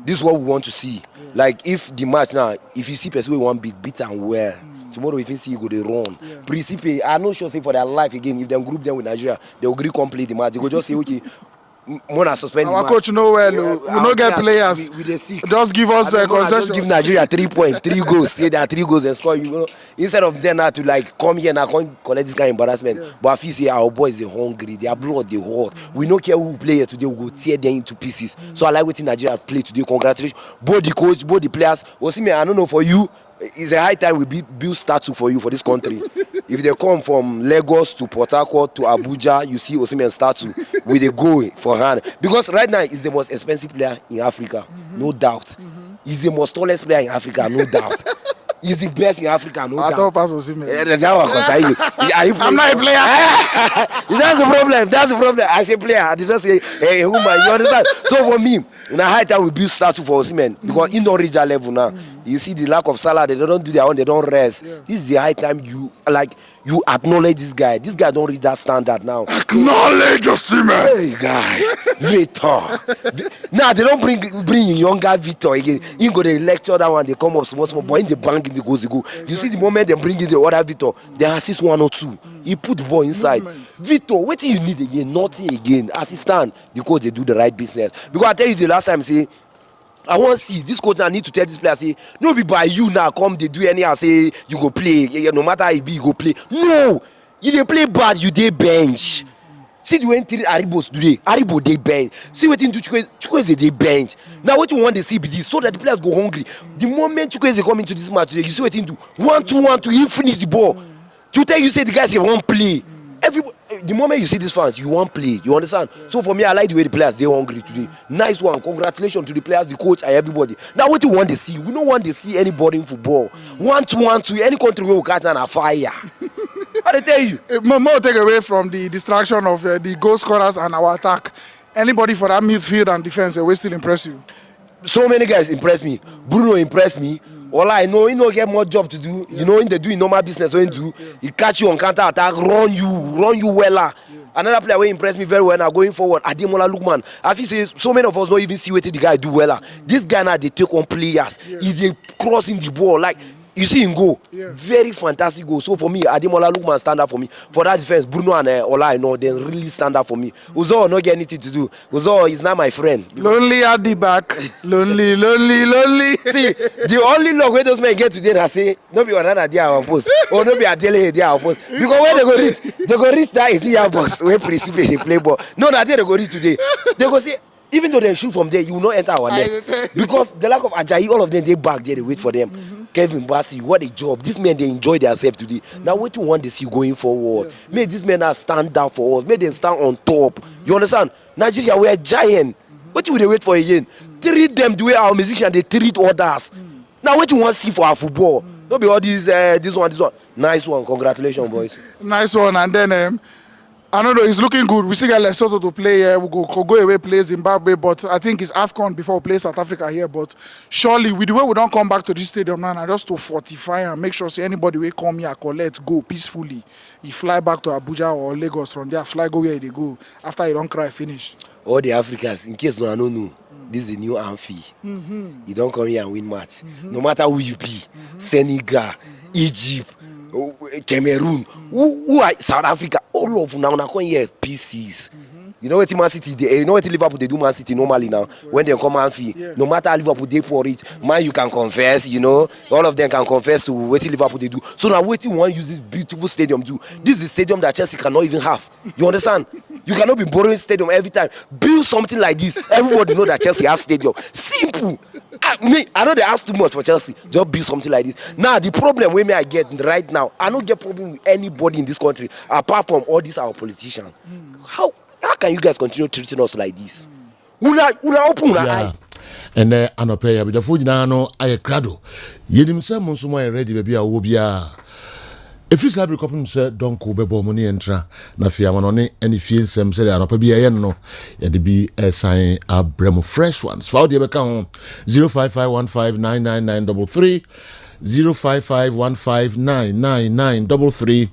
this is what we want to see. Like if the match now, if you see person we want beat and well. Tomorrow if you see you go they run. Principe, I'm not sure say for their life again. If they group them with Nigeria, they will agree complete the match. They go just say okay. Mona suspend our coach know well. We no get players. Just give us a concession. Just give Nigeria 3 points, 3 goals. Say there are 3 goals and score. You know, instead of them now to like come here and collect this kind of embarrassment. Yeah. But if you say our boys are hungry, their blood they hot. We don't care who play here today. We go tear them into pieces. So I like what Nigeria play today. Congratulations, both the coach, both the players. Osime, I don't know for you. It's a high time we build statue for you for this country. If they come from Lagos to Port Harcourt to Abuja, you see Osimhen statue with a goal for hand. Because right now he's the most expensive player in Africa, no doubt. He's the most tallest player in Africa, no doubt. He's the best in Africa, no doubt. I thought Pass Osimhen. I'm not a player. That's the problem. That's the problem. I say player. I did not say a woman. You understand? So for me, in a high time we build statue for Osimhen because he don't reach that level now. You see the lack of salary. They don't do their own. They don't rest. Yeah. This is the high time you acknowledge this guy. This guy don't reach that standard now. Acknowledge Osimhen. Hey guy, Victor. Now they don't bring younger Victor again. You go they lecture that one. They come up small, but in the bank in the goes go. You see the moment they bring in the other Victor, they assist 1 or 2. He put the ball inside. Victor, what do you need again? Nothing again. Assistant, because they do the right business. Because I tell you the last time say. I want to see this coach now need to tell this player say no be by you now come they do anyhow say you go play no matter how it be you go play. No, you dey play bad you dey bench. See the way three Aribos today, Aribo dey bench. See what do Chukwueze dey bench. Now what you want to see be this so that the players go hungry. The moment Chukwueze come into this match today, you see what he do 1-2-1-2 he finish the ball. To tell you say the guys won't play. The moment you see these fans, you want play. You understand? Yeah. So for me, I like the way the players they're hungry today. Nice one. Congratulations to the players, the coach, and everybody. Now, what do you want to see? We don't want to see anybody in football. 1-2-1-2. Any country will catch on a fire. I tell you. More take away from the distraction of the goal scorers and our attack. Anybody for that midfield and defense, will still impress you? So many guys impress me. Bruno impressed me. All I know, he don't get more job to do. You know, in they do normal business when do. He catch you on counter attack, run you well. Another player will impress me very well now going forward. Ademola Lookman. I feel say so many of us don't even see what the guy do well. This guy now they take on players. He they crossing the ball like. You see him go, very fantastic goal. So for me, Ademola Lookman stand up for me. For that defense, Bruno and Ola, I know they really stand up for me. Uzo not get anything to do. Uzo is not my friend. Lonely at the back, lonely. See, the only log where those men get today, I say, no be another day our post, or no be a daily day our post. Because when they go reach that 18-year box where Principe they play ball. No, that day they go reach today. They go say. Even though they shoot from there, you will not enter our net. Because the lack of Ajayi, all of them, they back there, they wait for them. Kevin Bassi, what a job. These men, they enjoy themselves today. Now, what you want to see going forward? May these men now stand down for us. May they stand on top. You understand? Nigeria, we are giant. What do they wait for again? Treat them the way our musicians, they treat others. Now, what you want to see for our football? Don't be all these, this one. Nice one. Congratulations, boys. Nice one. And then, I don't know, it's looking good. We still got Lesotho to play here. We'll go away, play Zimbabwe, but I think it's AFCON before we play South Africa here. But surely, with the way we don't come back to this stadium now, just to fortify and make sure say anybody will come here, collect, go peacefully. You fly back to Abuja or Lagos from there, fly go where they go after you don't cry, finish. All the Africans, in case no one don't know, this is a new amphi. You don't come here and win match. No matter who you be, Senegal, Egypt, Cameroon, who are South Africa, all of now come here pieces. You know what Man City, you know what Liverpool they do Man City normally now when they come and fee. No matter how Liverpool they pour it, man you can confess, you know, all of them can confess to what Liverpool they do. So now what you want to use this beautiful stadium do? This is a stadium that Chelsea cannot even have. You understand? You cannot be borrowing stadium every time. Build something like this. Everybody know that Chelsea have stadium. Simple. I know they ask too much for Chelsea. Just build something like this. Now the problem where I get right now, I don't get problem with anybody in this country apart from all these our politicians. How can you guys continue treating us like this? Una open una eye. And anopaya bi the food na no aye krado. Yenim se mo nso mo ready baby a wo bia. If you sabi kopim se don't ko bebo mo ni entra na fia mo no ne ani fie nsem se anopa bi aye no ye de bi sign abremo fresh ones. Fa de be ka ho 0551599933 0551599933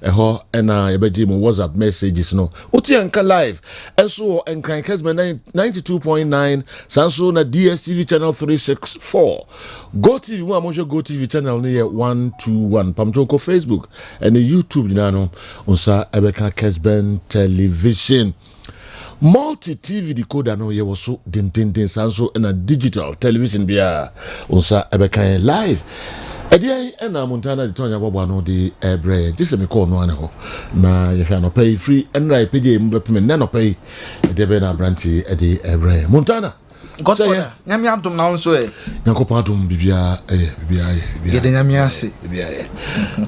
ɛhɔ ɛna yɛbɛgye mu WhatsApp messages no wote anka live ɛnso wɔ nkran Kessben 92.9 sanso na DSTV channel 364 GoTV mu a mohwɛ GoTV channel no yɛ 121 pamtoko Facebook ɛne YouTube nyinaa no nsa ɛbɛka Kessben television multi TV decoder no yɛwɔ so den sanso ɛna digital television bia nsa ɛbɛka live ɛdeɛ ɛna Montana de Tonya Bobo no de ɛbrɛ gye me call no ane hɔ na yɛhwɛ no pay free ɛnra page mu bɛpem ne no pay ɛde bɛ na branti ɛde ɛbrɛ Montana Godfather nyame adom na nso ɛ Nyankopɔn adom bibia yɛde nyame ase bibia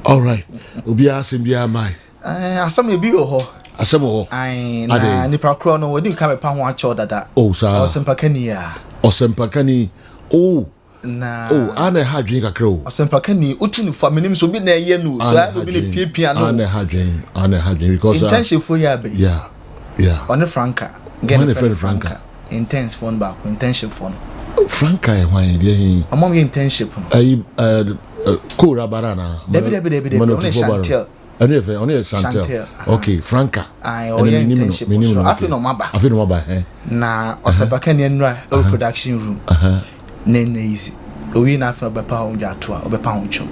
all right obia asem bia mai asam ebi wɔ hɔ asem wɔ hɔ na nipa kro no wodi ka me pa ho akyɛw dada sa osempakani na ana hadwen kakra osempakani otuni fa menim so bi na ɛyɛ no so a bi na piapia no ana hadwen because intention for ya be yeah on Franca get Franca intense phone back intention phone Franca e hwan de hin amom ye internship no ayi ko rabarana debi on Chantel on Chantel okay Franca o ye internship so afi no maba na osempakani enra production room nene easy owi na afa bepa ho dwato a obepa ho cho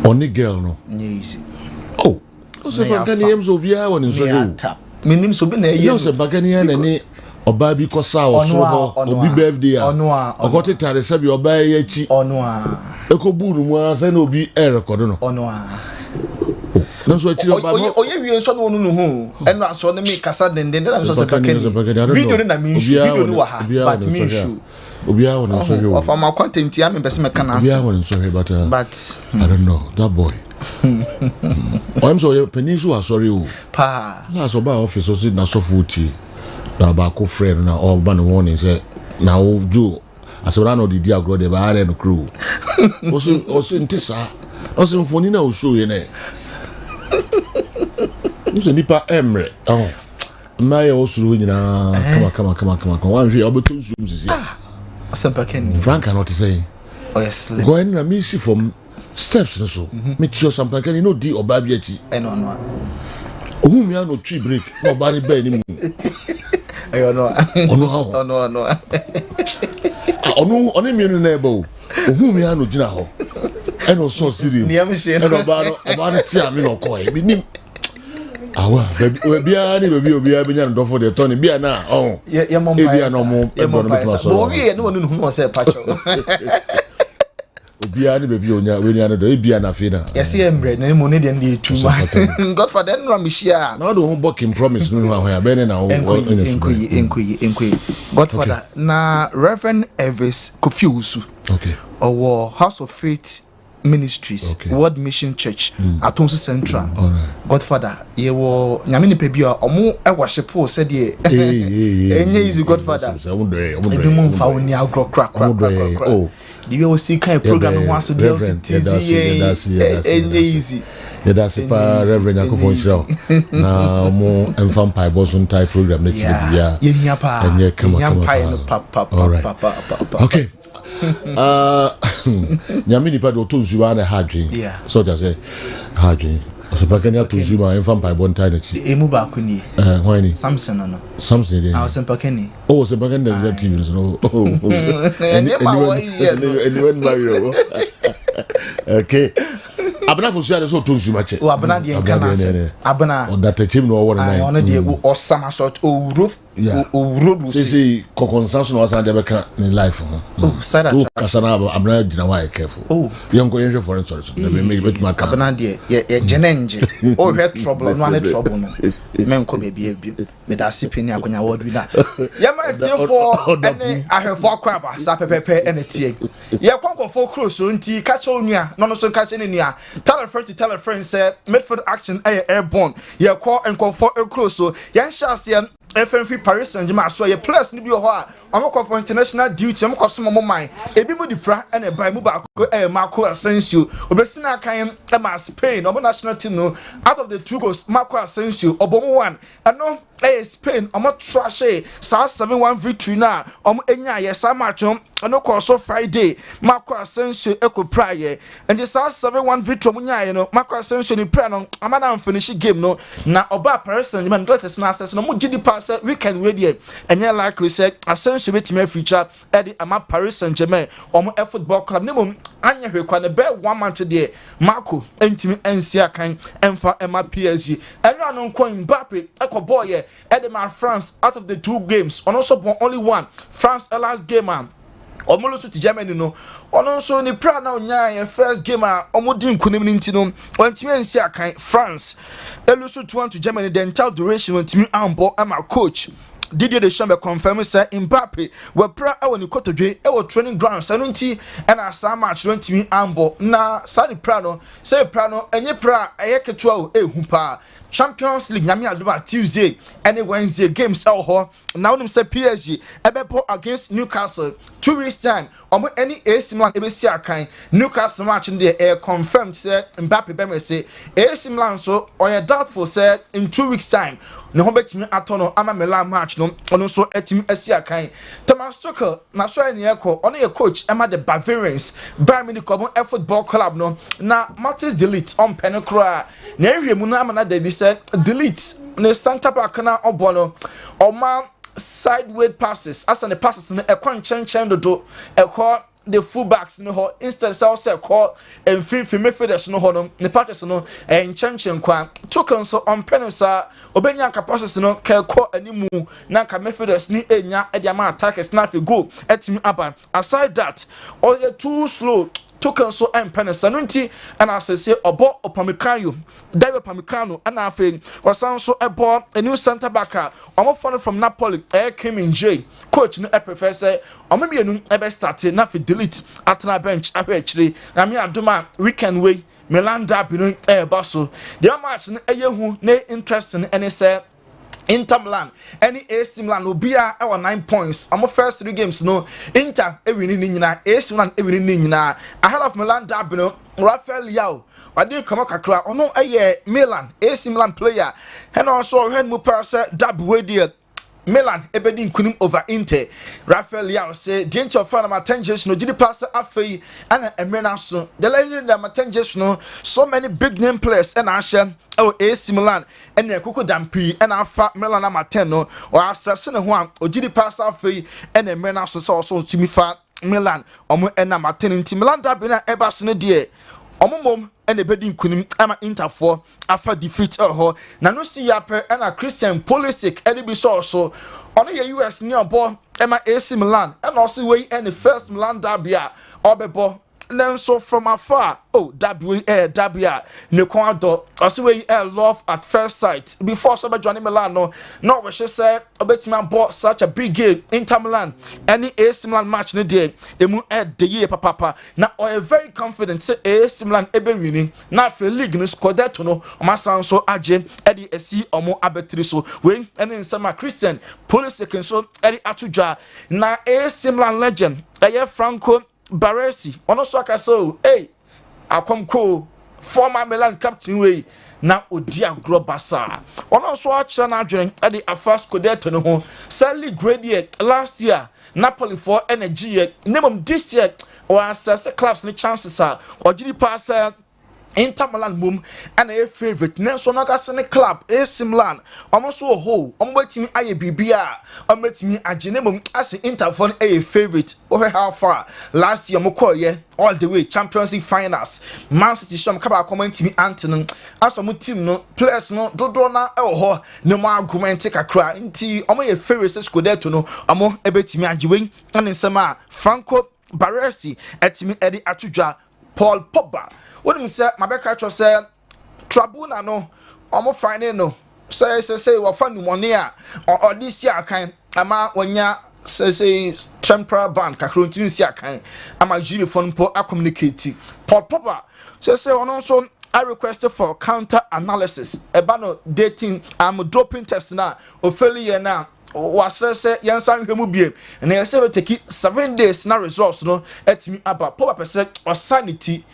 oni girl no easy osempakani em so bia won nso yo menim so bi na ye osempakani na ni oba bi kosa oso ho obi birthday a okote tare sabi oba ye chi ekoburu mu asa na obi record no no so chi oba no oye wie so no no ho eno aso na me kasa denden na so sepakani video ni na me video ni wa ha but me show obia won nso yo of my content ya me bese me kana obia won nso he but I don't know that boy I'm sorry peninsula sorry o pa na so ba office so na so futi na ba ko friend na all ban warning say na o do asora no didi agro de ba are no crew o so ntisa o so mfoni na o show ye na nso nipa emre na ye o suru nyina kama wan hwe obeto zoom sisi Osempakani Frank cannot say yes go in na me see from steps so me chi Osempakani no di oba bi achi no ohun mi ano tree break no oba ni ba ni mu ayo no ono mi no na eba o ohun mi ano gina ho eno so serious eno oba no ti ami no ko e bi nim awa bia ni obia benya no dofo de toni bia na ye mompa bia no mo bo wie no no hu se pacho obia ni baby onya we nya no do bia na fe na yes ye mbre na mo ne de ndi etuma Godfather no mishia na do booking promise no ha be ne na enkoyi Godfather na Reverend Elvis Kofiusu okay our House of Faith Ministries World Mission Church Atonso Central Godfather ye wo nyame ni pebia omo e worship o said ye enye easy Godfather ebi mu mfa woni agro crack the way we see kind program ho aso dey enye easy yeah that's pa Reverend Yakobon show na mo enfam pai boson type program na tibia ye nya pa enye kama okay nyame nipa do to nsuwa na hadwen so just say hadwen Osempakani to nsuwa enfam pai bon time na chi emu ba ko ni hwan ni Samson no dey Osempakani Osempakani na TV no anyone okay abana fo suade so to nsuwa che abana de nkana se abana odata chim no wo na ona de osama sort o roof o road say consensus no san de beka in life sada kasana abana gina why careful yenko yenhwe for instance na me bet ma ka abana de ye genenge o hwe trouble no ane trouble no menko bebia bi me da sipini akonya word wi da ye ma tie for ene ahwefo akwaba sa pepepe ene tie ye kwankofo cross so nti ka che onua no so ka che ne nua tell a friend say midfield action airborne ye call enkofo cross so ye shase FMF Paris Saint-Germain so ye plus ni bi ho a amako for international duty amako so mo man ebi mu dipra na e mu ba ko Marco Asensio obesina kan ma Spain obo national team no out of the 2 goals Marco Asensio obomo 1 ano Spain omo trash sa 7-1 victory na omo enya ye sa match no call so Friday Marco Asensio Eco Praye and the South 7-1 victory munya no Marco Asensio ni prayer no amana finish game no na oba Paris Saint-Germain doctors na access no mo gidi pass weekend we there enye likely said Asensio betime feature Eddie ama Paris Saint-Germain omo football club ne mom anya hwekwa ne be 1 month there Marco entimi ensia kan emfa ema PSG everyone on coin Mbappe Eco boy Eddie ma France out of the 2 games on also only one France last game man Omolo to Germany no ono so ni pra na onya first game a omodi nkunim ni ntino ontimi ensi akan France elusu 2-1 to Germany the entire duration ontimi ambo ama coach Didier Deschamps confirm say Mbappe we pra e woni kotodwe e wo training ground sanu nti e na sa match ontimi ambo na sani pra no say pra no enye pra eye ketua o ehu pa Champions League nyame adoma Tuesday and Wednesday games ho now them say PSG ebebo against Newcastle 2 weeks time omo any AC Milan ebesi akan Newcastle match dey confirmed say Mbappe be me say AC Milan so or doubtful say in 2 weeks time ne ho betimi atono ama Milan match no ono so etimi asi akan Thomas Tuchel na so ene ekọ ono ye coach ema the Bavarians Bayern Munich football club no na Matthias de Ligt on penokra na ehwemu na ama na de said delete ne center back na obono oma sideways passes as the passes no e kwa nchenchen dodo e call the fullbacks no ho instead say call and midfielders no ho no ne passes no e nchenchen kwa token so on penisa obenya passes no ka call animu na ka midfielders ni enya e dia ma attackers na fi go etimi aba aside that all the too slow token so penisa no nti ana say obo opamikayo David Pamecano and afen wasan so ebo a new center back omo follow from Napoli Kim in J coach no professor omo mienu ebe start na fi delete atna bench ahwechire na me adoma weekend way Milan derby no baso the match no eyehu na interesting and say Inter Milan any AC Milan obia e 9 points omo first 3 games no Inter e wini ni nyina AC Milan e wini ni nyina ahead of Milan derby no Rafael Leao wadi kama kakra ono eye Milan AC Milan player and also when mu pass derby we there Milan ebedi nkunim over Inter Rafael Leao say the inch of fan attention no gidi pass afei ana emrena so the legend of attention no so many big name players and ashe AC Milan and Koko Dampi and afa Milan ama 10 no or assess ne ho am ogidi pass afei and emrena so timi fa Milan omo enama 10 nti Milan derby na ebas ne de omomom ene bedi nkunim ama Inter for afa defeat ho na no si yape na Christian Pulisic ene bi so ono ye US ni obo ema AC Milan and also we any first Milan derby a obebo nenso from afar derby ne kwado also we love at first sight before so Johnny Milan no we should say obetima bought such a big game Inter Milan any AC Milan match ne dey emu the year papa na o very confident say AC Milan ebe winning na fe league no score that no masan so agent edi esi omo abetri so we ene nsema Christian Pulisic so edi atujwa na AC Milan legend Franco Baresi ono so aka so akomko former Milan captain way na odi agro basa ono so acha na adwen e the first Scudetto no ho say league wey last year Napoli for energy nemom this year or assess clubs ni chances are or gidi pass Inter Milan mum and a favorite Nelson Agasene club AC Milan almost so ho betimi aye bibia betimi agenemum as Inter for a favorite over how far last year mokoye all the way Champions League finals Man City sham kaba comment me Antonin as omo team no players no dodo na ho no more argument kakra nti omo ye favorite Scudetto no omo betimi agewen and nsema Franco Baresi etimi edi atujwa Paul Pogba what him say Mabeka cho say Trabuna no omo fine no say we fa pneumonia or this year kan ama wonya say temporary ban kakro ntimi si akan ama jiri phone po communicate Paul Pogba say ono so I requested for counter analysis eba no dating doping test na ofeli na was say yansan hwemu biem na yese we take 7 days na results no etimi aba Pogba person or sanity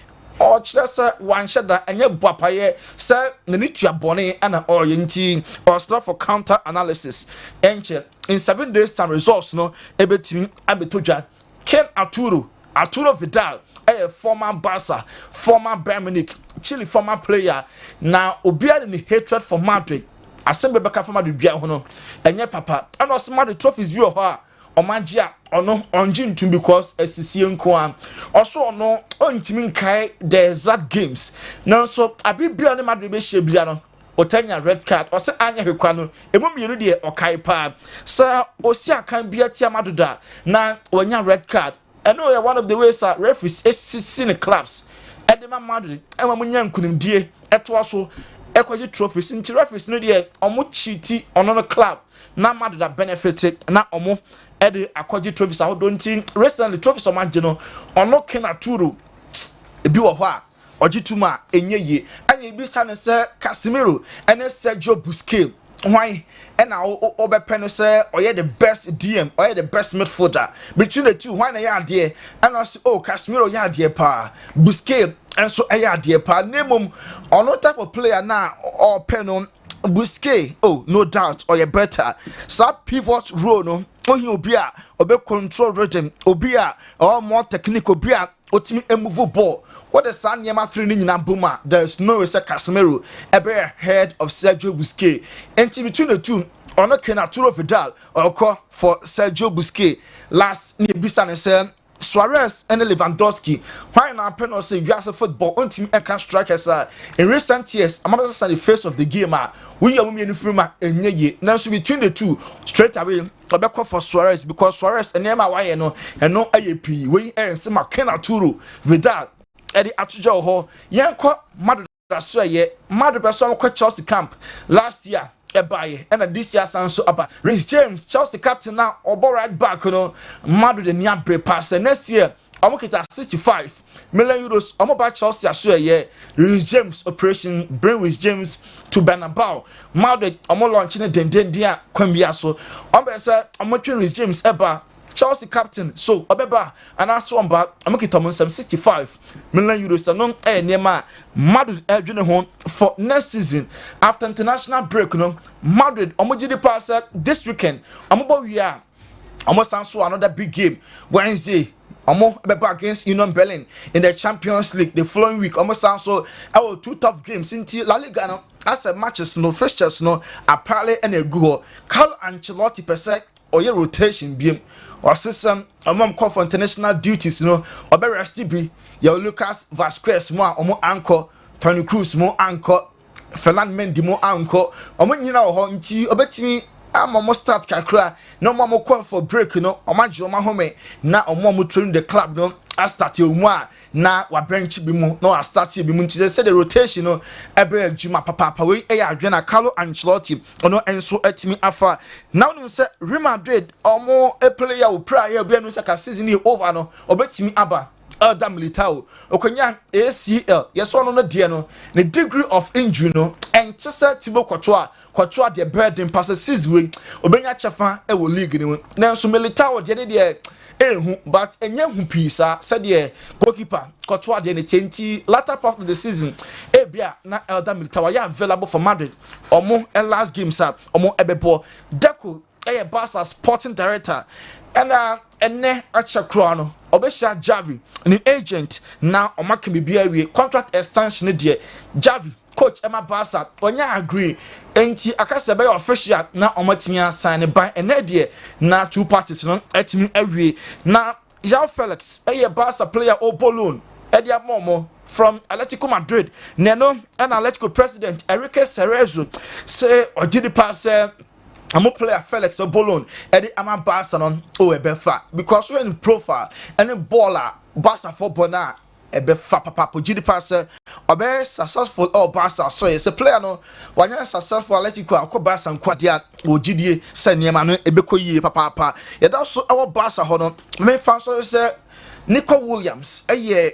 or chesa one shada enye boapaye say na nitua bone ana orienti or start for counter analysis enche in 7 days time results no ebetimi abetodwa Ken Arturo Vidal, a former Barca, former Bayern Munich, Chile former player. Now, Obia in the hatred for Madrid. I send Rebecca from Madrid, and yeah, Papa, and also Madrid trophies view of her. Omagia ono onjin to because SCC nko also no ontimi kai the exact games now so abibia ne Madrid be hye bia no otanya red card o se anya hwekwa no emu mienu de okai pa sa osi akan bia tia Madoda na onya red card and no one of the ways referees SCC in the clubs edema Madrid ema munya nkunimdie eto aso ekwaji trophies nti referees no de omo cheati ono no club na Madoda benefited na omo Eddie Akwaji trophies out don't think recently trophies of Magino or no Ken Arturo ebi wo hwa ogituma enye ye anya ebi sa ne se Casemiro and Sergio Busquets why and now obepen no say oye the best DM oye the best midfielder between the two why na ya there and also Casemiro ya there pa Busquets and so ya there pa name no type of player now or pen on Busquets no doubt or better so pivot role no Obia obe control rhythm Obia or more technical Obia otimi move ball what the san yema 3 ni nyina boma there's no way say Casemiro ebe ahead of Sergio Busquets and between the two ono Ken Arturo Vidal or call for Sergio Busquets last ni bisa ne say Suarez and Lewandowski why na pen or say you as a football on team and can strikers in recent years I'm not saying the face of the game we are me from enye ye now so between the two straight away obekọ for Suarez because Suarez and Neymar why no and no IAP we say Ken Arturo Vidal Eddie atujo ho yenko Madoda so ye Madoda so ko Chelsea camp last year ebaye and this year sanso aba Reece James Chelsea captain now obo right back no Madoda ni abre pass next year omokita 65 million euros omoba Chelsea aso ye Reece James operation bring Reece James to Bernabeu Madoda omo launch ne denden dia kwambia so ombe say omotwe Reece James eba Chelsea captain so obeba and aso omba omokita mo 65 million euros no nema Madrid edwene ho for next season after international break no Madrid omogide pass this weekend omobo wia omo sanso another big game Wednesday omo beba against Union Berlin in the Champions League the following week omo sanso our two tough games into La Liga no as a matches no fixtures no apparently and a go Carlo Ancelotti per se or your rotation beam or system among call for international duties no or rest be your Lucas Vasquez mo omo anchor Toni Kroos mo anchor Ferland Mendy mo anchor omo nyina ho nti obetimi amamo start kakra no mamo call for break no omaje oma home na omo train the club no a start you na wa bench bi mu no a start bi mu nti say the rotation no ebe adwuma papa we e ya adwena Carlo Ancelotti ono enso atimi afa now no say Real Madrid omo a player wo prayer bi anu say ka season over no obetimi aba Elder Militao okonya ACL yeso no de no the degree of injury no entese tibo kwato de burden pass season we obenya chafa e wo league ni na so Militao de ehu but enye hu pisa said the goalkeeper kwato de ne tenti latter part of the season bia na Elder Militao ya available for Madrid omo last game sa omo ebebo Deco Barca sporting director and ene achakro no obesha Javi ni agent na omaka bibia wie contract extension de Javi coach Emma Barca onya agree enti akase be official na omatimi sign by ene de na two parties no etimi awie na João Felix Barca player Obolon edia momo from Atletico Madrid neno and Atletico president Enrique Cerezo say ojidi pass I'm player Felix Obolon Eddie Ama Barca non ebefa because when profile any baller Barca for bona ebefa papa jidi pass obe successful Barca so it's a player no when successful Atletico akọ Barca nkwadia ogidie se niema no ebekọ yie papa ye da so our Barca ho no me fan so say Nico Williams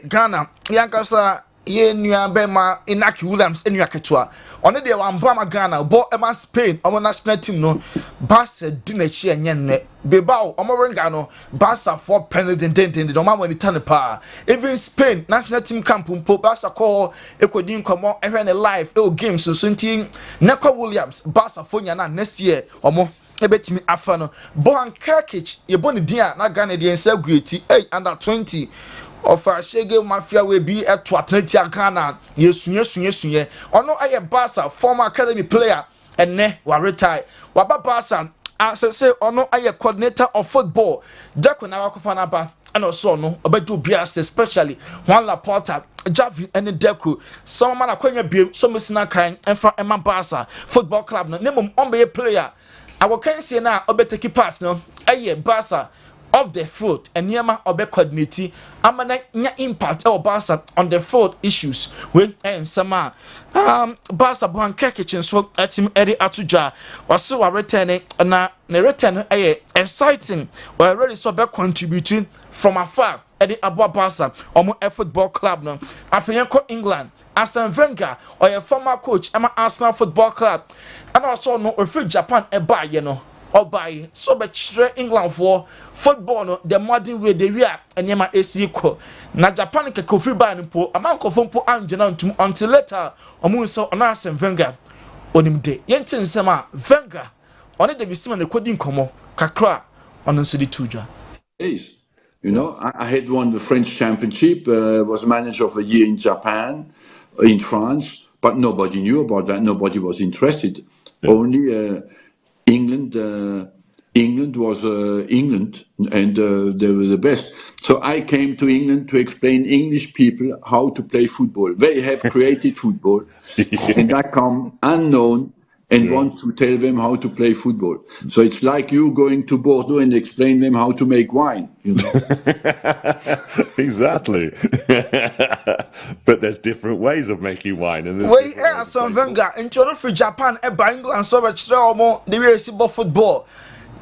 Ghana yankasa ye nua bema Inaki Williams enua ketua one de wan bama Ghana bo ema Spain omo national team no Barca dinachi enye ne bebao omo renga no Barca for penalty den do ma wani tane pa even Spain national team camp mpo Barca call ekodin komo ehwe ne live games so nti Nico Williams Barca for nya na next year omo ebetimi afa no Bohan Kirkic ye boni dia na Ghana de ensa gueti under 20 of Shege Mafia we be at Atleti Ghana yesunye ono aye Barca former academy player and ne wa retire wa Barca as say ono aye coordinator of football deko na wakofa na ba and also no obedo bias especially Juan Laporta Javi and Deku some man akonya bi so mesina kan enfa ema Barca football club no name on be player I will can say now obeteki part no aye Barca off the field and Yama obe coordinate amana nya impact or Barca on the field issues when sama Barca Bohan Kirkic so atim eri atuja waso wa return na ne return exciting we already so be contributing from afar edi abo Barca omo football club no afenko England Arsene Wenger or a former coach ama Arsenal Football Club and also no free Japan buy you know or buy so be England for football no the modern way they react and yama AC ko na Japan ke ko free buy npo ama ko fompo angena ntum until later omu so on Arsene Wenger onim de yentin nsema Wenger on the bisima ne kodi nkomo kakra on nso di tuja. You know, I had won the French championship, was manager of a year in Japan, in France, but nobody knew about that. Nobody was interested. Yeah. Only England. England was England, and they were the best. So I came to England to explain English people how to play football. They have created football, and I come unknown and want to tell them how to play football. So it's like you going to Bordeaux and explain them how to make wine, you know. Exactly. But there's different ways of making wine. And we are some Wenger in for Japan by England so much more the way see football.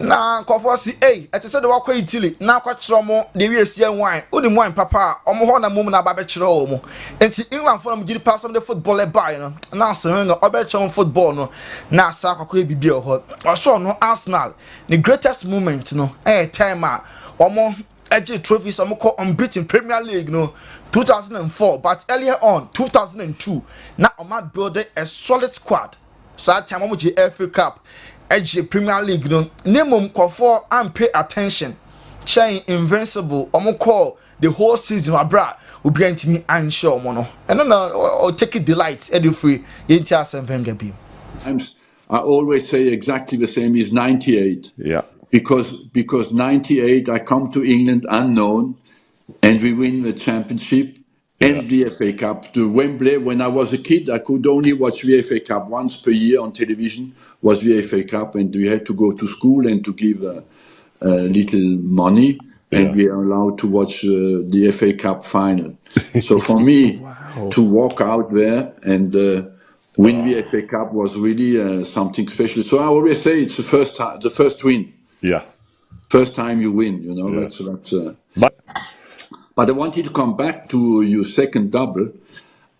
Na kofo si ete se de wakwa Italy na kwa kire mo de wi esie wine odi wine papa omo ho na mum na ba be kire o mo enti England for am gidi pass of the football e buy no na so nga obe kire football no na asa akwa e bibia ho oso no Arsenal the greatest moment no time a omo eje trophies omo call unbeaten Premier League no 2004 but earlier on 2002 na omo build a solid squad so that time omo je FA Cup Edge Premier League no name for and pay attention chain invincible call the whole season abra will be me unsure mono and no take it delight every free Arsene Wenger be. I always say exactly the same is 98. Yeah. Because 98 I come to England unknown and we win the championship and the FA Cup. To Wembley, when I was a kid, I could only watch the FA Cup once per year on television, was the FA Cup, and we had to go to school and to give little money, and we are allowed to watch the FA Cup final. So for me, to walk out there and win the FA Cup was really something special. So I always say it's the first win. Yeah. First time you win, you know, that's But I wanted to come back to your second double.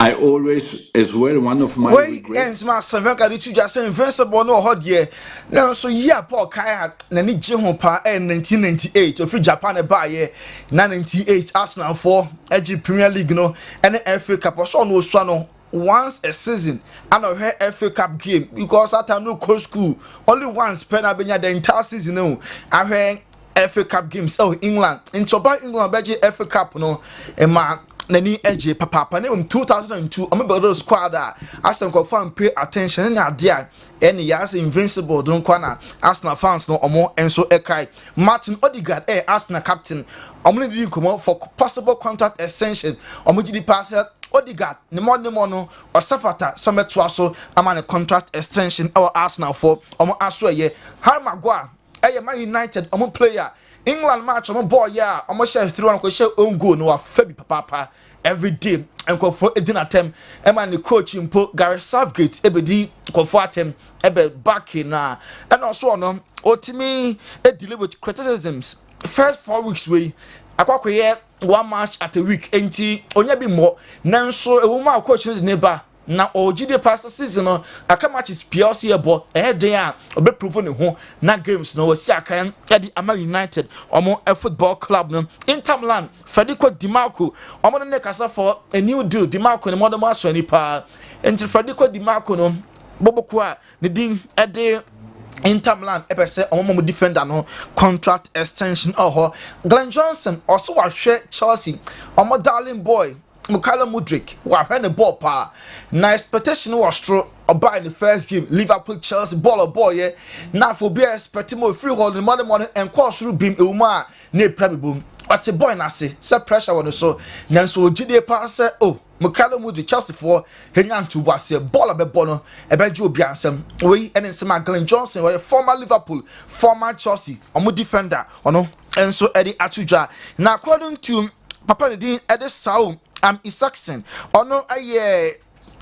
I always, as well, one of my regrets. My son, I did you just say invincible no hot year. Now, so yeah, Paul Kaya, Nani Jihopa, and 1998, of Japan by year, 1998, Arsenal for Edge Premier League, no, and the FA Cup, so no swano. Once a season, and I heard FA Cup game because at time no coach school, only once pen the entire season. No, I heard FA Cup games England into about England beji FA Cup no ma nani eje papa na 2002 I'm about the squad as some confirm pay attention na dia any yas invincible don kwana Arsenal fans no omo enso ekai Martin Odegaard Arsenal captain omo dey come for possible contract extension omo gidi pass Odegaard ne mo no osafata so meto aso ama ne contract extension Arsenal for omo aso ye Harry Maguire Man United player England match boy share 3-1 ko share own goal no afabi papa every day and ko for edin attempt man the coach impo Gary Southgate ebedi ko for attempt back na and also no otimi deal with criticisms first 4 weeks we akwakoye one match at a week enti onya bi mo nanso ewuma coach ne neba na ogide past season no aka matches PLC ebo dey a obe prove ne ho na games no wasi aka e ama United omo football club no Inter Milan Federico Di Marco omo ne kasa for a new deal Di Marco ne modern maso ni pa enti Federico Di Marco no boboko a ne din e dey Inter Milan ever say omo defender no contract extension Glenn Johnson also wa hwe Chelsea omo darling boy Mukala Mudrik wa hwe ne ball pa na expectation was true oba in the first game Liverpool Chelsea ball boy yeah na for be expecting more free hold the money and course through beam ewuma na probable but the boy na say pressure on so na so gide pa say oh Mukala Mudrik Chelsea for henyan to was ball be bono ebeju obi ansem we and nsema Glenn Johnson was former Liverpool former Chelsea omo defender ono and so Eddie Atuja na according to Papa Ndin Eddie Sao Isaacson ono aye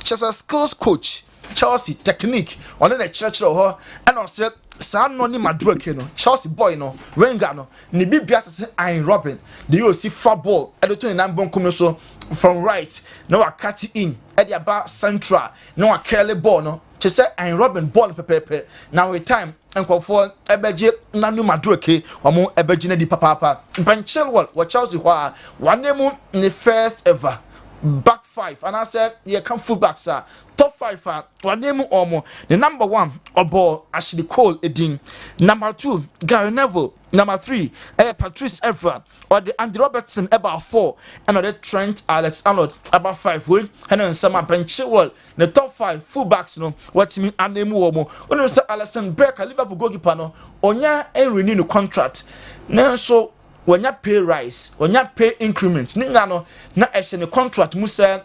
Chelsea skills coach Chelsea technique ono the church ho and on said saa no ni Madueke no Chelsea boy no Wenger no ni bibia say Iron Robin the you see far ball edo to na bonkum no so from right no a cut in at the about central no a curly ball no to say Iron Robin ball pepe now with time and call for ebeje nanu Madueke omo ebeje na di papa Ben Chilwell what Chelsea one name in the first ever back five and I said you can full back sir top five one name omo the number 1 obo Ashley Cole edin number 2 Gary Neville number 3 Patrice Evra or the Andy Robertson about 4 and the Trent Alexander-Arnold about 5 win and then some Ben Chilwell the top 5 full backs no what mean and name omo when say Alisson Becker Liverpool goalkeeper no onya renew the contract now so when you pay rise, when you pay increments, ninga no na the contract mu say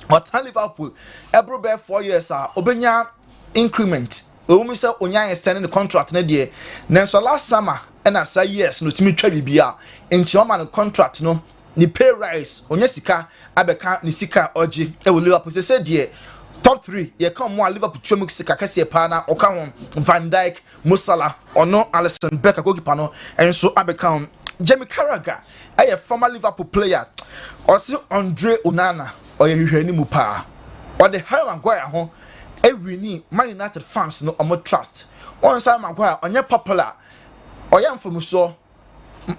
what Liverpool every 4 years obenya increment. We say onya extending the contract na dey. Na so last summer and I say yes no timi twa bibia. Enti o man contract no ni pay rise onya sika abeka ni sika oji e wo Liverpool say dey top 3 ye come more Liverpool twemu sika kase pa na oka won Van Dijk, Musala, ono Alisson Becker goalkeeper no and so abeka Jamie Carragher, a former Liverpool player, also Andre Onana, or you mu pa, or the Harry Maguire home. Every knee, Man United fans no more trust. On Sam Maguire, on your popular, or young from so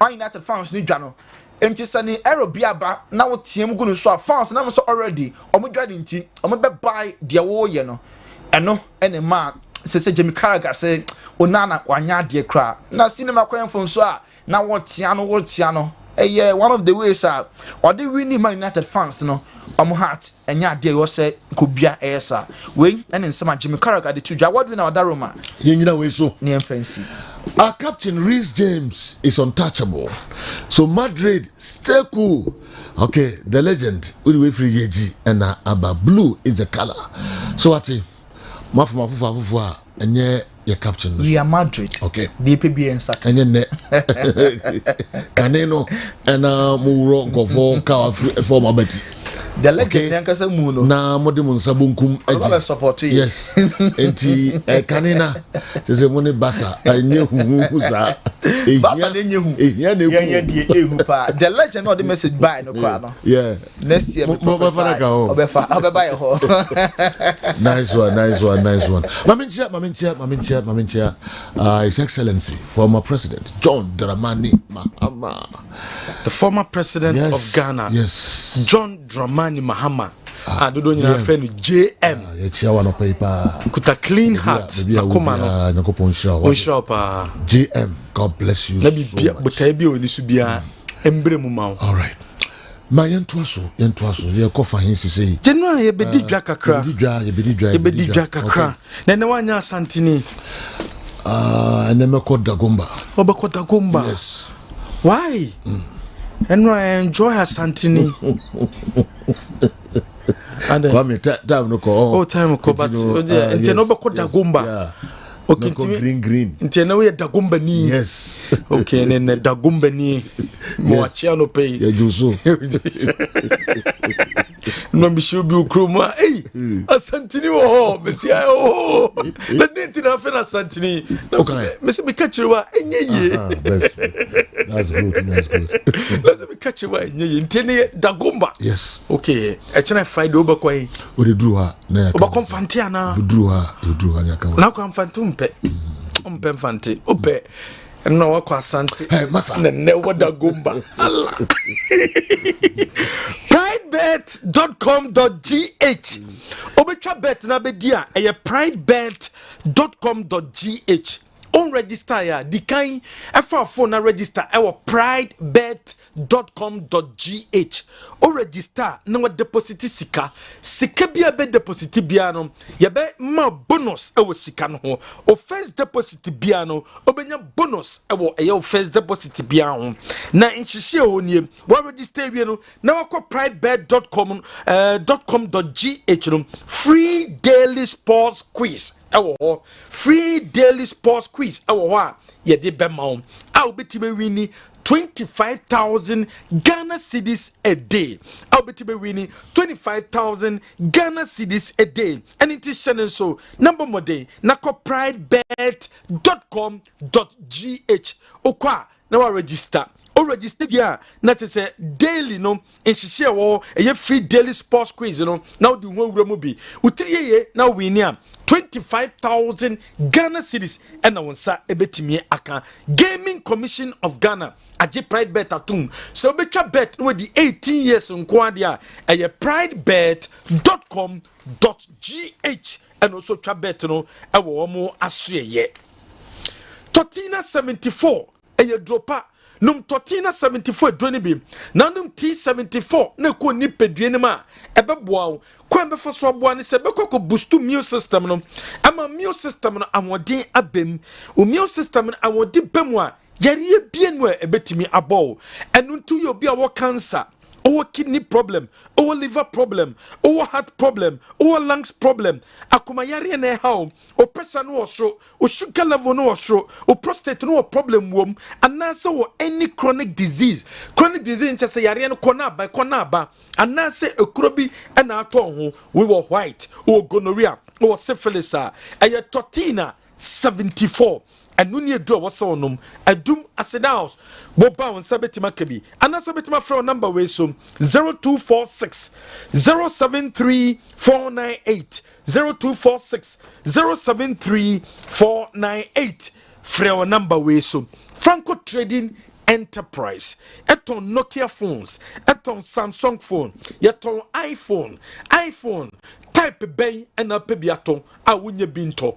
Man United fans need Jano. And just an arrow biaba now team going to show fans and I'm so already, or my dreading tea, or my buy the war, you know, and no any man. Say Jamie Carragher say Onana wanya dear cry. Now cinema coin from so now what Tiano one of the ways or they winning Man United fans no heart and ya dear was say could be a esa wing and in some Jamie Carragher the 2 what win our Daroma you know way so near fancy. Our captain Reece James is untouchable, so Madrid stay cool. Okay, the legend will wait for Yeji and Abba blue is the color. So what mafu and yeah your captain we are Madrid okay DPB and Saka and then Caneno and Muro go for car for my betty the legend yankasa muno na modimun sabunkum eji support you yes enti kanina say money basa anye hu sa basa de nyehu ya de ehu pa the legend no the message by no kwa no yeah next year obefa obeba ho nice one Maminchia His Excellency former President John Dramani Mahama, the former president of Ghana. Yes, John Dramani Mahama. I don't know friend JM. Kuta clean heart. JM, God bless you so much. All right. Ma yentoaso ye kofa hinsi sei January ye bedi dwa kakra ye bedi dwa kakra na ne wanya asantini ene meko dagomba obeko dagomba yes why and I enjoy asantini and come time no ko time ko but ente no obeko dagomba okay green ente na we dagomba ni yes okay ne dagomba ni mo achiano pay ya juso no mi should be ukroma asantini wo mesia o na denti na fe na asantini mesi me kachirewa enye ye that's good mesi me kachirewa enye ye ntene dagomba yes okay echena Friday obakwai o de dru ha na obakonfante ana dru ha nya kan na ko amfante umpe mfante ope no wakwa asante hey masa ne wadagomba Allah pridebet.com.gh obetwa bet na be dia pridebet.com.gh on register ya di kan efa phone na register pridebet.com.gh o register na wa deposit sika bia be deposit bia no ye be ma bonus sika no ho o first deposit bia no obenya bonus ewo first deposit bia ho na nhihye ho nie wa register wie no na wa pridebet.com.gh no free daily sports quiz free daily sports quiz a ye de bema ho a obetime wini 25,000 Ghana cedis a day. I'll be winning 25,000 Ghana cedis a day. And it is so number more day. Nako pridebet.com.gh. Okwa now I register. O register here. Not to say daily no. And she share a free daily sports quiz. You know now the one remobi. Utriye now we near 25,000 Ghana cedis and I want sa ebetimi aka Gaming Commission of Ghana aje pride bet atum so betcha bet no the 18 years nko dia pridebet.com.gh and also twa bet no e wo mo asoye Totina 74 dropa num Totina 74 dwani bi na num T74 na ko ni pedue ma ebeboa kwan be so aboa ne se be kokko boost immune system no ama immune system no amodin abem immune system no amodi bemu a yare bie no ebetimi abo enu ntu yo bia wo cancer or kidney problem, or liver problem, or heart problem, or lungs problem. Akuma yari ne how, or pressure no so, or sugar level no so, or prostate no problem womb, and answer or any chronic disease. Chronic disease just say yari no konaba, and answer a krobi and aton we were white, or gonorrhea, or syphilis, a totina 74. And when you draw what's on them, a doom as a house, Boba and Sabetima Kabi, and a Sabetima phone number way so 0246 073 498 0246 073 498 Freo number way so Franco Trading Enterprise, eton Nokia phones, eton Samsung phone, yeton iPhone, type bay and a pebiaton, a winye binto.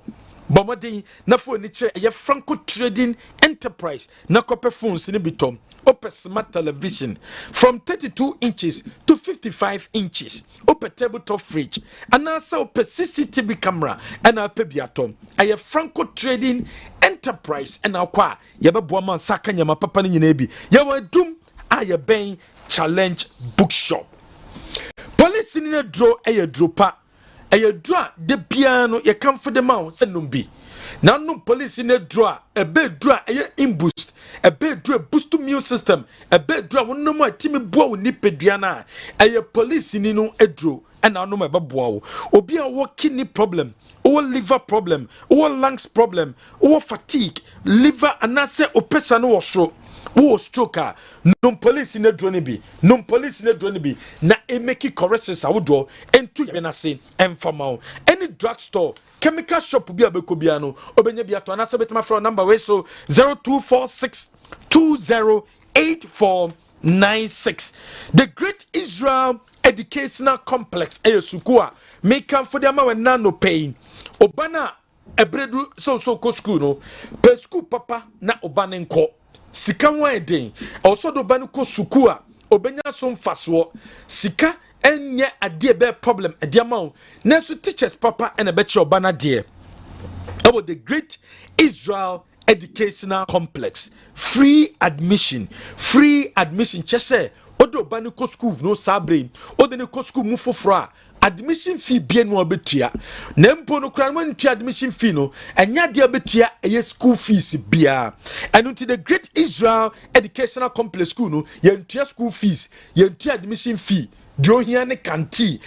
Bomadi na phone ni che Franco Trading Enterprise na kope phones ni bitom open smart television from 32 inches to 55 inches open tabletop fridge and also open CCTV camera and open biatom aye Franco Trading Enterprise and akwa yebeboa man saka nyama papa ni nyina bi yewa dum aye ben challenge bookshop police ni na draw aye dropa a draw de piano ye come for the mount senumbi now no police in a draw a bed draw a imboost a bed draw boost immune system a bed draw one no more timmy bow nipediana a police in no a draw and I know my babu or be a kidney problem or liver problem or lungs problem or fatigue liver and I say or person or stroke. Wo stroke no police in the drone bi no police in the drone bi na e make corrections awodo entu ya na se emfama any drugstore chemical shop bi abekobia no obenya bia to na se betema from number we so 0246 208496 the Great Israel Educational Complex sukua make am for them when no pain obana ebredu so ko school no pe school papa na obana nko sika wan eden also do banu ko suku a obenya so mfaso sika enye ade be problem ade ma o na so teachers papa and be che obana de about the Great Israel Educational Complex free admission chese odo banu ko school no sabre odo ne ko school mu foforo admission fee bien no betua na mpo no kra no ntua admission fee no enya de betua eye school fees bia and to the Great Israel Educational Complex school no yentua school fees yentua admission fee dio hia ne canteen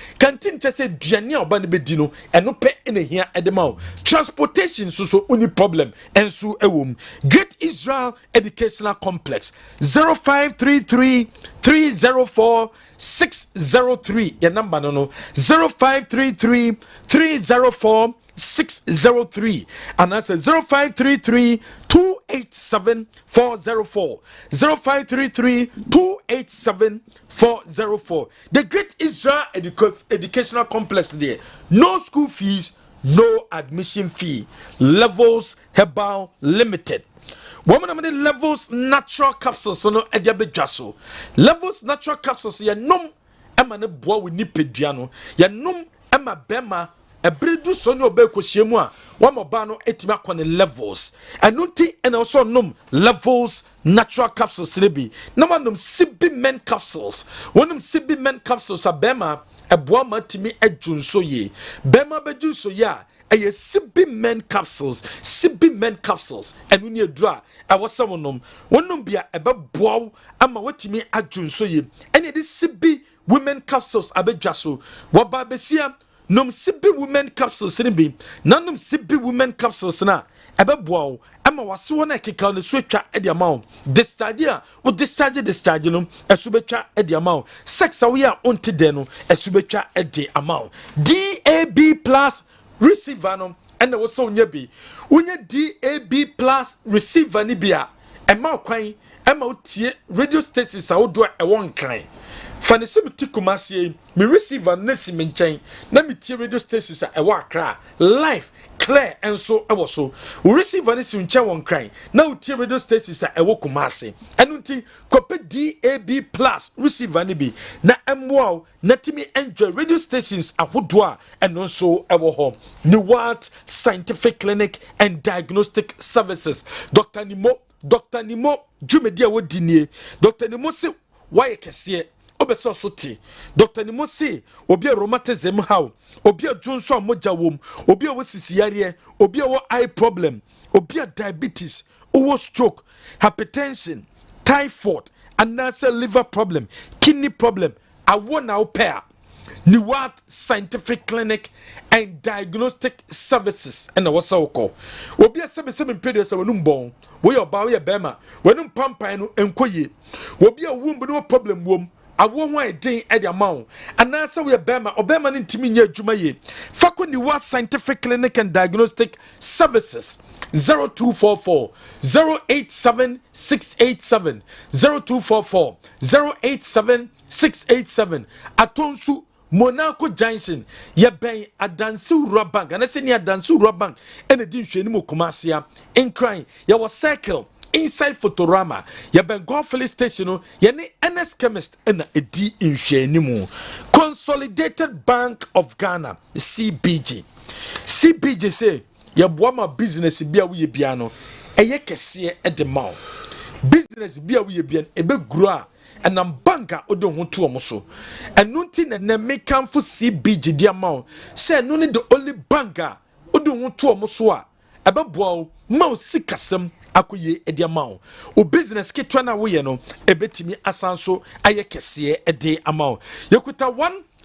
chese duane oba ne bedi no eno pe ene hia edema transportation so uni problem enso ewom Great Israel Educational Complex 0533 304 603 your number no 0533 304 603 and that's 0533 287 404 0533 287 404 the Great Israel Educational Complex there no school fees no admission fee levels Herbal Limited. Woman among the Levels natural capsules no ediabedwaso. Levels natural capsules ya num ema ne boa we nipeduano. Ya num ema bema ebredu so ne obe kohyiemu a wamoba no etimi akone Levels. Enunti and also num Levels natural capsules rebi. Na manum sibi men capsules. Wonum sibi men capsules a bema eboa ma timi adwunso ye. Bema bedwunso ya eye sibi men capsules and when you draw I was someone wonum bia ebe boaw ama watimi adwunso ye and it is sibi women capsules abedwaso waba besia nom sibi women capsules ni bi nanum sibi women capsules na ebe boaw ama wase wona keka no so atwa e dia mawo discharge a wo discharge no esubetwa e dia mawo sex a we a onti de no esubetwa e dia mawo DAB plus receiver no and was so nyabi unya DAB plus receiver ni bia ema kwan ema tie radio stations a wodo e won kan fane se meti kumase me receiver nesi me nchen na me tie radio stations a e wa akra live clear and so e wo so receiver nesi nchen won kan na wo tie radio stations a e wo kumase enunti kope DAB plus receiver ni bi na emwo na timi enjoy radio stations ahodo a eno so e wo ho ni what scientific clinic and diagnostic services Dr. Nimo Jumedia wodinie Dr. Nimo se waye kese obeso sote Dr. Nimo se obi rheumatism how obi adwonso amoja wom obi wosisi yare obi wo eye problem obi diabetes owo stroke hypertension typhoid another liver problem kidney problem awo na opea ni what scientific clinic and diagnostic services and what's so called obi a 7 periods wenum bon we oba we bema wenum pampan no enkoye obi a womb no problem wom awo ho eden e de amawo anasa we bema obema no ntimi nya adwuma ye fako ni what scientific clinic and diagnostic services 0244 087687 0244 087687 atonsu Monaco Junction ye ben adansi ura bank and I say ni adansi ura bank ene di nhwe ni mo kumasia in crying ye was circle inside Fotorama ye ben golf filling station no ye ni NS chemist ena edi nhwe ni mu Consolidated Bank of Ghana CBG say ye boa ma business bia wo ye bia no eye kese e de ma business bia wo ye bia ebe grow a and I'm banker odo ho to omoso enunti na make am for CBG dia ma say no ni the only banker odo ho to omoso a ebeboa ma sikasem akoye edia ma o business ketwa na wo ye no ebetimi asanso aye kese e de ama yekuta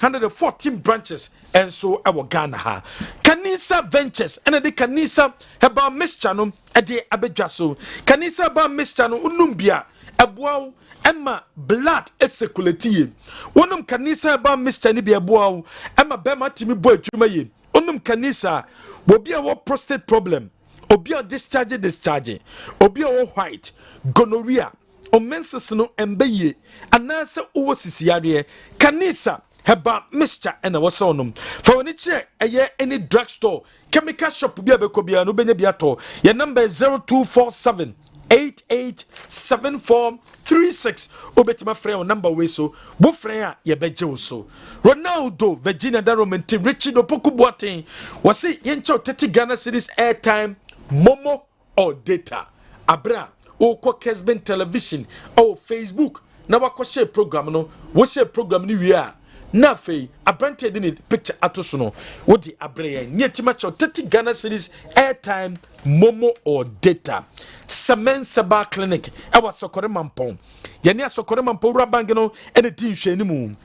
114 branches and so our Ghana ha Kanisa Ventures and the Kanisa heba mixture no e de abedwaso Kanisa ba mixture no unumbia eboa Emma blood esekuleti wonum kanisa ba Mr. ni bia boa Emma bema timi bo adwuma ye onum kanisa obi a wo prostate problem obi a discharge obi a wo white gonorrhea o menses no embaye anase wo sisiare kanisa heba Mr. and was onum for when it eye any drugstore chemical shop bia be ko bia no benya bia to your number is 0247 887436 obetima friend number we so bo friend a ye beje so Ronaldo Virginia Daromenti Richard Opoku Boateng was say yencho 30 Ghana cedis airtime momo or data abra o ko Kessben television or Facebook na wako share program no wo share program ni wi a na fei abrante de ni picture atoso no wodi abreye nietima cho 30 Ghana cedis airtime momo or data Saba clinic e wa sokore mampon ye ne sokore mampon ura bank no ene di nhwani mu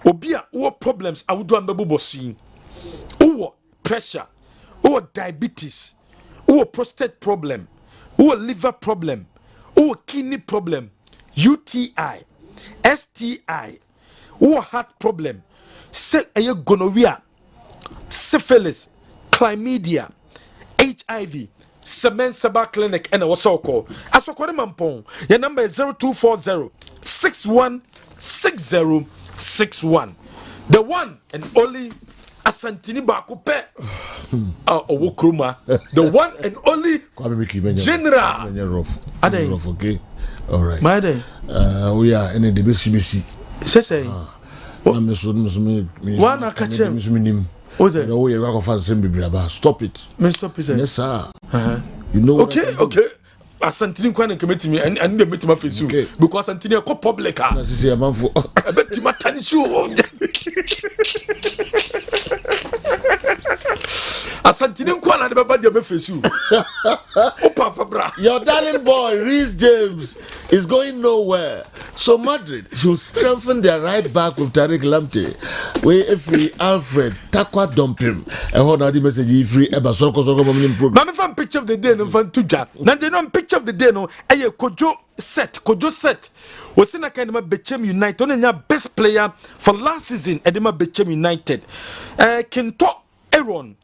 obi a wo problems awudo ambebu bosi wo pressure wo diabetes wo prostate problem wo liver problem wo kidney problem UTI STI wo heart problem se eye gonorrhea syphilis chlamydia HIV Saba clinic and was so called asokore mampon your number is 0240 616061 the one and only Asantini baako pɛ ɔwɔ kuroma the one and only general adai okay all right my day we are in the besi say one catch him Oze no we go for same bibraba stop it stop it yes sir you know okay Asantini kwa na kemeti me and the metima fesu because Asantini ko public ah na sisi amanfo betima tanisu Asantini kwa na de baba de fesu opa fabra your darling boy Reece James is going nowhere, so Madrid should strengthen their right back with Tariq Lamptey we free Alfred Takwa Dumpim and hold the message free eba soko program na me fan picture of the day no fan tuja na de no picture of the day no eye kojo set Wasina Kanema Bechem United on your best player for last season Edema Bechem United Kento Aaron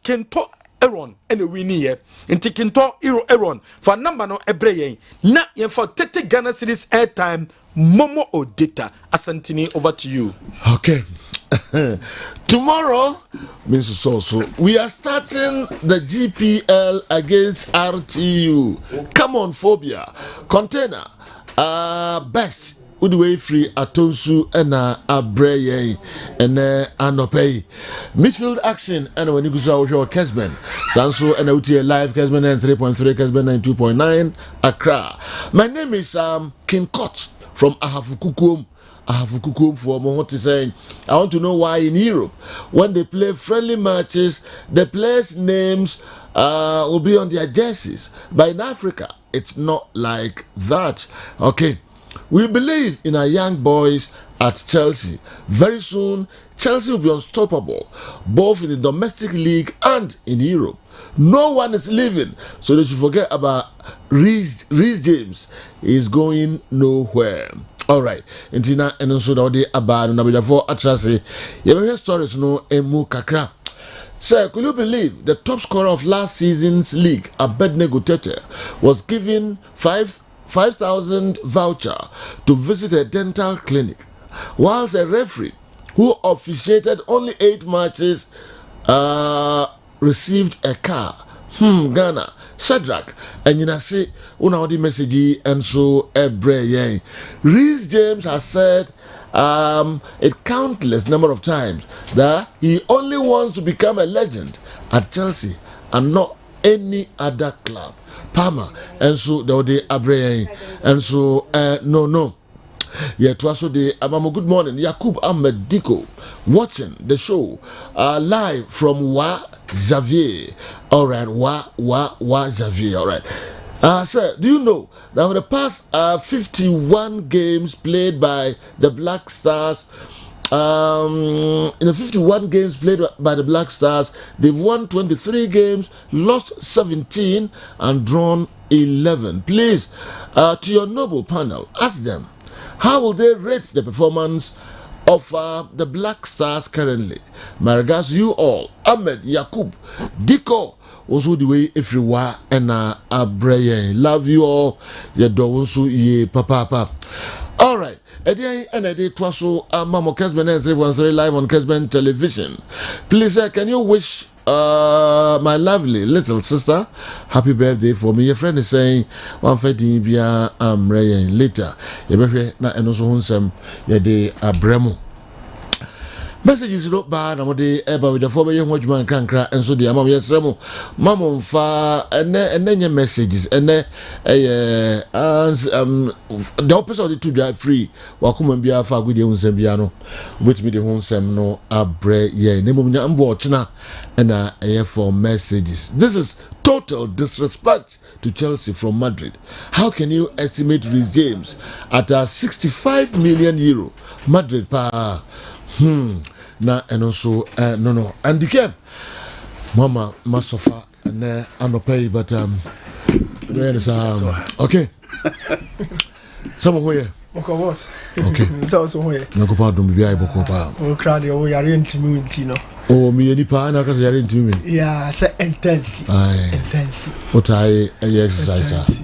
and a winnie here and Kento Aaron for number no ebreye na yen for 30 Ghana series airtime Momo or data Asantini over to you. Okay. Tomorrow means so we are starting the GPL against RTU. Come on, Phobia container best Udway free Atonsu and Abreye and Anopay Midfield action and when you go to Kessben Sanso and OTA live Kessben 3.3 Kessben 92.9 Accra. My name is King Cott from Ahafukukum for what to say. I want to know why in Europe when they play friendly matches the players' names will be on their jerseys, but in Africa it's not like that. Okay, we believe in our young boys at Chelsea. Very soon Chelsea will be unstoppable both in the domestic league and in Europe. No one is leaving, so they should forget about Reece James. Is going nowhere. All right, Intina and also the about number 4 atrasi. You hear stories no emu kakra. Sir, could you believe the top scorer of last season's league, Abednego Tete, was given 5,000 voucher to visit a dental clinic, whilst a referee who officiated only 8 matches received a car. Ghana, Shadrach, and you know, say, una the message, and so every Reece James has said a countless number of times that he only wants to become a legend at Chelsea and not any other club. Palmer, and so the Abreye, and so no. Yeah, to also the Amamo. Good morning, Yakub Ahmed Diko, watching the show live from Xavier. All right, Xavier. All right. Sir, do you know that for the past 51 games played by the Black Stars, in the 51 games played by the Black Stars, they've won 23 games, lost 17, and drawn 11. Please, to your noble panel, ask them, how will they rate the performance of the Black Stars currently? My regards, you all. Ahmed Yakub Diko also the way everywhere and Abreye. Love you all. You don't so ye papa. All right. And it was so Mamo Kessben 313 live on Kessben television. Please, can you wish my lovely little sister happy birthday for me? Your friend is saying one fedi bia Abreye later. You better na enoso hunsem ye de Abremo. Messages not bad. I'm the eba with the former young watchman crankra and so the amom yes remo mamon fa and then your messages and then the opposite of the two are free. Wakum be a far good unsembiano, which me the honsem no abre ye name watchna and a for messages. This is total disrespect to Chelsea from Madrid. How can you estimate Reece James at €65 million? Madrid pa. Na and also no and the game mama masofa and anopay but okay some here okay boss okay so here no go pa dum bia iboko pa o crowd o yare ntimi ntino o mi eni pa na ka yare ntimi yeah say intense what I exercise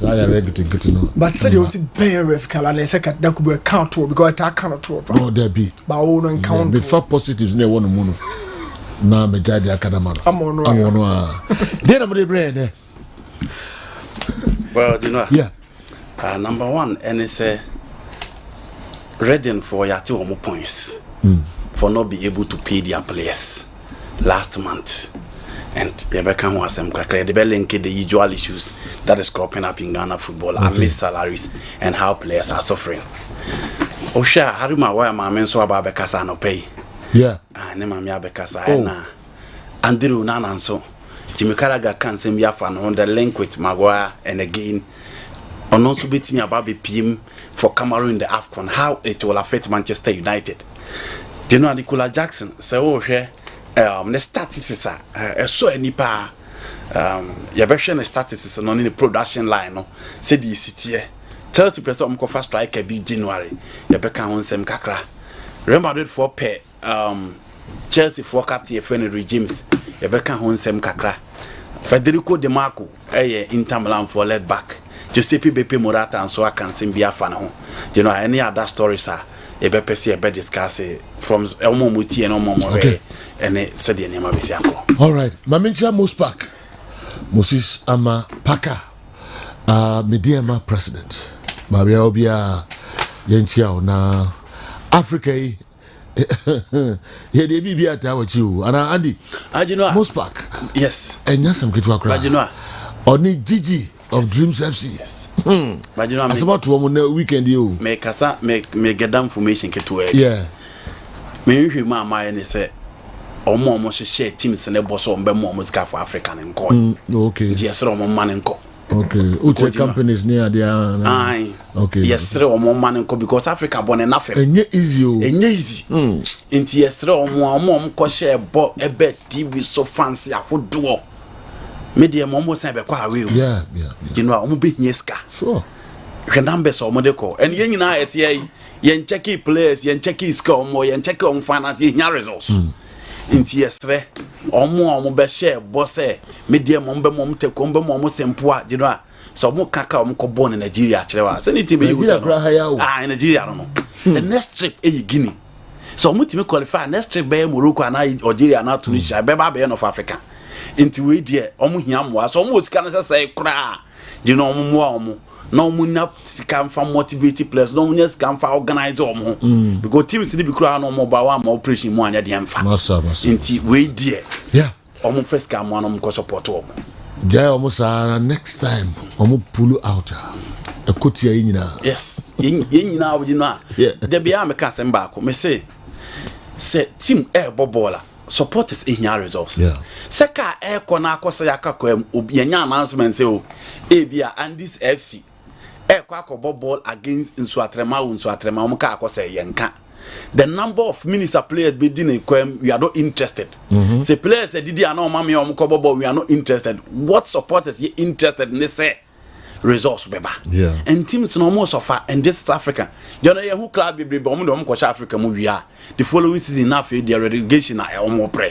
I getting no. But said you see bear ref kala na second that could be count to because that cannot to. No there be. Ba o no count. Before positives na one mu no. na me jadi akadama no amono a dey na me brain well you know yeah number 1 and say Reading for your 2 more points for not be able to pay their players last month. And Rebecca was some credible link the usual issues that is cropping up in Ghana football and missed salaries and how players are suffering. Osha Harima why my men so about Bekasa no pay. Yeah. Nema Mia Bekasa na Andrew Nananso. Jimmy Carragher can send me on the link with Maguire and again on also beat me about the PM for Cameroon in the AFCON, how it will affect Manchester United. Do you know Nicola Jackson say the statistics are so nipa your version of statistics on in the production line no say the city 30% of first strike be January you beka on sem kakra Real Madrid for pay Chelsea for captain Fennery James you beka on sem kakra Federico De Marco Inter Milan for left back Giuseppe Beppe Morata and so I can sing be a fan home. You know any other stories are a better see a better discuss from Elmo Muti and Omo More and it said the name of Isiako. All right, Mamincha Mospak Moses Ama Paka Mediama president Maria Obia Yenchao na Africa here they be at our you and Andy Mospak yes and yes some good work but you know Oni Gigi of Dreams FC. Yes. But you know, as about to one weekend you make get down information get to it. Yeah. Me you my mind say omo share teams and boss on be more music for African and call. Okay. Yes, omo man and call. Okay. Uche companies near there. Aye. Okay. Yes, omo man and call because Africa born enough. Enye easy o. Enye easy. Inti yes omo ko share bo ebe TV so fancy ahodo. Media momo say be kwa we. Yeah. You know omo be nyeska. Sure. Hwe numbers omo de call. And yen nyina etie yen check players, yen check score omo, yen check on finance, yen results. Inti yesre omo be share boss media mom be mom take on be mom sempoa you know so omo kaka omo ko born in Nigeria kirewa say anything be you in Nigeria no the next trip Guinea so omo timi qualify next trip be Morocco and Algeria na Tunisia be ba of Africa inti we there omo hia moa so omo sika na say kra you know omo omo no munya sika fa motivate players no munya sika fa organize omo because teams ni bi kura no mo ba wa ma operation mu anya de emfa inti we there yeah omo first ka mo no ko support omo jay omo sa next time omo pull out e kotia nyina yes nyina obi no de bia me ka sem ba ko me say team bobola supporters in your results. Yeah. Seka kona akosa yakako yenya announcement say o ebia and this FC kwa ball against Nsuatrema umka akosa yenka. The number of minister players be din we are not interested. Say players didi ana mama umko ball we are not interested. What supporters you interested in say results beba. Yeah. And teams no more suffer and this is Africa. You know who club be omo do omo Africa mu we are. The following season na fe the relegation na omo pre.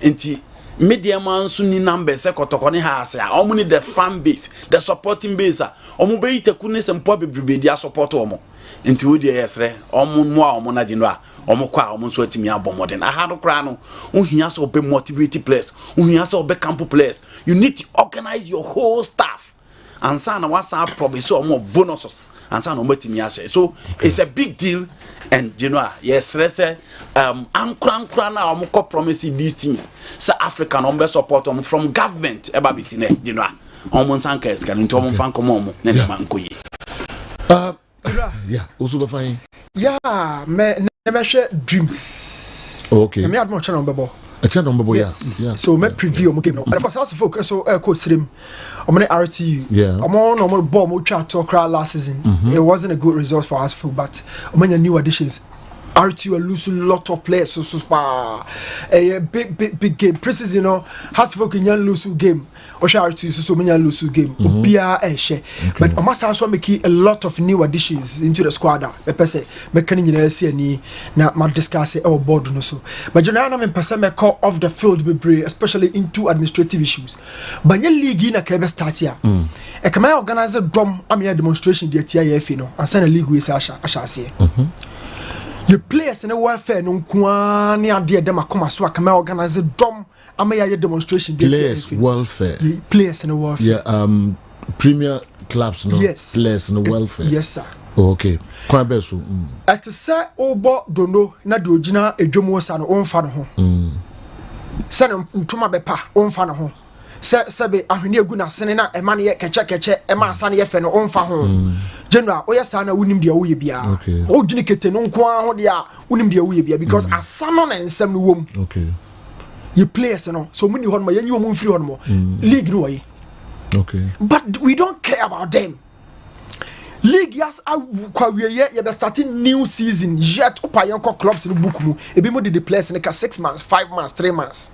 Enti media man so ni numbers e kotoko ne ha ase a omo ni the fan base, the supporting base a omo be itaku ne sempo bebrebe dia support omo. Enti we dey yesre omo mu a omo na gino a omo kwa omo so atimi abomoden. Aha no kra no unhia so be motivate players, unhia so be camp players. You need to organize your whole staff. And sana wasa promise so more bonuses and sana ometimi ase so it's a big deal and you know yes say ankran na omko promise these teams say African ombe support from government eba bi sine you know omon sanka eska nti omon fan komo omo na ne mankoyi yeah also be fine yeah me never share dreams okay me admo channel bebo a channel bebo yeah so me preview mo game no and for south focus so ko stream I'm RTU. Yeah. I'm on bomb we tried to cry last season. It wasn't a good result for us, but I'm new additions. RTU are losing a lot of players, so a big game. Precisely, you know, has fucking young lose game. Or RTU so many lose game. But I must also make a lot of new additions into the squad. A person, making any na ma discuss our board no so. But you know, I'm person me call off the field be brave, especially into administrative issues. But your league na kebe start here. E come organize a drum am here demonstration the TIF no. And send a league we say asha say. the players in the welfare no kwani ade dem akoma so akama organize dom ama ya demonstration players welfare players in the welfare premier clubs no yes. Players in the welfare yes sir. Oh, okay kwa be so at say obo dono na de ogina edwomo sa no onfa no ho se no ntuma bepa onfa no ho se be ahwene egu na sene na ema ne keche ema asa ne ye fe no onfa ho general oya sa na wunim de woye bia o gini kete no nko ho de a wunim de woye bia because asa no na ensem no wom okay you players no so muni ho no yanyi wo mu mfiri ho no league no way okay but we don't care about them. League yes you be starting new season yet up yanko clubs in book mu ebi mo the players in 6 months 5 months 3 months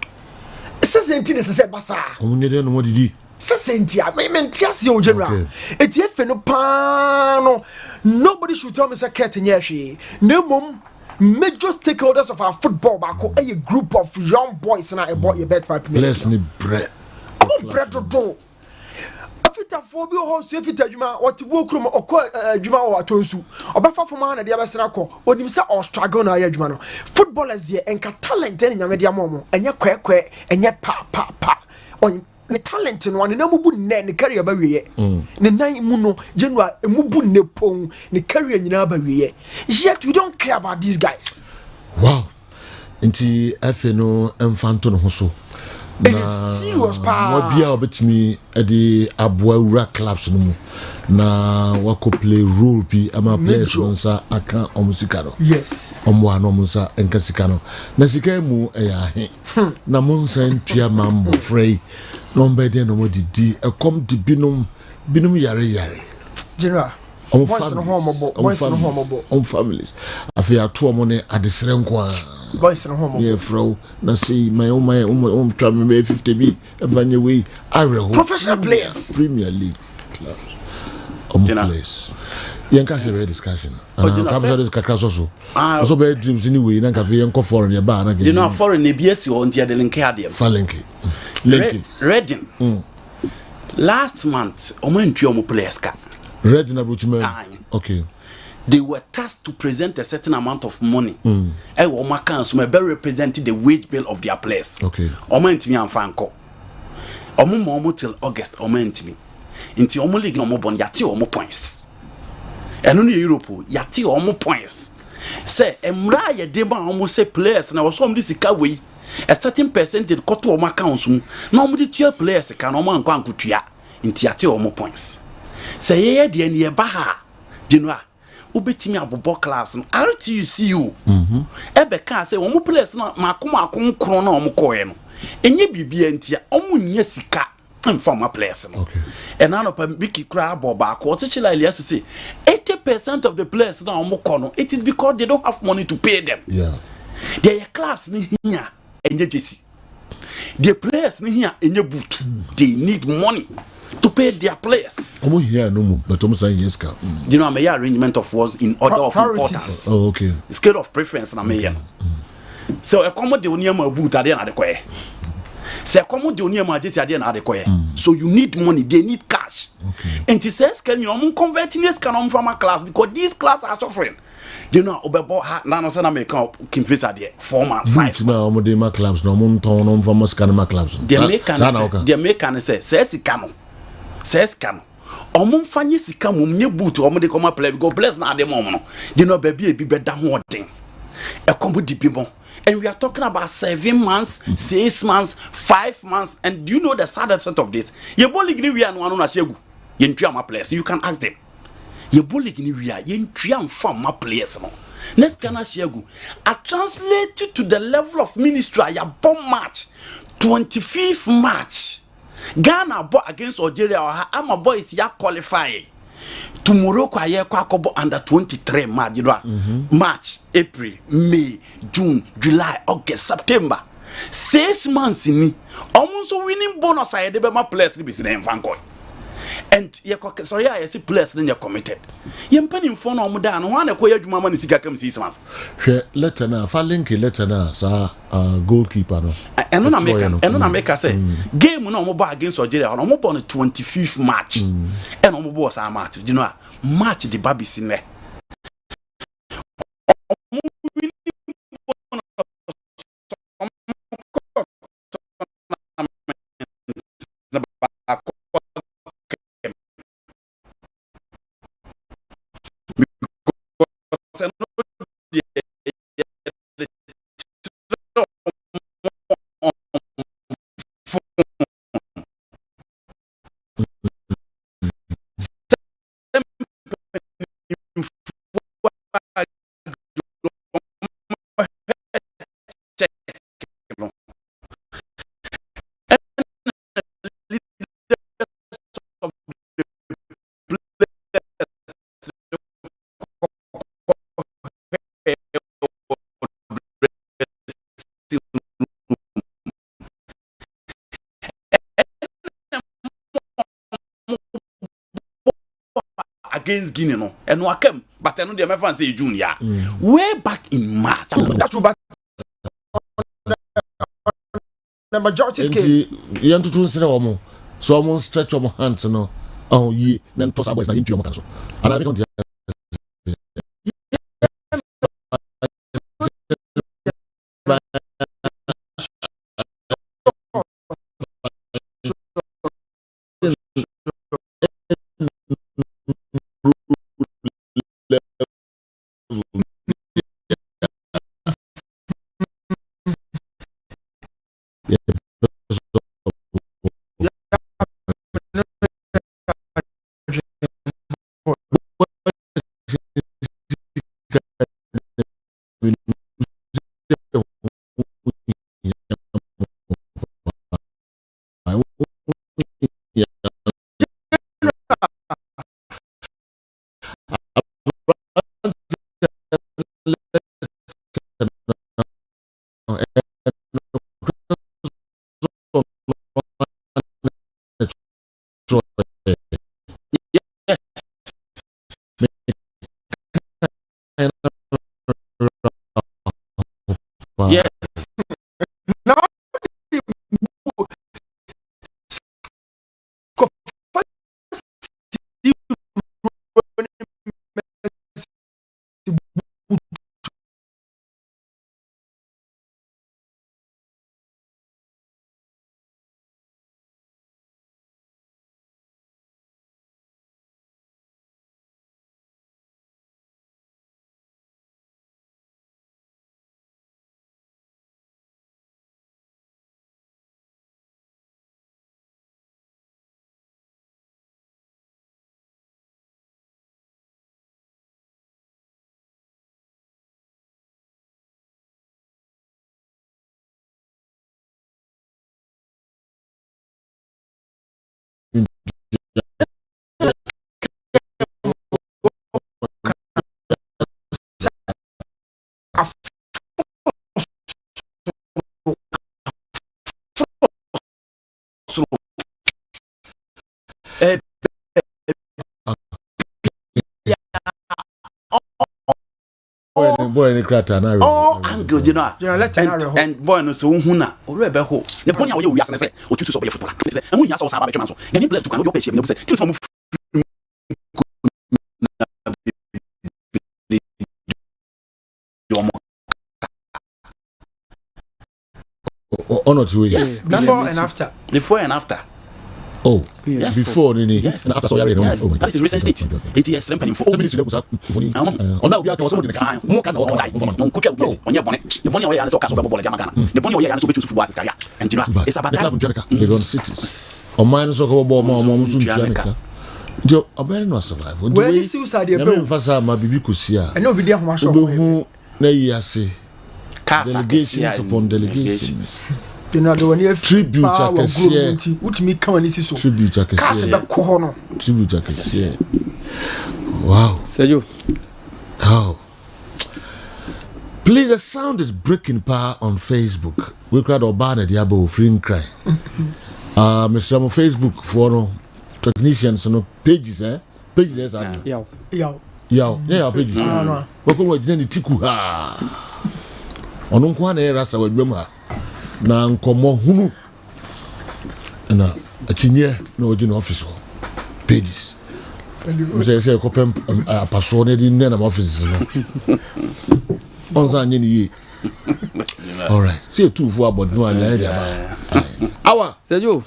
sesenti ne sese basa onye de no mo didi sesenti a me ntiase o general eti efe no pa no nobody should tell me say ket nyehwe na mom major stakeholders of our football back a group of young boys na a boy a bet players ni bread bread do afita fo bi ho so afita adwuma wati wo krom okọ adwuma wo atonsu obafa fo ma na de abesena kọ onim se o struggle na ya adwuma no footballers ye enka talent en nyame de amomo enye kwekwe enye pa on ne talent no ne namubu ne career ba wiye ne nan mu no general emubu ne pon ne career nyina ba wiye yet we don't care about these guys. Wow, nti afi no emfanto no ho so na serious pa wabia obetimi edi aboa wura clubs no mu na wako play role bi ama players no nsa aka omusika no yes omo ano omusa enka sika no na sika mu eya he na monsa ntua mambo frey no mbede no modidi ekom di binum yare general boys no homobo on families afi ato omo ne adesere nko boys no homobo yeah fro na see my try me 50 b evanye we professional players Premier League clubs players yanka se discussion capital is kakaso so be dreams anyway na cafe yanko foreign ya ba na you know foreign ne biesi on dia de link adem falenke Reading last month omo omo players ka Reading abuchman okay they were tasked to present a certain amount of money e wo maka so me be represent the wage bill of their players okay omo ntimi amfanko omo till August omo ntimi nti omo league no omo bon yate omo points eno ne Europe yate omo points say emra ye de ba omo say players na wo so omo di sika we a certain percentage koto omo accounts mu na omo di tua players ka na omo anko ankotua nti yate omo points say ye de ne ye ba ha dinua ubetimi abobo class no RTCU ebe ka say omo players na makom kro na omo koye no enye bibia ntia omo nya sika mfama players no okay and now pa biki kra boba ko tichila Elias to say 80% of the players na omo kono it is because they don't have money to pay them yeah their class ni here enye jesi the players ni here enye boot they need money to pay their players omo here no mo but omo say yes ka you know my arrangement of was in order of importance oh okay scale of preference na me here so e come de oniam boot ade na de koye say come de oniam agesi ade na de koye so you need money they need cash okay and it says can you converting this can from a class because these clubs are suffering you know obebo na no say na make can face ade 4 months 5 months na omo de ma clubs no omo ton no from scan ma clubs the make say sika no says can omo mfanye sika mum nye boot omo de come play because bless na ade mom no you know baby e bi beda ho den e come di people and we are talking about 7 months 6 months 5 months and do you know the sad effect of this ye ball league ni we anu na shegu ye ntua ma players you can ask them ye ball league ni we ye ntua mfa ma players no next kana shegu I translate to the level of ministry ya bomb match 25th March Ghana bo against Algeria ama boys ya qualify to Morocco aye kwakobo under 23 March March April May June July August September 6 months ni almost winning bonus aye de be ma players ni be sin enfanko and ye sorry I see players ni committed ye mpani mfo na omo da no ho na ko ya dwuma ma ni sika kam 6 months hwe letter na fa link letter na sa goalkeeper no eno na make say game no omo bo against Algeria no omo bo on 25th March and omo bo sa match you know match the babisi ne against Guinea no and no came but I know the fan say junior way back in March. That's true, but the majority scale. You to do so almost stretch your hands no. Oh ye then toss about na into your cancel. And I become Yes. Now boy any crata na oh angle you know let and boy no so hu na ore be ho ne poni a wo wi asane se otutu so be footballer se hu nya so sa ba be twema so any players to can do pay me no say things from or not way. Yes, before and after. Before and after. Oh, yes. Before Nini. Yes. And after so you yes. know. That is recent state. It is strengthening for all. On that we are to somebody more can or die. No coach on your bonnet. The bonnet way and so cast over Jamaica. The bonnet way and so to football career. And you know, it's about that. They run cities. On mine so go more soon Jamaica. Jo abere no survive. When you see side e be fasa ma bibi kosia. And no be there ho show. Hu na yi ase. Delegations upon delegations. You know the one you tribute akese. Utimi kan ni so. Tribute akese. Kase be ko ho no. Tribute akese. Wow. Sergio. How? Please, the sound is breaking power on Facebook. We cried Obana Diabo free cry. Mr. on Facebook for technicians no pages pages Yo. Pages. What come with any tiku ha. Ono kwa na era sa wadwam ha. Na nkomo hunu. Na atinye na oji na office ho. Pages. We say kopem paso na di na office no. Onza nye ni. All right. See two for about no anya dia. Awa. Sergio.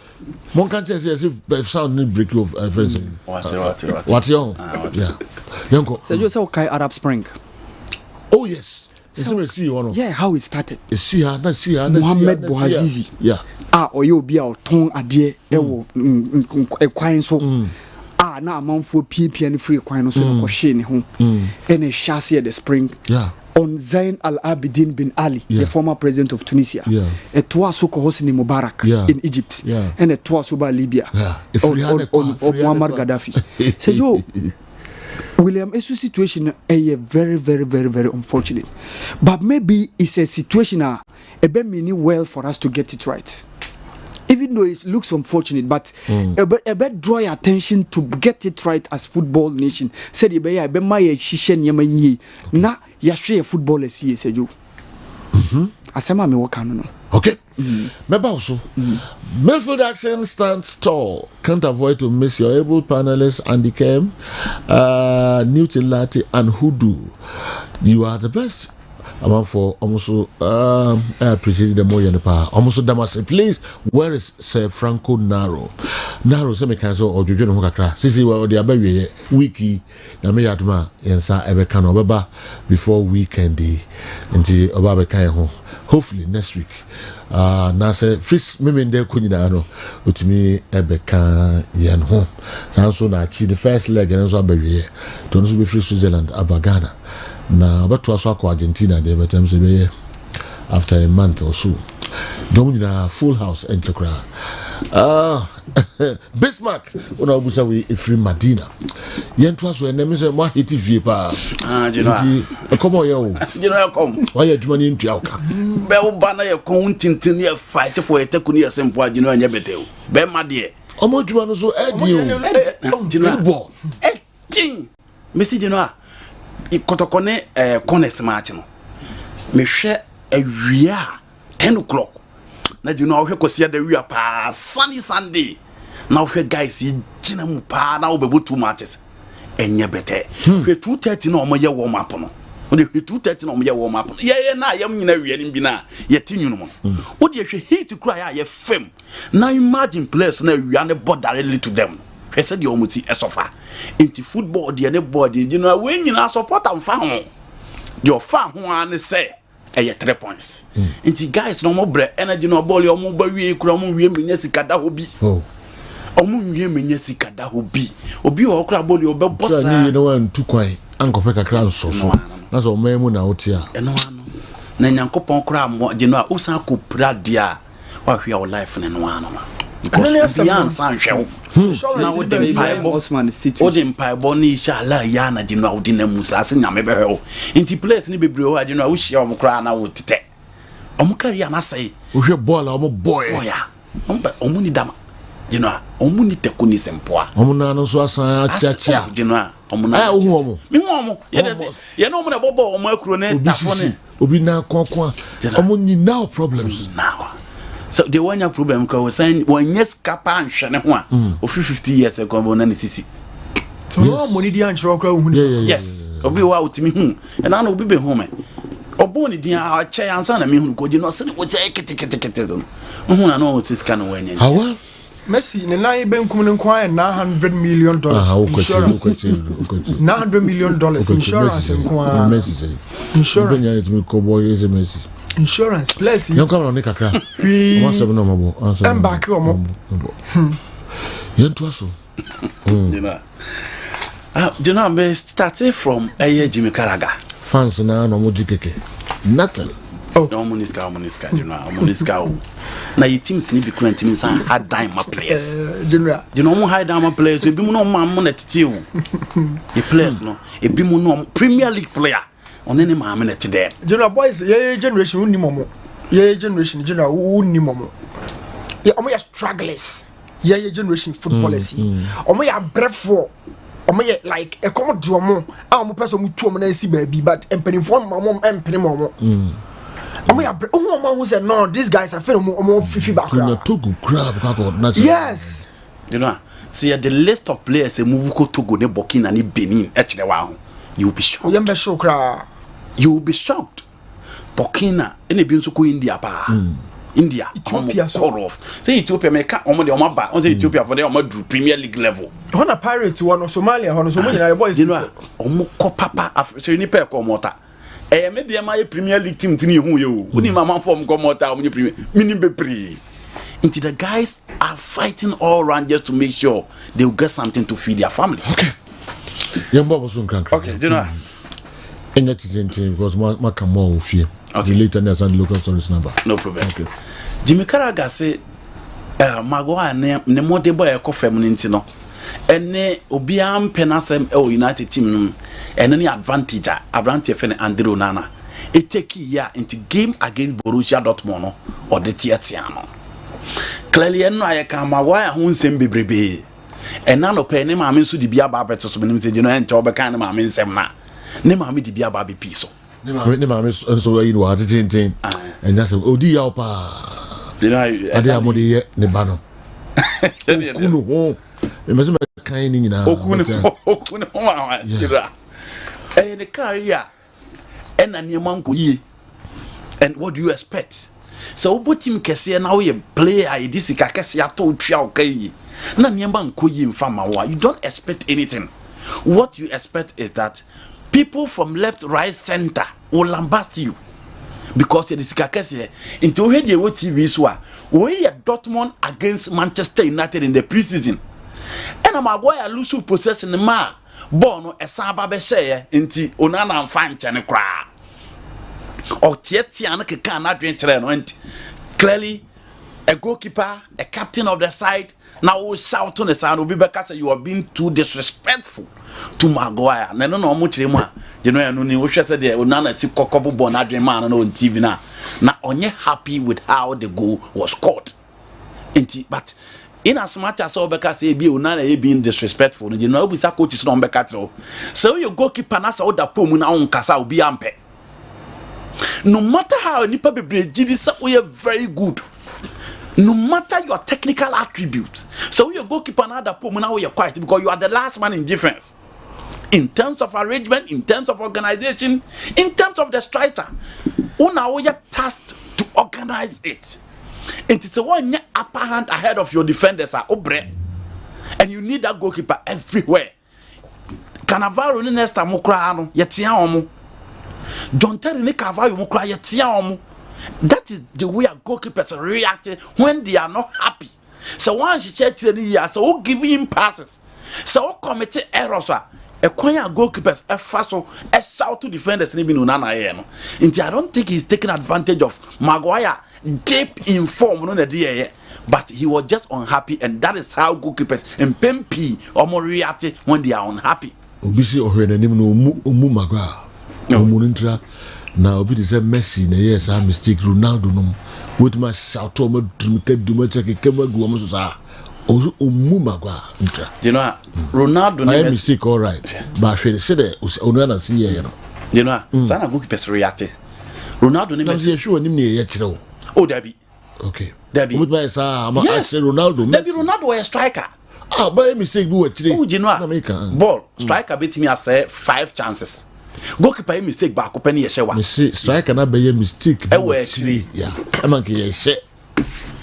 Mon can say sound need break of friends. What you? Yeah. Yanko. Sergio say okay Arab Spring. Oh yes. So, see one. Yeah, how it started. See her. Mohammed Bouazizi. Yeah. Oyo obi a oton ade e wo ekwan so. Na amanfo PPN free kwan no so ko hye ne ho. Ene hwase the Spring. Yeah. On Zain Al-Abidin bin Ali, the former president of Tunisia. Yeah. It was Hosni Mubarak in Egypt. Yeah. And it was Libya. Yeah. On Muammar Gaddafi. So yo, William, it's a situation very, very, very, very unfortunate. But maybe it's a situation a bit meaning well for us to get it right. even though it looks unfortunate, but a bit draw your attention to get it right as football nation. Said you be my shishen yamanyi. Na ya share football as ye said you. Asema me wakano. Okay. Maybe also, Midfield action stands tall. Can't avoid to miss your able panelists Andy Kem, Newton Latte, and Hoodoo. You are the best. I'm for almost I appreciate the more in the power. Almost Damase, please. Where is Sir Franco Naro? Naro, some cancel or Jojo Hokakra. Sisi, well, the Abbey wiki. Yamayatma, Yansa, Ebekano Baba before weekend day until Obabe Kayan. Hopefully next week. Now say Fris Miminde Kunino, with me Ebeka Yan home. Sanso na the first leg and also Abbey. Don't be free Switzerland, Abagana. Na beto aso akọ Argentina dey betem se be after a month or so. Domina full house and chokra. Bismarck ona obusa we Efrim Madina. Yentu aso enem se mo hiti vie pa. Jino. Come on yo. Jino come. Why you adwuma ni ntua ka? Be wo ba na ye kon tintin ye fight for eteku ni yesempo Jino anya beteu. Be ma de. Omo adwuma no so edi o. Jino. Football. Tin. Messi Jino a ikotokone corners match no me hwe awia 10 o'clock na Jino a hwe kosia da wia pa Sunday na hwe guys yi gina mu pa na obebu 2 matches enye bete hwe 2:30 na omoye warm up no o de hwe 2:30 na omoye warm up ye na yam nyina wia ni bi na ye tinwunu mo o de hwe heat kura ya ye fam na imagine players na wia ne borderly to them. I said the omuti esofa into football the anybody you know when you support am fa ho your fa ho an say 3 points into guys no more bre energy no ball your mo ba wie kura mo wie menya sika da hobi omo wie menya sika da hobi obi o kura ball your be bossa you know one two kwan ankope kakra nso so na so memu na otia eno ano na nyankopon kura mo you know usan ko pradia wa hwe your life na no ano because beyond sanhwe na wo dem paibo Osman situation o dem paibo ni inshallah ya na Jino odi na musa ase nyame be hwe inti place ni bebre o Jino wo hia o kra na wo tete o mo career na say o hwe ball o mo boy ya o mo ni dama Jino o mo ni tekuni sempoa o mo na no so asan achiachia Jino o mo na o hu o mi hu o mo ye no mo na bobo o mo akuro ne tafo ne obi na konkon o mo ni now problems now. So the one your problem because saying one yes kapa anhwe ne ho a of 50 years ago bo na ne sisi. So no money di anhwe okra hu ni. Yes. Obi wa utimi hu. E na obi be hu me. Obo ni di a che ansa na me hu ko Jino se ne wo che kete so. Hu na no sisi kan wo anya. Hawa Messi ne nan be nkum ne nkwa $900 million insurance. $900 million insurance nkwa. Messi say. Insurance. Benya it me ko boy is Messi. Insurance place. Yon come on ni kakra. We What's up no mabo? I'm back omo. Yentu aso. Jino me started from Jimmy Karaga. Fans na no mo jikeke. Nothing. No Moniska Jino. Na your teams ni bi kura team san hard time my players. Jino mo hide down my players. E bi mo no man mo na tete o. The players no. E bi mo no Premier League player. On any man na tete. Jino boys ye generation unni momo. Ye generation Jino unni momo. Ye omo ya strugglers. Ye generation footballers. Omo ya brefo. Omo ye like e come do omo. Omo person mu tu omo na si baabi but empenifo mamo empenimo omo. Omo ya omo who said no these guys are feeling omo fifi back. To Togo grab ka yes. You know, see the list of players e move ko Togo ne Burkina ne Benin e kire wa ho. You will be shocked. Yembe shokra. You will be shocked. Burkina ene bi nso ko India pa. India Ethiopia so off. Say Ethiopia me ka omo de omo ba. On say Ethiopia for the omo do Premier League level. Hona Pirates one Somalia hono so nyina boys. You know, omo ko papa say ni pe ko mota. Me de ma Premier League team tini hu ye o. Oni mama form ko mota omo Premier. Mini be pre. Until the guys are fighting all around just to make sure they will get something to feed their family. Okay. Yamba was on crank. Okay, do you know? And that is interesting because my come more of you. Okay. Later there's a local service number. No problem. Okay. Jimmy Karaga say Magua ne more de boy ko feminine no. Ene obi am penasem United team no. Any advantage Abrante fe Andrew Nana. It take ya into game against Borussia Dortmund no or the Tiatiano. clearly no I can my why ho nsem bebrebe and na no pay ne maame nso di bia ba beto so menim say you know enter obeka ne maame nsem na ne maame di bia ba be piso ne maame so yi no ati tintin and that's odi ya pa you know ade amode ye ne ba no okunu ho me mase me kan ni nyina okunu ho ma tira ne career and aniema nko yi and what do you expect so obotim kese na wo ye player e di sika kese ato twa okai na niamba nko yi mfa ma wa you don't expect anything. What you expect is that people from left, right, center will lambast you because the sika kese into we dey watch TV so a we Dortmund against Manchester United in the preseason and Maguire lose possession ma ball no esa ba be share nti onana mfa nche ne kra or tietia na keka na dwen kire no nti clearly a goalkeeper, a captain of the side now we shout on the side obi beka say you are being too disrespectful to Maguire na no mo kire mu a je no ya no ni wo hwe say de onana si kokobo ball na dwen ma na on TV na onye happy with how the goal was scored nti but in as much as Obeka say be onana e being disrespectful you know obisa coach so on beka tro so your goalkeeper na sa oda pom na on kasa obi ampe no matter how nipa bebre gidi say we are very good no matter your technical attributes so your goalkeeper na da pom na we are quiet because you are the last man in defense in terms of arrangement, in terms of organization, in terms of the striker una we are tasked to organize it. And it's a one upper hand ahead of your defenders are obre. And you need that goalkeeper everywhere. Cannavaro ni nesta mukra ano yetia omo. John Terry ni Cannavaro mukra yetia omo. That is the way goalkeepers react when they are not happy. So once you check the year, so give him passes. So commit errors. A choir goalkeepers a faso a shout to defenders ni binu nana ye no. Inti I don't think he's taking advantage of Maguire deep in form no na dey, but he was just unhappy and that is how goalkeepers and Pempi or more react when they are unhappy. Obi si ohwe nanim no omu Maguire. Omu ntra na obi dey say Messi na yes a mistake Ronaldo no. What ma shout o ma dum check kemagu o so sa. Omu Maguire ntra. You know Ronaldo na mistake all right. But she say the onana see here no. You know sana goalkeepers react. Ronaldo ni Messi sure nim na ye kire o. Oh Debbie. Okay. Debbie. Yes. Ronaldo. Debbie Ronaldo was a striker. Ah, but mistake be chire. Oh, you know. Ball striker beat me as 5 chances. Goalkeeper mistake back up any yewa. Me see striker na be mistake. E we chire. Yeah. E man ke ye she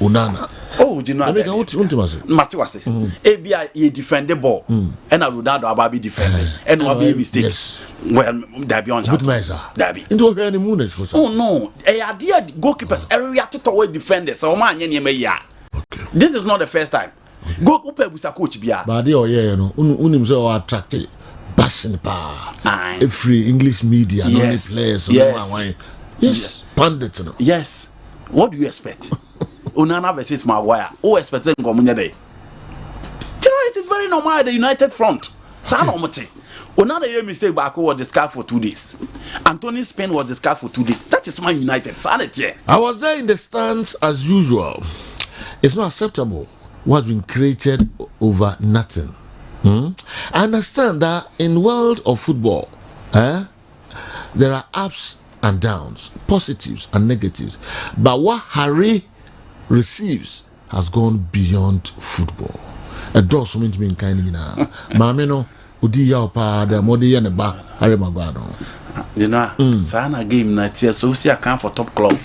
Onana. Oh, you know. I make what mase. Matiwase. E bia ye defend the ball. And Ronaldo aba be defend. And wa be mistake. Yes. Well, Debbie on shot. Debbie. Into where any moon is for. Oh no. E idea goalkeepers area to toward defenders. So man nye me ya. Okay. This is not the first time. Go upe busa coach bia. But they are here no. Unim say o attract passion pa. Every English media yes. No players yes. Yes. Pundits no. Yes. What do you expect? Onana versus Maguire. Who expected Gomunya Day? You know, it is very normal at the United front. San Omote. Onana ye mistake back was discarded for 2 days. Anthony Spain was discarded for 2 days. That is Man United. I was there in the stands as usual. It's not acceptable what's been created over nothing. I understand that in world of football, there are ups and downs, positives and negatives. But what Harry receives has gone beyond football. A does something to me in kind of Mamino, Udi Yapa, the Modi and the Ba, Harry Maguire. You know, Sana game night here, so see I come for top club.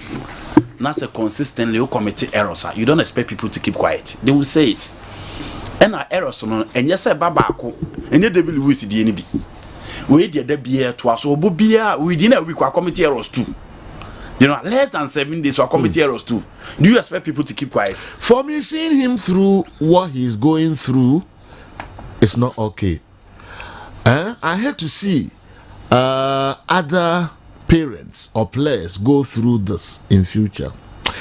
Now say consistently you commit errors. You don't expect people to keep quiet. They will say it. And our errors and yes, I babako, and yet devil will see the enemy. We did the beer to us, or Bubia, we didn't we commit errors too. You know, less than 7 days to commit errors too. Do you expect people to keep quiet? For me, seeing him through what he's going through, it's not okay. I had to see other parents or players go through this in future,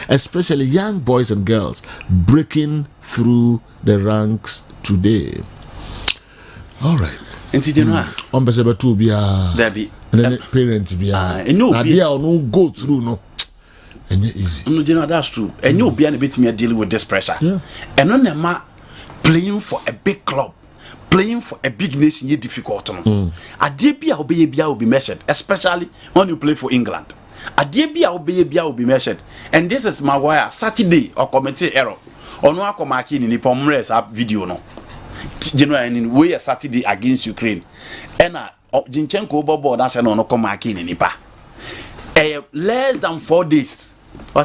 especially young boys and girls breaking through the ranks today. All right. And you know, on Besaba to be there be and then parents be no idea or no go through no. And easy. No, you know, that's true. And you'll be a bit me dealing with this pressure. Yeah. And on the playing for a big club, playing for a big nation, is difficult. A DBA will be measured, especially when you play for England. A DBA will be measured. And this is Maguire Saturday or committee error. Or no, I come back in the Pomres app video. No, you know, and in way Saturday against Ukraine. And Jinchenko Bobo national no come back in Nipa. Less than 4 days. Do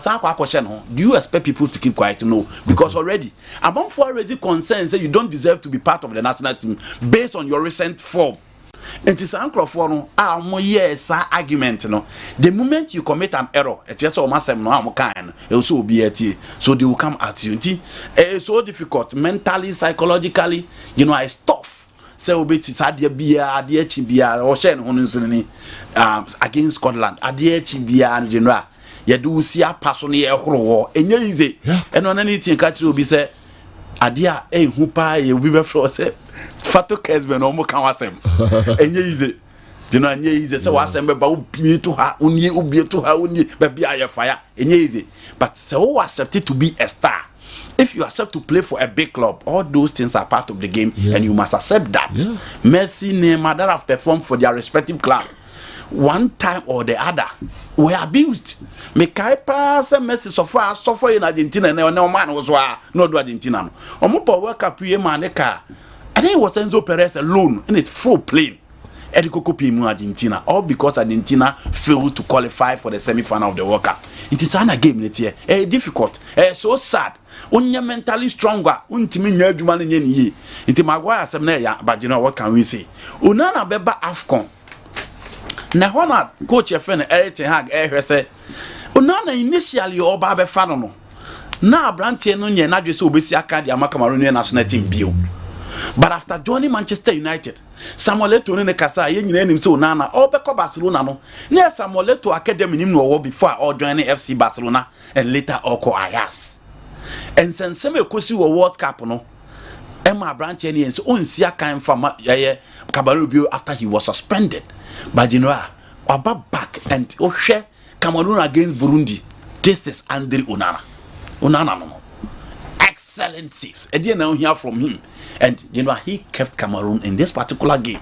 you expect people to keep quiet? No, because already among for already concerned say you don't deserve to be part of the national team based on your recent form. And it's no yes argument. No, the moment you commit an error, it's just almost no kind. Also be at you, so they will come at you. It's so difficult mentally, psychologically. You know, it's tough. So be Sadia Bia, Chibia, or Shen against Scotland, Adia Chibia and General. You do see a passion here, and you easy. And on anything, catch will be said, Adia, Hoopa, you will be frozen. Fato Kessben, no more can them. And you easy. You know, and you easy. So I send about me to her, only be to her, only baby I fire, and you easy. But so accepted to be a star. If you accept to play for a big club, all those things are part of the game, and you must accept that. Messi, Neymar, that have performed for their respective clubs. One time or the other, we are abused. Me kai pass a message suffer in Argentina and no man was no do Argentina. Omopo World Cup maneka. I think it was Enzo Perez alone in it full plane. Edikokopi Argentina, all because Argentina failed to qualify for the semi-final of the World Cup. It is an game this year. Difficult. So sad. Unya mentally stronger. Untimi nyaduma ni nyi. Inti Maguire semne but you know what can we say? Unana beba AFCON. Na hona coach your friend Eric Ten Hag say unana initially oba be fa no na abrantie no nye na dwe se obesi aka dia Cameroon national team bio. But after joining Manchester United, Samuel Eto'o ne kasa ye nyina nim se unana obekọ Barcelona no na Samuel Eto'o academy nim no before or joining FC Barcelona and later oko Ajax. And senseme ekosi wo World Cup no Emma Branch and so onsi aka from Cameroon bio after he was suspended. But you know, about back and share Cameroon against Burundi. This is Andre Onana. Onana no. Excellent saves. And you now hear from him. And you know, he kept Cameroon in this particular game.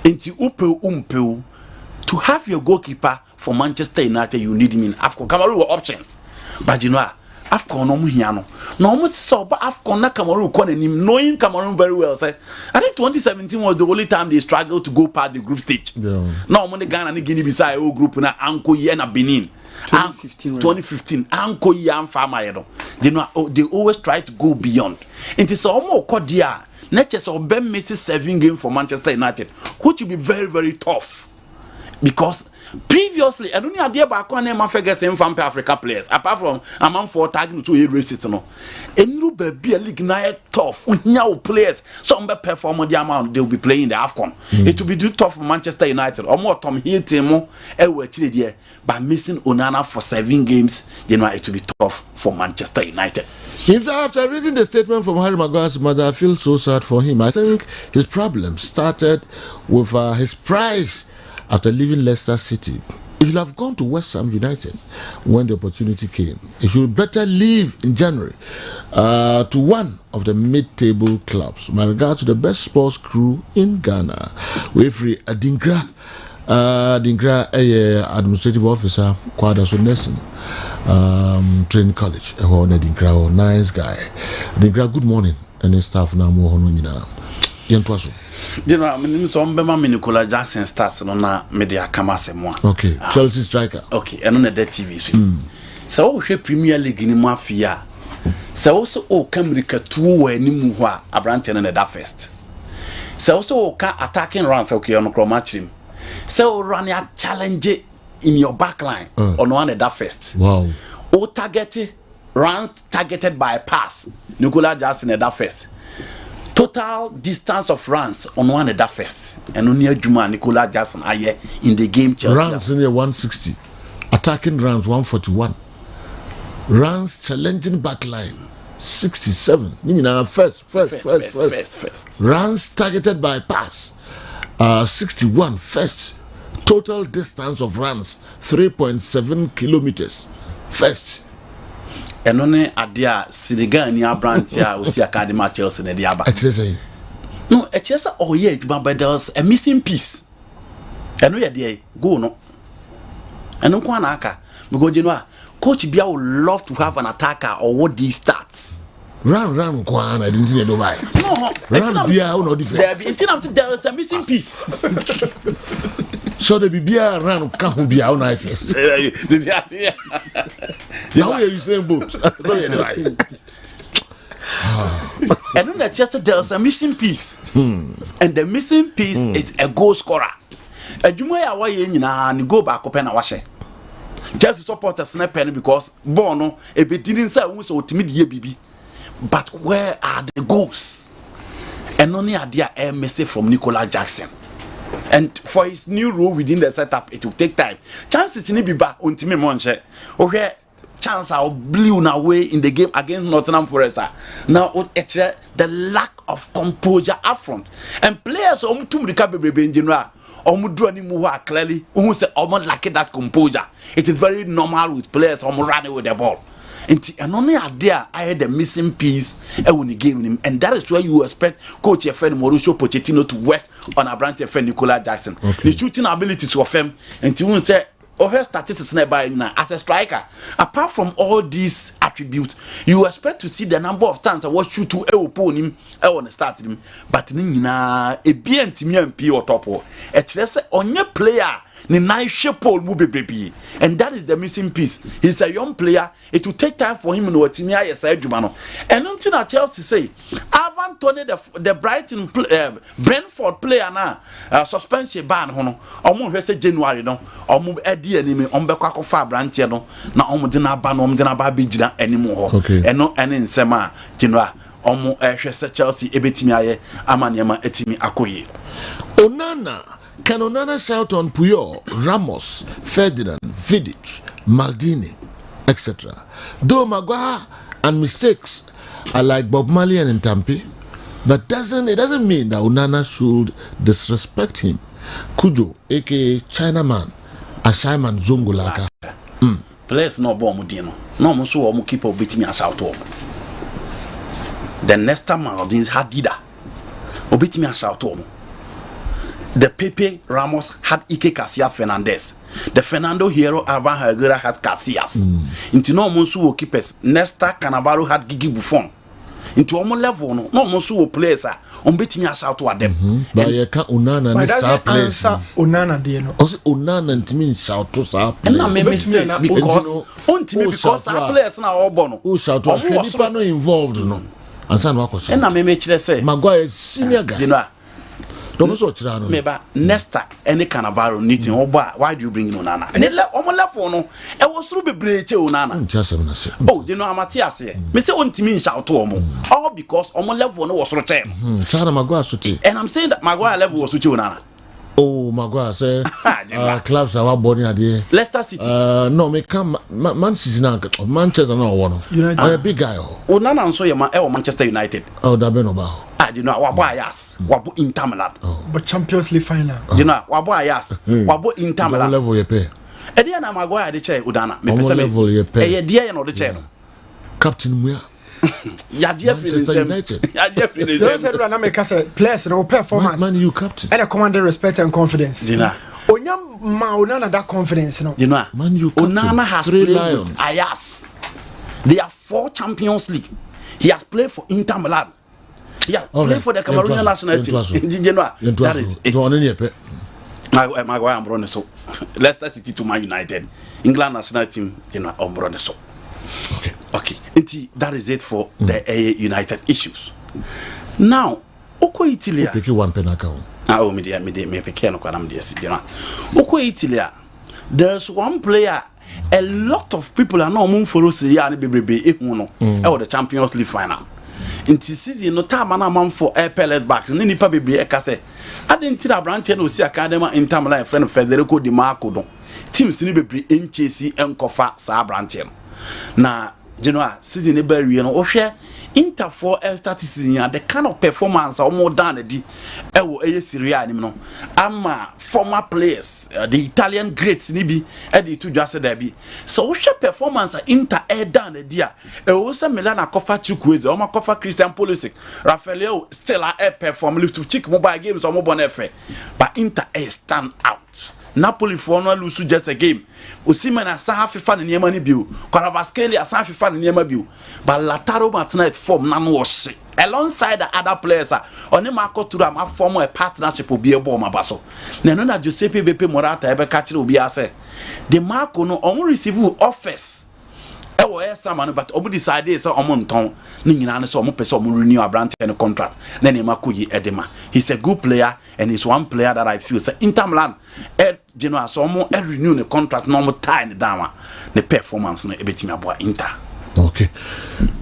Into Umpeu, to have your goalkeeper for Manchester United, you need him in AFCON. Cameroon were options. But you know, AFCON no muhiano. No almost saw but AFCON na Cameroon knowing Cameroon very well. Say, I think 2017 was the only time they struggled to go past the group stage. Yeah. No money Ghana and Guinea beside all group na Anko Yena Benin. 2015 Anko Yan Farmer. You know, they always try to go beyond. It is almost cordial. Next of Ben misses 7 games for Manchester United, which will be very, very tough. Because previously, I don't know idea about Kwane Ferguson from Africa players, apart from among 4 tagging to a racist. No, and you be a league night tough. Now players, some be perform the amount they will be playing in the AFCON. It will be too tough for Manchester United. Or more Tom Hill team, by missing Onana for 7 games, you know it will be tough for Manchester United. In fact, after reading the statement from Harry Maguire's mother, I feel so sad for him. I think his problem started with his prize after leaving Leicester City. He should have gone to West Ham United when the opportunity came. He should better leave in January to one of the mid-table clubs. My regards to the best sports crew in Ghana. Wefri Adingra. Adingra, administrative officer, Kwadaso Nelson, training college. Adingra, nice guy. Adingra, good morning. Any staff now more honor. Yentwaso. You know, I mean, some Bema Nicola Jackson starts on a media Kamasemo. Okay, Chelsea striker. Okay, and on the TV. So, we Premier League in Mafia. So, also, Camrica 2 and Nimuha, a branch and that first. So, also, attacking runs, okay, on Chromatrim. So, run a challenge in your backline on one at that first. Wow. O targeted runs targeted by a pass. Nicola Jackson at that first. Total distance of runs on one at that first. And only Juma Nicola Jackson aye in the game Chelsea. Runs in the 160. Attacking runs 141. Runs challenging backline 67. First. Runs targeted by pass 61 first. Total distance of runs 3.7 kilometers. first. ɛno ne ade a Senegal ni abrante a osi academy at Chelsea na de aba Actually say no ɛkyerɛ sɛ ɔyɛ adwuma but there was a missing piece ɛno yɛ deɛ goal no ɛno nko na aka because you know coach bia would love to have an attacker or what these stats run kwan I didn't know why no run bia no different there is a missing piece so the bia run can ho bia no first now you saying both so you right and then just there is a missing piece and the missing piece is a goal scorer adwuma ya wa ye nyina ne go back up na wa hye Chelsea supporters na pen because ball no e be didn't say who so otimi de bibi but where are the goals and only idea a message from Nicolas Jackson and for his new role within the setup it will take time chances ni biba ontimi mo nhye ohwe chance are blew away in the game against Nottingham Forest now the lack of composure up front and players tum rika bebrebe in general clearly who say almost like that composure. It is very normal with players running with the ball. And only idea I had the missing piece when he gave him, and that is where you expect coach your friend Mauricio Pochettino to work on a branch friend Nicolas Jackson. The shooting ability to affirm and to say her statistics nearby as a striker. Apart from all these attributes, you expect to see the number of times I was shoot to upon him on the start him, but nina a BNTMP or topo. It's on your player. And that is the missing piece. He's a young player. It will take time for him to Timia side Jumano. And until I Chelsea say, Ivan Tony the Brighton Brentford player now suspension ban hono. Omo say January no. Omo edi enemy ombekwa fa brantie no. Na omo de na ban omo de na ba bigina anymore. And no any nsema January omo hwese Chelsea ebetimi aye amaniema etimi akoye. Onana can Onana shout on Puyol, Ramos, Ferdinand, Vidic, Maldini, etc. Though Maguire and mistakes are like Bob Marley and Ntampi, but it doesn't mean that Onana should disrespect him. Kujo, aka Chinaman, Ashaiman Zongo Laka. Players no bomb mudino. No musu omu keeper beat me a shout to. The Nesta Maldins had Dida. Obit me a shout to. The Pepe Ramos had Ike Casillas Fernandez. The Fernando Hierro Alvan Herrera had Casillas. Into no Monsu keepers. Nesta Cannavaro had Gigi Buffon. Into almost level no Monsu players are beating us out to them. But you can't Onana and Sa players. Onana dear. Also Onana and Timin shout to Sa players. And I may say because our players now all bono. Who shout to Felipe no involved no. And San Wako. And I may say Maguire senior guy. You know. Meba Nesta any Cannavaro knitting why do you bring Onana? And on left no I was through breche Onana. Oh, you know Amatia say. Mr. Ontimin shout to Omo. All because on level no was return. Sarah Maguire suti. And I'm saying that Maguire level was suti Onana. Oh, Maguire say clubs are born here. Leicester City. No, me come Man City now. Manchester no one. A big guy. Onana and so your Manchester United. Oh, that been about. You know, Wabo Ayas, Wabo Inter Milan. But Champions League final. You know, Wabo Ayas, Wabo Inter Milan. Level you pay. Ediana Maguire the chair Udana. Me level you pay. Dear no the chair. Captain Muya. Ya Jeffrey United. Ya Jeffrey the Don't say that make us players no performance. Man, you captain. And a commanding respect and confidence. You know. Onyam Onana that confidence no. You know. Man, you captain. Onana has played with Ayas. They have 4 Champions League. He has played for Inter Milan. Yeah, play for the Cameroonian national team. You know, that is it. Maguire I'm running so. Leicester City to Man United. England national team, you know, I'm running so. Okay. That is it for the United issues. Now, Oko Italia. Pick one pen account. Oh, me pick no kwanam dey see, you know. Oko Italia. There's one player a lot of people are not moving for us here and bebrebe ehunu no. The Champions League final. Inti season no time na man for airpellets backs ni nipa bebre e ka say adenti da branch na osi academy Inter Milan friend Federico Di Marco don teams ni bebre enchesi enkofa sa branch no na you know season ebe wie no ohwe Inter for start season the kind of performance almost done di ewo eye Serie A nim no ama former players the Italian greats ni bi e dey to just there bi so ohwe performance Inter done di a ewo se Milan akofa Chukwueze o makofa Christian Pulisic Rafael still perform lift to check mobile games o mo bon efe but Inter stand out. Napoli for no lose just a game. Osimhen asa hafifa ne niema ni biu. Kvaratskhelia asa hafifa ne niema biu. But Lautaro Martinez form na no was alongside the other players oni Marco Thuram a form a partnership obi e ball mabaso. Na no na Giuseppe Beppe Morata ebe ka kire obi ase. The Marco no omo receive offers. Ewo sama no but omo decide say omo nton ni nyina no say omo pese omo renew Abrante no contract na ne makoyi edema. He's a good player and he's one player that I feel say Inter Milan Genoa so omo renew the contract no more time down the performance no ebetimi aboa Inter. Okay.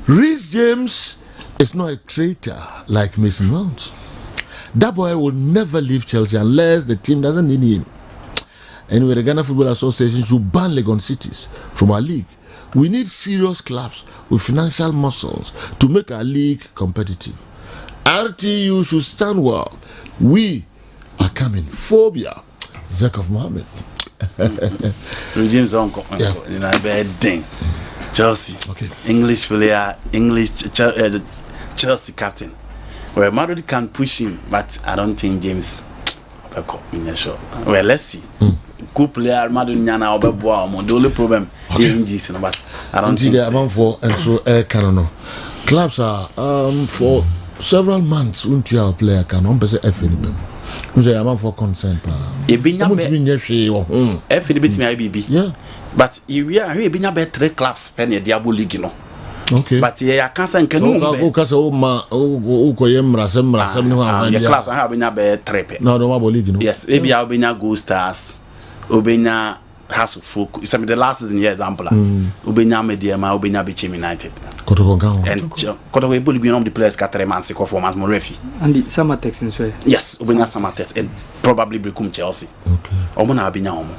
Reece James is not a traitor like Mason Mount. That boy will never leave Chelsea unless the team doesn't need him. Anyway, the Ghana Football Association should ban Legon cities from our league. We need serious clubs with financial muscles to make our league competitive. RTU should stand well. We are coming. Phobia. Zakov Mohammed. James Uncle, you know, bad thing. Chelsea. Okay. English player, Chelsea captain. Well, Madrid can push him, but I don't think James. Well, let's see. Good player, Madrid Nyana Obeboa. The only problem is but I don't think the amount for and so canon. Clubs are for several months until our player can FNB. The amount for consent. Yeah. But if we are been about 3 clubs pen the Diabo League, you know. Okay. But yeah, I can't say can your clubs I have been about 3. No, don't league, you know. Yes, maybe I'll be now Go Stars, Obena House of Folk. It's the last season here example. Obena Mediama, Obena Bichim United. And Kotogo Bully be on the players 4 months performance more refi. And the summer Texans way. Yes, Obena summer test and probably become Chelsea. Okay. Omona Abina Omo.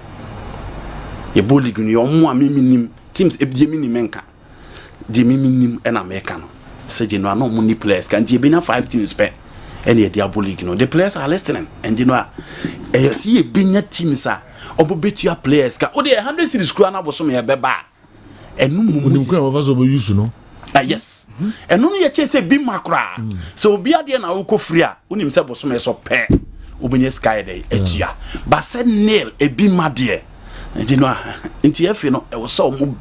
Ye Bully Gunyo minim teams ebdiemini menka. The minim and American. Say you know no money players can be 5 teams spent. Any Diabo League, you know, the players are listening, and you know, you see a big team, sir, or bet your players. Oh, the 100 cities crown was some beba, and no of us will use, you know. Yes, and only a chase a big macra. So be at the end, I will go free. Himself was some so pair, Ubin Sky Day, a year, but said nail a big my dear, and you know, in TF, you know, I was so moved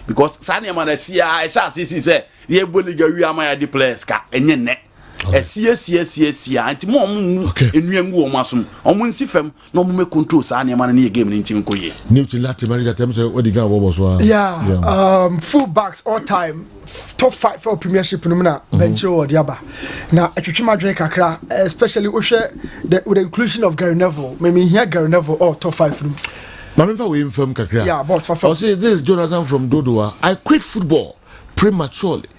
because Sanya man, I see, I shall see, say, the bully, you are my players, and your neck. Anti mom enuangu omasum omunsi fem no mo control sa na man na game ni team koye new to Latin manager tem say what the guy was full backs all time top 5 for premiership no na bench or diaba na etwetwe madwen kakra especially with the inclusion of Gary Neville me here Gary Neville or top 5 room Mamfa we inform kakra boss I see this is Jonathan from Dodowa. I quit football prematurely.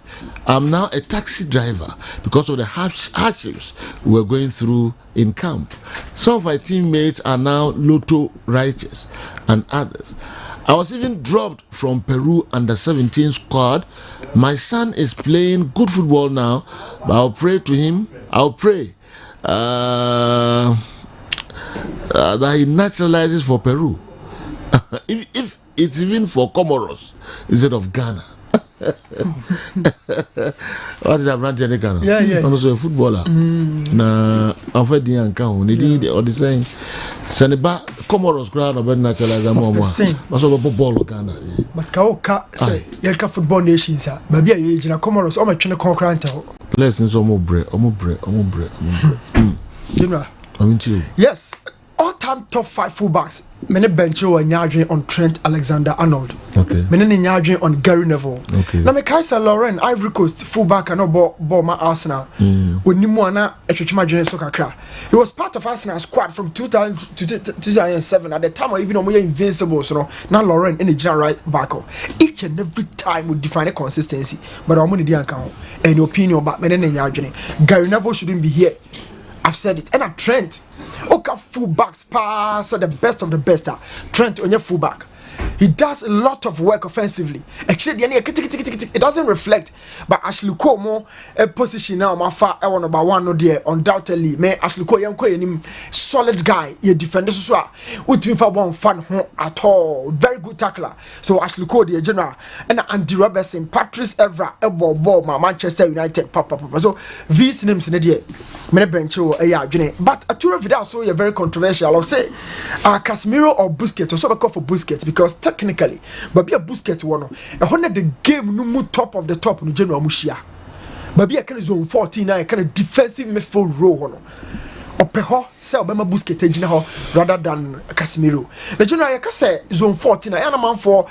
I'm now a taxi driver because of the hardships we're going through in camp. Some of my teammates are now lotto writers and others. I was even dropped from Peru under 17 squad. My son is playing good football now, but I'll pray to him. I'll pray that he naturalizes for Peru. if it's even for Comoros instead of Ghana. What did I brand any kind of? I'm also a footballer. Na I'm for the young cow. They or the same. Seneba Comoros crowd of naturalizer more. Also a football Ghana. But Kaoka say Yelka football nations. Baby, you na Comoros. I'm trying to conquer. Let's need some more bread. Yes. All-time top 5 fullbacks. Many bench or Nyadrin on Trent Alexander-Arnold. Okay. Many Nyadrin on Gary Neville. Okay. Now me Kaiser Lauren Ivory Coast fullback and no ball my Arsenal. When Nimuana Echimajin Sokakra. He was part of Arsenal squad from 2000 to 2007 at the time of even on invincible. So now Lauren in the general right back. Each and every time would define a consistency. But I'm only the account. Any opinion about many Nyadrin. Gary Neville shouldn't be here. I've said it. And a Trent. Okay, fullbacks pass the best of the best. Trent on your fullback. He does a lot of work offensively. Actually, it doesn't reflect. But Ashley Cole more a position now. My far I want number one no there undoubtedly. Me Ashley Cole young solid guy. He defender so we for one fun at all. Very good tackler. So Ashley Cole the general and Andy Robertson, Patrice Evra, ball my Manchester United papa. So these names in the many bench but Arturo Vidal so you're very controversial. I'll say Casemiro or Busquets or so I call for Busquets because technically but be a Busquets one and the game no more top of the top no general mushia but be a kind of zone 14 kind of defensive midfield role Opeho say Obama Busquets ejina ho rather than Casemiro. The general you say zone 14 na man for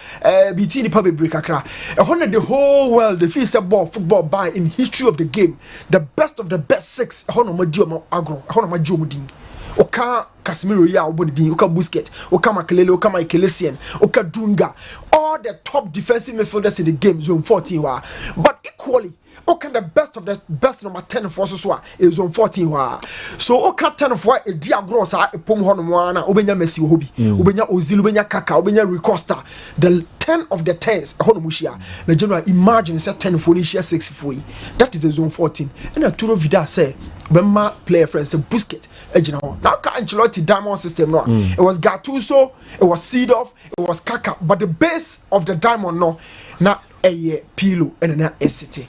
BT ni pub break akra. The whole world the feel say ball football by in history of the game. The best of the best six hono madi o agro hono madi omudin. Oka Casemiro ya obodin, oka Busquets, oka Makelele, oka Michael Essien, oka Dunga. All the top defensive midfielders in the game zone 14 wa. But equally okay, the best of the best number 10 for so is on 14 wa. So okay 10 for a dia gross a pom hono mwana obenya Messi obi obenya Ozil obenya Kaka obenya Ricosta the 10 of the 10s hono mushia na general imagine say 10 for ni share 6 for yi that is the zone 14 and Arturo Vidal say bema player friends say Busquets ejina ho now ka Ancelotti diamond system no it was Gattuso it was Seedorf it was Kaka but the base of the diamond no na Pirlo and na City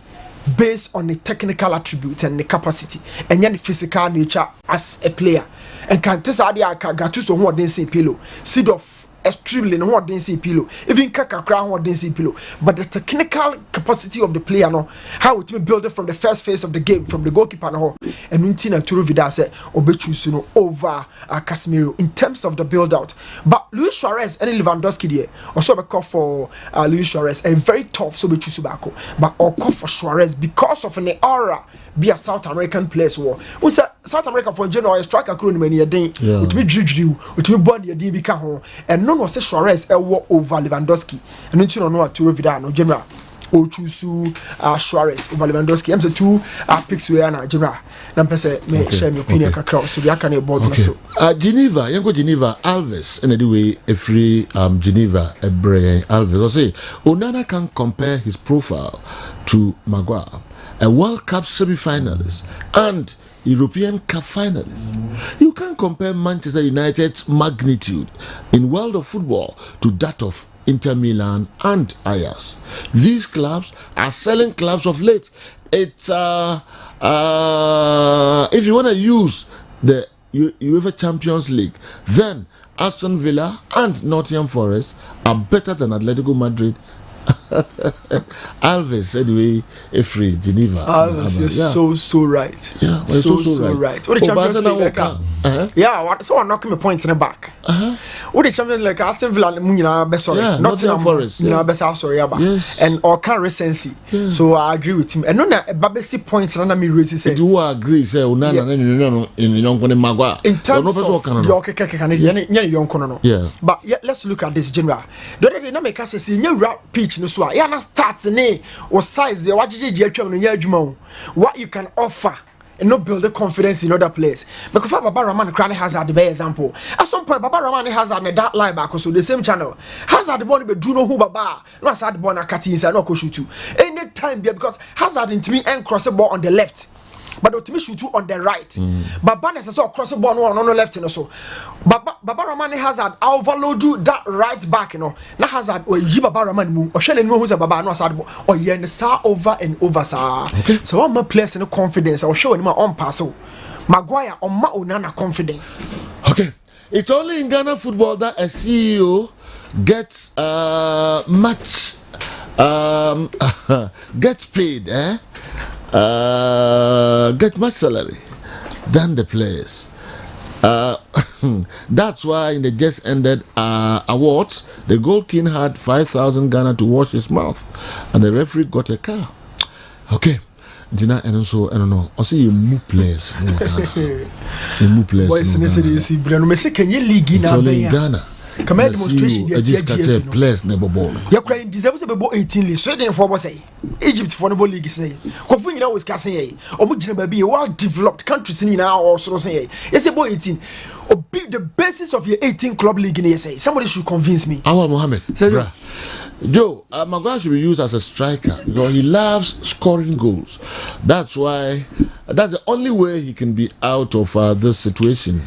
based on the technical attributes and the capacity and the physical nature as a player and can test how they are Gattuso who didn't say Pirlo Seedorf extremely no one didn't see Pirlo even Kaka crown one didn't see Pirlo but the technical capacity of the player no how it be build it from the first phase of the game from the goalkeeper no and until Arturo Vidal said obechusu no over Casemiro in terms of the build out but Luis Suarez and Lewandowski there also be call for Luis Suarez and very tough so obechusu bako but all call for Suarez because of an aura be a South American place war we say South America for general striker crew many a day with me drill with me body a day be home and no say Suarez walk over Lewandowski and you know Arturo Vidal no general or choose Suarez over Lewandowski. I'm the two picks we are now general. I'm say me share my opinion kakra so we can board so. Geneva, you go Geneva Alves and anyway a free Geneva a Brian Alves. I say Onana can compare his profile to Maguire, a World Cup semi-finalist and European Cup finalist. You can't compare Manchester United's magnitude in world of football to that of Inter Milan and Ajax. These clubs are selling clubs of late. It's if you want to use the UEFA Champions League, then Aston Villa and Nottingham Forest are better than Atletico Madrid. Alves anyway a free Geneva Alves is so right so right what the Champions League yeah so I'm knocking my point in the back what the Champions League Aston Villa munyina be sorry Nottingham Forest munyina be sorry aba and all can recency so I agree with him and no na babesi points na me raise say do agree say Onana no in yonkone Maguire in terms of your keke no but let's look at this general do na make us say nya pitch no so ya na start ne or size the wajiji atwam no nya adwuma what you can offer and not build the confidence in other players because Baba Rahman Crane Hazard the example at some point Baba Rahman Hazard na that line back so the same channel Hazard the ball be do no who Baba no Hazard the ball na cut inside no go shoot you anytime because Hazard into me and cross the ball on the left but ultimately shoot on the right but Baba so cross the ball on the left so Baba Rahman Hazard overload you that right back na Hazard or yi Baba Rahman mu or shele no who's Baba no Hazard or yen sa over and over sa so one more players in confidence or show him on pass Maguire on ma Onana confidence. Okay, it's only in Ghana football that a CEO gets much gets paid get much salary than the players. That's why in the just ended awards, the Gold King had 5,000 Ghana to wash his mouth, and the referee got a car. Okay, Dina and so I don't know. I see you move players. You move players. Boys, you see, Breno, me say can you league in Ghana? Come on, demonstration. Players never ball. You're crying. Deserves about 18 leagues. Sweden for what say? Egypt for the ball league say. Kofu you know is casting. Omujina baby, well developed countries in now also say. Yes, about 18. the basis of your 18 club league in say somebody should convince me. Awa Mohammed, So, bruh. Joe, Maguire should be used as a striker because he loves scoring goals. That's the only way he can be out of this situation.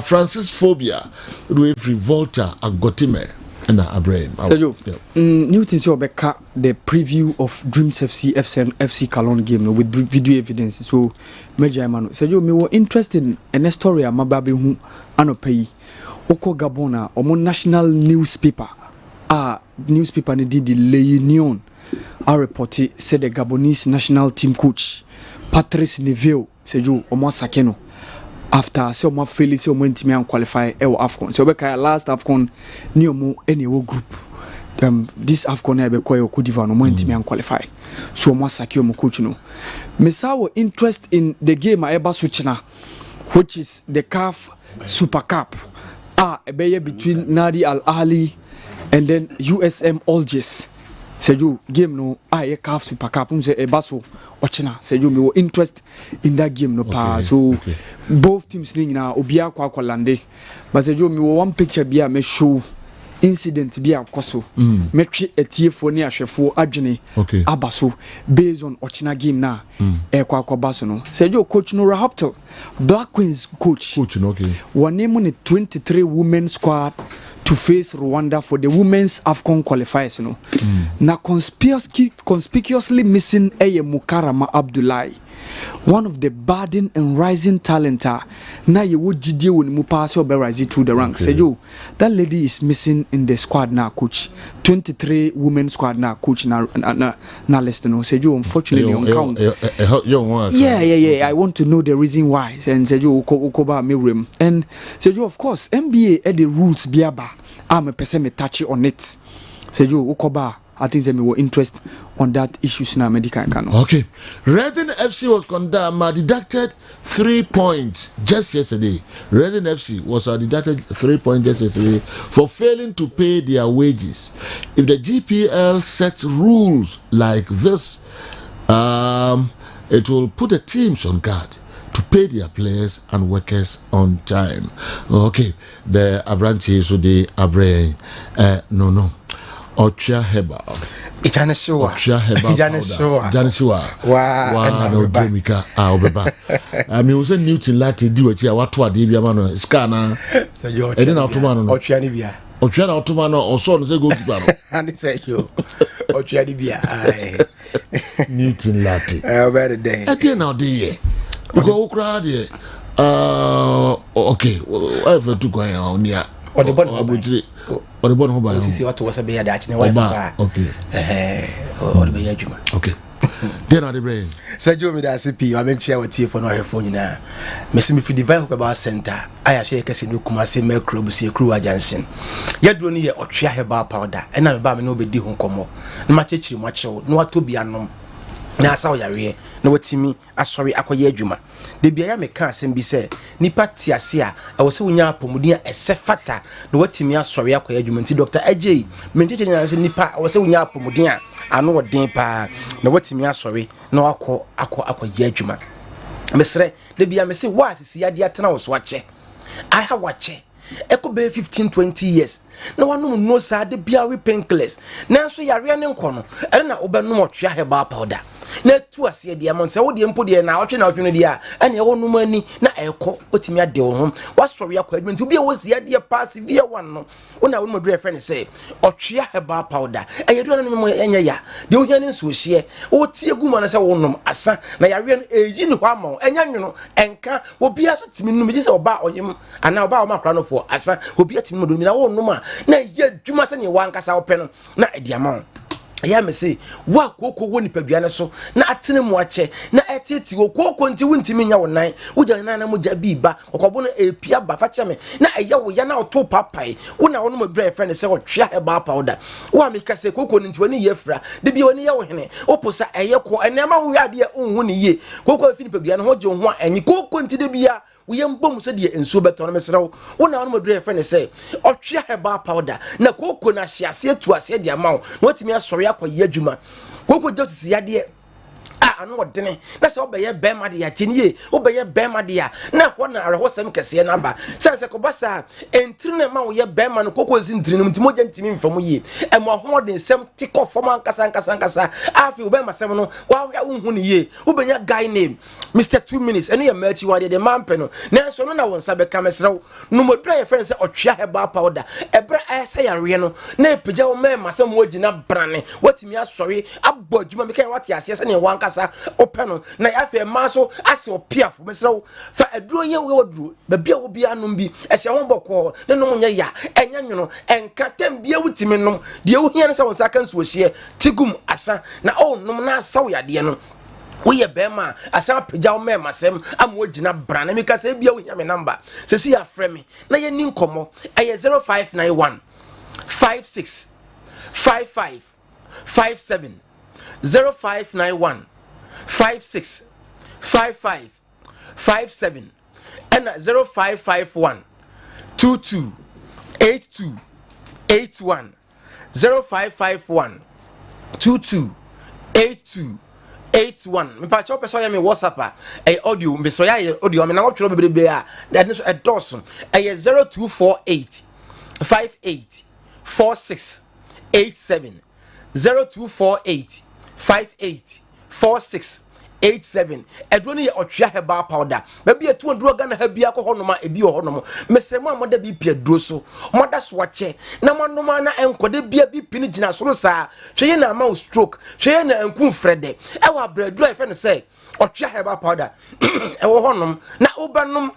Francis Phobia, Referee Volta, Agotime, and Abraham. Sergio, Newton Sobeka, the preview of Dreams FC Cologne game with video evidence. So, Major Emmanuel. Sergio, me were interested in a story of Mababe who Anopai, Oko Gabona, or national newspaper. Newspaper did the Le Union. Our report said the Gabonese national team coach Patrice Neveu Sergio Omo Sakeno after so much failure so many team qualify AFCON. So beka last AFCON ni omo any group. This AFCON ebe kwa Cote d'Ivoire no many team qualify. So omo Sakeno omo coach no. Mesawo interest in the game eba switchna, which is the CAF Super Cup. Ebe between Nadi Al Ahly and then USM Algiers. Sergio game no CAF Super Cup say ebaso ochina. Sergio me were interest in that game no pa. So both teams na obia kwa lande. But Sergio me one picture bia me show incident bia koso. Me twi etiefo ne ahwefo adwene abaso based on ochina game na kwa baso no. Sergio coach no Rahaptel Black Queens coach no one name the 23 women squad to face Rwanda for the women's AFCON qualifiers, Now conspicuously missing Mukarama Abdullahi, one of the budding and rising talent. Now you would GD when mu pass or rising through the ranks. Say you, that lady is missing in the squad now, coach. 23 women squad now, coach. Now listen. Say you, unfortunately, on count. Yeah. I want to know the reason why. And say you, Ukoba Miriam. And say you, of course, NBA at the roots biaba. I'm a person me touch on it. Say you, Ukoba. I think they were interest on that issues in America. Okay. Reading FC was deducted 3 points just yesterday. Reading FC was deducted 3 points just yesterday for failing to pay their wages. If the GPL sets rules like this, it will put the teams on guard to pay their players and workers on time. Okay. The Abranti so the Abre no. Ochia Heba. Ochia Heba. Janisua. Wow. No Jamaica. Obeba. I mean, was a Newton Lati do it here. What to a Dibia man? Scanner. I didn't know tomorrow. Ochia Nibia. Ochia Automano or son say go to And he said, "You, Ochia Nibia." Newton Lati. Better day. I didn't know the year. Because crowd here. Okay. I have to go on here. Or the bottom or the bottom of see what was a bear that in a wife. Okay. Or the bear juma. Okay. Then are the brain. Sergio me that CP, I make share with you for no her phone now. Messi me fi divine about center. I share Kessben Kumasi Melcro Busi Crew Agency. Yet do ni Ochia Heba powder, and I ba me no be di hon komo. No machechi macho, no to be anom. Na asa oyare na watimi asori akoye adwuma de bia ya meka asem bi se nipa tiase a wo se wonya apomuden a ese fata na watimi asori akoye adwuma nti Dr. AJ mencheche na se nipa wo se wonya apomuden a ano odin pa na watimi asori na akoye adwuma mesre de bia me se wa asisi ade atena wo so ache I have wache eko be 15-20 years na wanu no sa de bia we painkillers na so yare ne nkono ene na obenom Ochia Heba powder na tu ase de amon se wo de mpo de na otwe na otwe no de a ene wo num ani na eko otimi ade wo ho wasori akwa adwuma nti obi a wo sia de pass via one no wona wo modure friend say Ochia Heba powder eye do na no enya ya de wo hia ne nso hie wo tie gu ma na se wo num asa na yare no eyi ne ho ama enya nwono enka obi a so timi num ji se oba oyim ana oba o makra no fo asa obi a timi num na wo num a na ye adwuma se ne wankasa wo pe no na edi ama ya me say wa koko woni padua ne so na atene mu ache na eteti wo koko nti wuntimi nya wonan wuja na mu ja bi ba okobo no epia ba fa cheme na eya wo ya na oto papai wona wono madura friend say Ochia Heba powder wa me ka say koko nti woni ye fra de bi woni ye wo hene oposa eye ko enema wo ya de unhu ne ye koko afini padua ne ho je ho anyi koko nti de bia we mbom se de enso beto no mesrew wona wono madura friend say Ochia Heba powder na koko na hia se tu ase de amawo watimi asori akoye adwuma koko justice yade ano odene na se obeye bema de ya tinie obeye bema de ya na ho na arehosem kese na ba sense ko basa entiri na ma wo ye bema no kokozi ntiri no ntimo gya ntimi mfamu yi emo ho de nsem tiko fom ankasa afi obema sem no wa hu ne ye ubenya guy name Mr 2 minutes eno ye machi wa de man pe no na so no na won sabe kamesrew no modra ye friend se otwea heba powder ebra ese yare no na epija wo me masem wo gina brane watimi asori abɔ adwuma me kan wate ase se ne wankasa ope no na afi ma so ase opiafo mesrew fa aduro ye wo duro ba bia wo bia nom bi ehye ho bɔkɔ ne nom nya ya enya nwono enka tem bia wutimi nom de wo hia ne se won saka nso hye tigum asa na nom na asaw yade no we ye bema asa pagya wo mema sem amwo gina brana mi ka se bia wo hia me number se si ya frɛ me na ye ni nkomo eye 0591 56 55 57 0591 56 55 57 and 0551 22 82 81 0551 22 82 81 me pa cho person ya me WhatsApp audio me so ya audio me na wo twero bebrebe a that so edoson 0248 58 46 87 0248 58 46 87 edro ne otwea heba powder ba bia tu ndro ga na ha bia ko honoma ebi ho honom mesremu amoda bi pia dro so moda so wache na manoma na enkode bia bi pini gina so saa hweye na ma stroke hweye na enku frede e wa bradro e fe ne say otwea heba powder e wo honom na obanom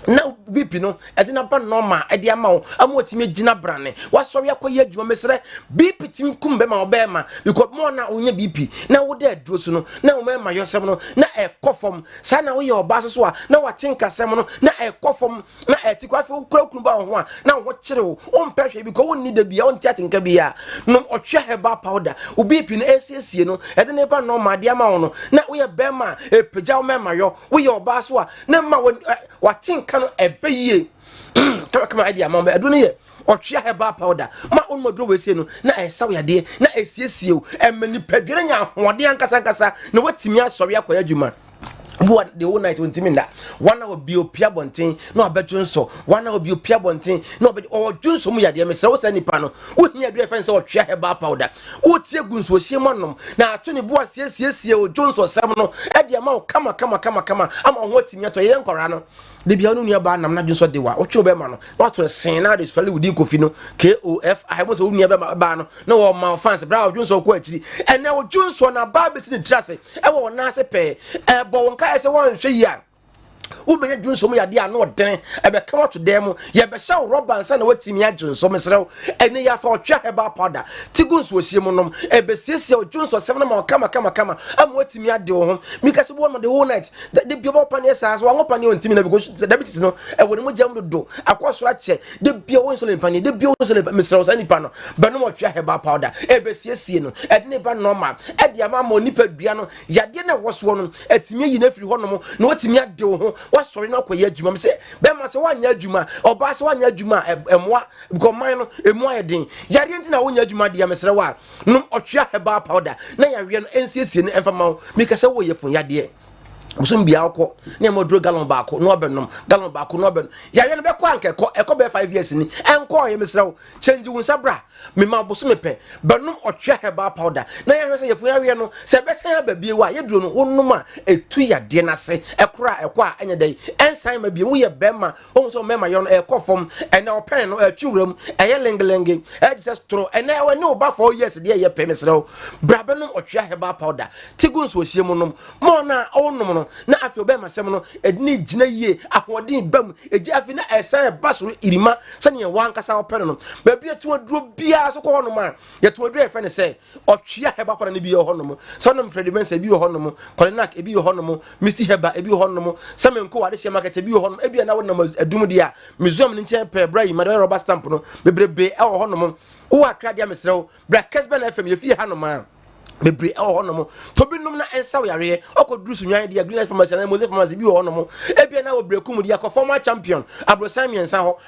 na bipi no ede na ba normal ede ama wo amotimi gina brane wasori akoye adwuma mesre bipi tim kumbe ma obema because mo na onye bipi na wo de aduro so no na wo ma yosem no na ekofom sa na wo ye oba so a na watinka sem no na ekofom na etiko afi kura ba ho a na wo kire wo ompehwe because wo ni da bia wo ntiatinka bia no otwe heba powder wo bipi no esiesie no ede na ba normal de ama wo no na wo ye bema epagya wo ma yo wo ye oba so a na ma watinka no ebeye kama idea ma adu ne ye otwea heba powder ma on modro we se no na esaw yade na esiesie o emani padwere nya hoode ankasa na watimi asori akoya adwuma buwa the whole night won't mean that one hour be opia bonten no abetwonso one hour be opia bonten no obet or junso mu yade me se wo sani pa no wo hia dre friend se otwea heba powder wo tie gunso hie monom na ato ne buwa siesie o junso sem no e de ma kama ama ho timi ato ye nkora no de bia no nua ba nam na junso de wa wo twe be ma no what to sen na de spell wudi kofi no KOF I mo se wo nua be ba no na wo ma fans bra wo junso ko akiri ene wo junso na ba be si ni trase e wo na se pe e bo ese wan hwe yi a ubenya dwunsom ya de a no odene ebe kama to dem ye be sha rubber nsa na watimi adwunsom mesrew ene ya fa otwa heba powder tigunso ohie mu nom ebe siesie odwunso sem na ma kama am watimi ade ho mikase bo no the whole night the bia pan esa so wan pan ontimi na because diabetes no e woni mo jam do akwaso ache de bia won so le pan de bia won so le mesrew sa nipa no be no otwa heba powder ebe siesie no ede ba normal ede ama ma nipa dua no yade na woso no atimi yi na firi ho no na watimi ade ho wasori na akoye adwuma me se be ma se wanya adwuma oba se wanya adwuma emwa because mine no emwa yedin yare nti na wonya adwuma de mesre wa no otwea heba powder na yare no ensiesie no emfama me ka se wo ye fun yade musum bia akọ na mo dro gallon baako no obenom gallon baako no oben yare no be kwa anka ekọ be 5 years ni enko ye mesrew change won sabra me ma boso me pe benum otwe heba powder na ye hwese ye fu yare no se be san ba bie wa ye dro no wonum a etu yade na se ekora ekọ a enya dai ensan ma bie wo ye be ma won so me ma ye no ekofom ena open no atwuram eye lengelenge e just stro ena we ne oba 4 years de ye pe mesrew bra benum otwe heba powder tigun so hie mu nom mo na onum na afi obe masem no edini gina yie ahodin bam eji afi na esan basoro irima sane wan kasa opere no ba bia to aduro bia so ko hono ma ye to aduro efe ne se otwea heba kwara ne bi ye hono mo sonom Freddy Mensa bi ye hono mo Kolenak e bi ye hono mo Mr Heba e bi ye hono mo Samenko wade hye market e bi ye hono e bia na wonam adum dia museum ne nche pe bra yi madara rubber stamp no bebrebe e ho hono mo wo akra dia mesrew bra Kessben FM ye fi ha no ma bebre no to bi num na ensa yare okoduru sunwan dia green pharmacy na Moses pharmacy bi no mo ebia na obrekum dia ko former champion Abrosan miensa ho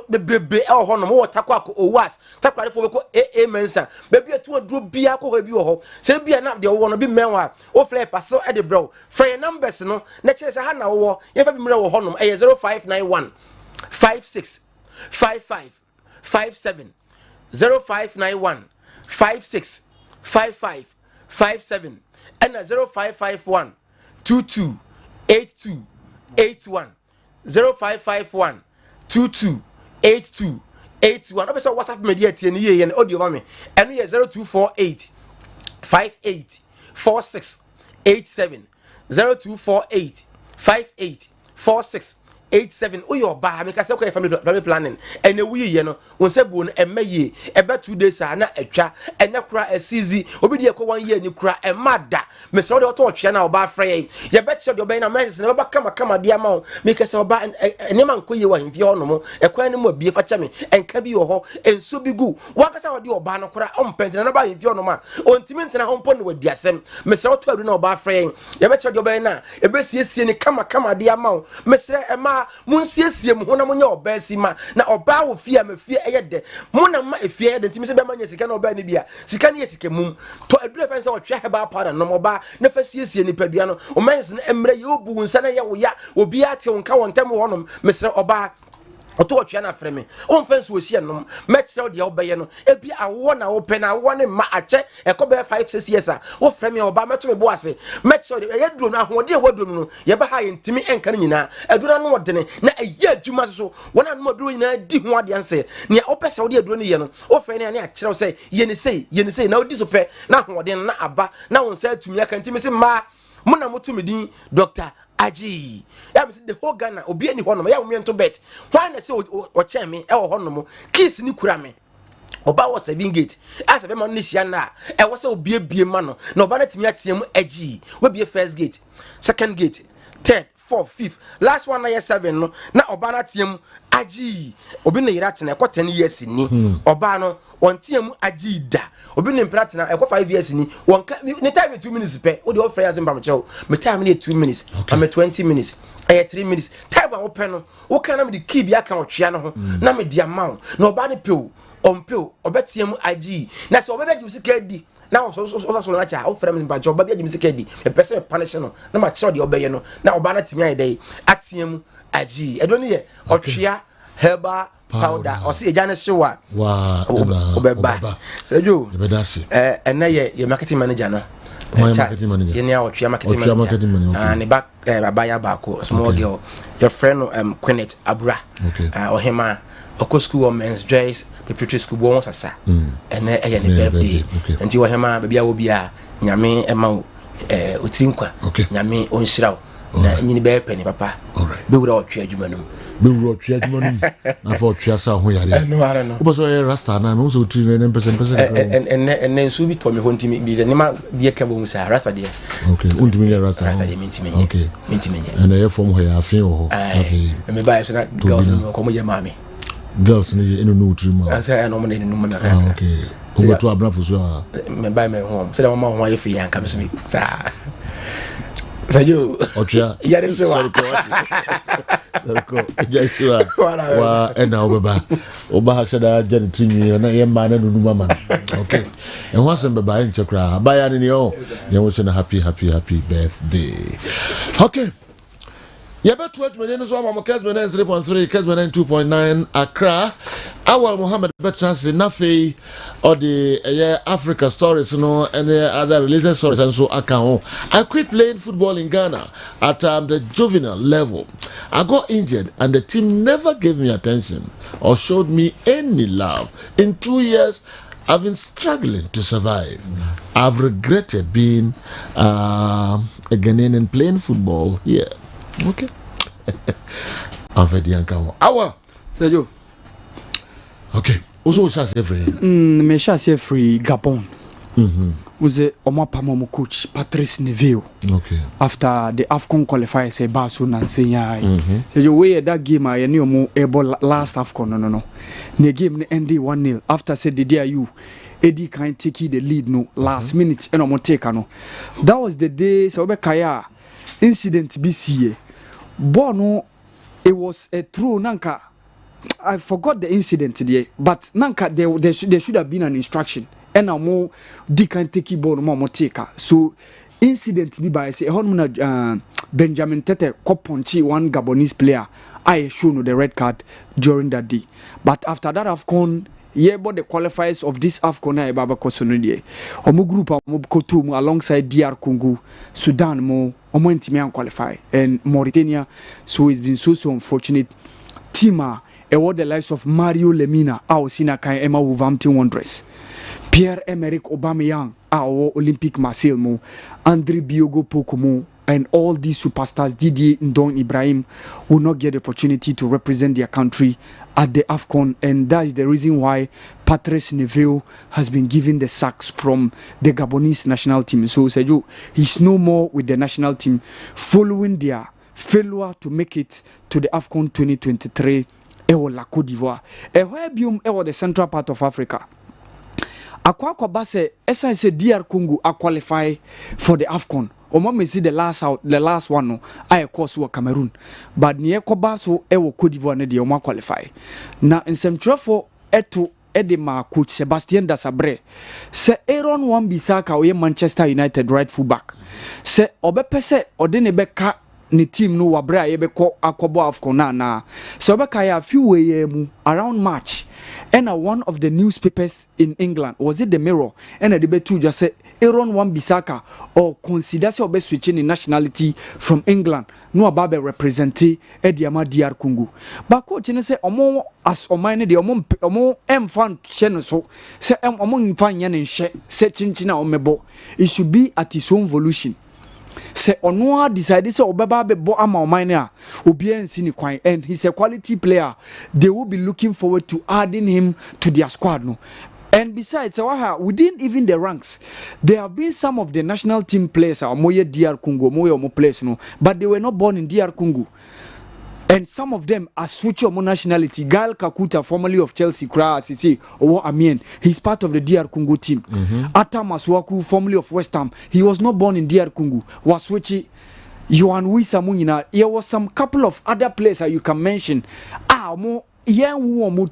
bebre no mo takwa ko owas takware fo ko mensa bebi etu aduro bia ko bi ho se bia na de wo no bi menwa o flare paso e de bro free numbers no na kire se ha na wo ye fa bi mra wo ho no 0591 56 55 57 0591 56 55 57 and 0551 22 82 81 0551 22 82 81. Obviously WhatsApp media tie ni ye audio ma me eno ye 0248 58 46 87 0248 58 46 87 uyo ba me ka se ko family planning ene wuyi ye no won se bu no emaye ebe 2 days na atwa ene kura asizi obi de ko 1 year ni kura emada me se de oto otwe na oba frey ye be che de oba na message na oba kama de ama me ka se oba ene man ko ye wa himfi ono mo ekwan ni mo bie fa che me enka bi wo ho enso bi gu wa ka se ode oba no kura ompentena na ba himfi ono ma ontimi ntena ho mpo no wadiasem me se oto adu na oba frey ye be che de oba na ebe siesie ni kama de ama me se ema munsiesie mu hona munya obasi ma na oba wo fie ma fie eyede mu na ma efie eyede ntimi se be manya sika na oba ni bia sika ne sika mum to adure fa se o twa heba para no oba na fa siesie ni padua no o mens na emre ye obu nsa na ye wo ya obi ate wonka wontem wonom mesre oba oto otwa na freme o mfenso osie no mekire de obeye no ebi awo na wo pe na wo ne ma ache ekobe 5-6 years a wo freme oba meto me bo ase mekire de ye duro na ahode e waduro no ye ba ha ye ntimi enka nyina adura no wodene na eye adwuma so wona no aduro nyina di ho ade anse ne opese wo de aduro ne ye no wo freme ne akire wo se ye ne sei na odi so pe na ahode na aba na won sa atumi aka ntimi se ma mo na motumi din Dr. Aji ya me the whole Ghana obi ani hono ya wo to bet why na say o che me e wo hono mo kiss ni kura me oba wo 7 gate asa be ma no hia na e wo say obi abie ma no na oba na timi atiem Aji we be first gate second gate third fourth fifth last one na year 7 no na oba na tiem Aji obi na yira tena e ko 10 years ni oba no on tiem Aji da obi ne mprat na e ko 5 years ni won ne time 2 minutes pe o de o frɛ azem bamche o me time ne 2 minutes am 20 minutes e 3 minutes time a wo pe no wo kana me de key bi aka otwea no ho na me de amount na oba ne pe o ompeo obetiem Aji na se obebeji usika di na so na cha o frɛ me bamche oba bi aji usika di e pese punish no na ma che o de obeye no na oba na timi ayedai atiem Aji edo ne ye otwea heba powder o se eja ne hyewa wa obeba sejo ebedasi ena ye marketing manager no marketing manager ye ne awotwe marketing manager ne back baba ya ba ko small girl your friend Quinette Abura ohema oko school men's dress preparatory school bo sasa ena eye ne birthday nti ohema baba ya wo bia nyame ema otinkwa nyame onhyiraw na nyini be pe ni papa be wura otwe adwuma no na for otwe asa ho yare no ara no oboso e rasta na me so otiri ne mpese en nso bi to me ho ntimi bi ze ne ma bi ka bo musa rasta de untimi ya rasta de mentimi nye mentimi nye and e form ho ya afin ho afi me ba so na girls no ko mo ye mami girls ne eno no otiri ma asa no mo ne no ma obo to abrafo so me ba me ho se da mama ho ya fi ya nka me so mi sa Sayo otria yare so wa Joshua wa ena oba sada jani timi na ye ma na nunu mama okay and once beba en chekra baya ni o ye wo na happy birthday okay ya betu atmene so mama Kessben 3.3 Kessben 2.9 Accra Awal Mohammed Betransi Nafi or the Africa stories no and other related stories and so account. I quit playing football in Ghana at the juvenile level. I got injured and the team never gave me attention or showed me any love. In 2 years I've been struggling to survive. I've regretted being a Ghanaian and playing football here. Okay. Awa. Sergio. Okay. Also, shall say free. Me shall say free Gabon. Was a Omapamo coach Patrice Neville. Okay. After the AFCON qualifiers, say Barcelona and say so you weigh that game I knew more able last AFCON no. The game ended 1-0 after said the day you Eddie kind taking the lead no last minute and omo take no. That was the day so be kaya incident BCA. Bono it was a true nanka. I forgot the incident today, but nanka there should have been an instruction. And now more Eddie kind take ball more take. So incident be by say Benjamin Tete Koponchi one Gabonese player. I shown the red card during that day. But after that AFCON, but the qualifiers of this AFCON I baba kosonodie. Omo group omo koto alongside DR Congo, Sudan mo omo ntimi qualify and Mauritania. So it's been so unfortunate. Tima award the lives of Mario Lemina, our sina kai Emma Wolverhampton Wanderers. Pierre-Emerick Aubameyang, our Olympic Marseille mo, Andre Biogo Pokomo, and all these superstars, Didier Ndong Ibrahim, will not get the opportunity to represent their country at the AFCON, and that is the reason why Patrice Neveu has been given the sacks from the Gabonese national team. So Sergio, he's no more with the national team following their failure to make it to the AFCON 2023 la Côte d'Ivoire. Where the central part of Africa. Akwa base essence DR Congo a qualify for the AFCON. Omo me see the last one no I course wa Cameroon. But near koba so Côte d'Ivoire ne de omo qualify. Na nsɛmtwerɛfo eto edema coach Sebastien Dasabre se Aaron Wan-Bissaka oye Manchester United right full back. Se obepese ode ne beka ne team no wabre a yebekɔ akɔbɔ AFCON na so obeka ya few way mu around March. And one of the newspapers in England, was it the Mirror? And the debate too just said Aaron Wan-Bissaka or considers your best switching in nationality from England. No ababe representing Ediama DR Congo. But coach say omo as omine de omo fan channel so say omo fan yan she say chinchina omebo. It should be at his own volition. Say Onua decided say obeba be bo ama omine a obi ensini kwan, and he's a quality player. They will be looking forward to adding him to their squad no. And besides, within even the ranks, there have been some of the national team players, Moye DR Congo, Moye players, no, but they were not born in DR Congo. And some of them are switching on nationality. Gael Kakuta, formerly of Chelsea, he's part of the DR Congo team. Atam Maswaku, formerly of West Ham, he was not born in DR Congo. Was switching. Yohan Wisa, there was some couple of other players that you can mention. Young woman,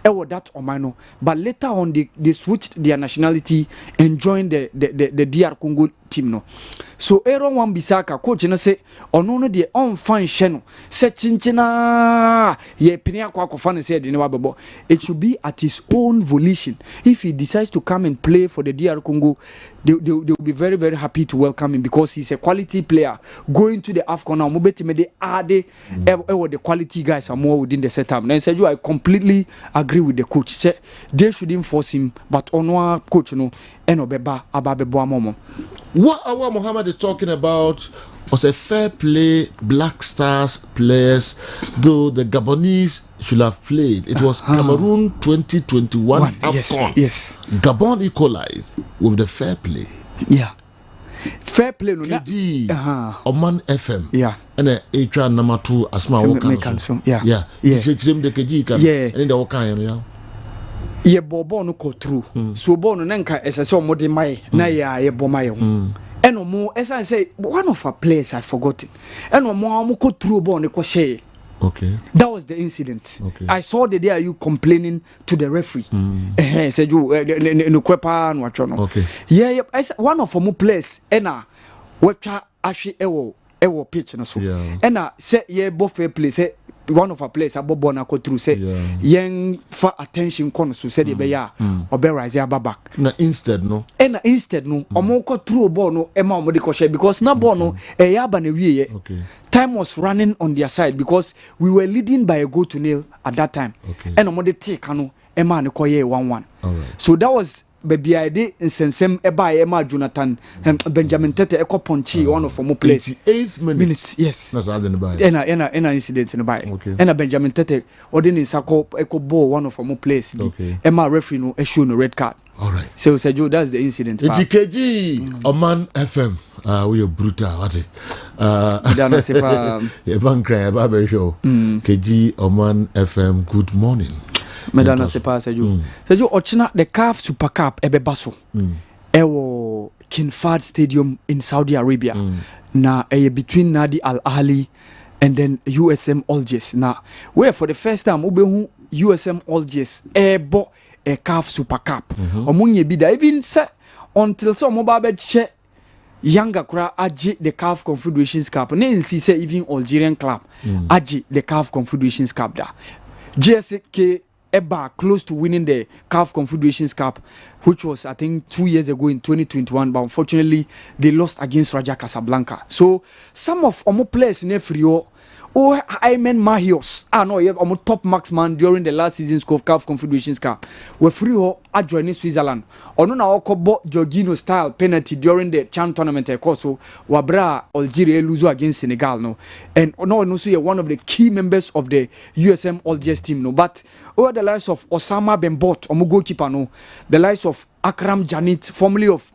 that omano. But later on, they switched their nationality and joined the DR Congo team. No. So Aaron Wan-Bissaka, coach, say, no, the on fine channel, say chinchina, ye pinia kwako fan said in Wababo. It should be at his own volition. If he decides to come and play for the DR Congo, they will be very, very happy to welcome him because he's a quality player. Going to the AFCON now, they add the quality guys are more within the setup. And I said, I completely agree with the coach. Say they shouldn't force him, but on one coach, Enobeba Ababebo Momo. What our Muhammad is talking about was a fair play Black Stars players, though the Gabonese should have played. It was Cameroon 2021 AFCON. Yes. Gabon equalized with the fair play. Yeah. Fair play no KG Oman FM. Yeah. And a H1 number 2 Asma Wokan. Yeah. Yeah. Yeah. The KG can. Yeah. And the Wokan, yeah. Ye bobo no go through. So bo no nanka esese omode mai na ye bo mai. And omo esa say one of our players I forgotten. And omo go through bo no ko share. Okay. That was the incident. Okay. I saw the day are you complaining to the referee. Said you no kwepa no atro no. Okay. Yeah, one of our players ena wecha ahwe ewo pitch no so. Yeah. Ena say ye bo fair play say one of our players abobo na ko through say yen for attention kono so say dey be ya obe rise back. Na instead no omo ko through ball no e ma omo dey ko share because na ball no e ya ba na wie. Okay. Time was running on their side because we were leading by a goal to nil at that time. Okay. And omo dey take no e ma ne ko ye 1-1. All right. So that was baby I did in sem eba Emma Jonathan Benjamin Tete Eko Ponchi one of our players 88 minutes. Yes. That's all in the buy. Ena incident in the buy. Okay. Ena Benjamin Tete odin in Sako Eko ball one of our players. Okay. Emma referee no issue no red card. All right. So Sergio, that's the incident. KG Oman FM. We are brutal. What it? Show. KG Oman FM. Good morning. medana se pa Seju ochina the CAF Super Cup ebeba so ewo King Fahd Stadium in Saudi Arabia na between Nadi Al Ahly and then USM Algiers. Now where for the first time ubehu USM Algiers ebo a CAF Super Cup omunye bida even say until some mobile che younger kura aji the CAF Confederations Cup ne nsi say even Algerian club aji the CAF Confederations Cup da GSK eba close to winning the CAF Confederations Cup, which was I think 2 years ago in 2021, but unfortunately they lost against Raja Casablanca. So some of our players in Efrio, Ayman Mahios, no, top marksman during the last season's CAF Confederations Cup, were free adjoining Switzerland. Or no, now Jorginho style penalty during the Chan tournament. So Wabra Algeria lose against Senegal, no, and no, so one of the key members of the USM Algiers team, no, but over the likes of Osama Bembot, goalkeeper, no, the likes of Akram Janit, formerly of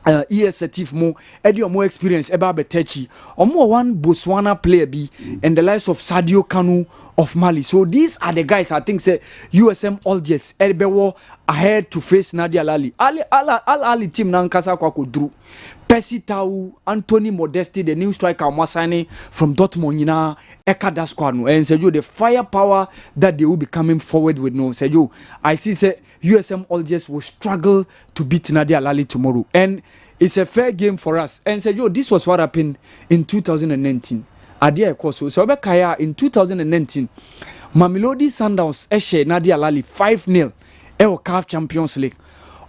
ES mo Eddie more experience eba betechi omo one Botswana player be and the likes of Sadio Kanu of Mali. So these are the guys I think say USM Algiers Elbewo ahead to face Nadia Lali Ali team na nkasa kwa kudru Percy Tau, Anthony Modesti, the new striker Masani from Dortmund, Ekada squad, and Sergio, the firepower that they will be coming forward with. No, Sergio, I see say USM Algiers will struggle to beat Nadia Lali tomorrow, and it's a fair game for us. And Sergio, this was what happened in 2019. Adia Ekoso, so Bekaya in 2019, Mamelodi Sundowns Eshe Nadia Lali 5-0, Ewo CAF Champions League.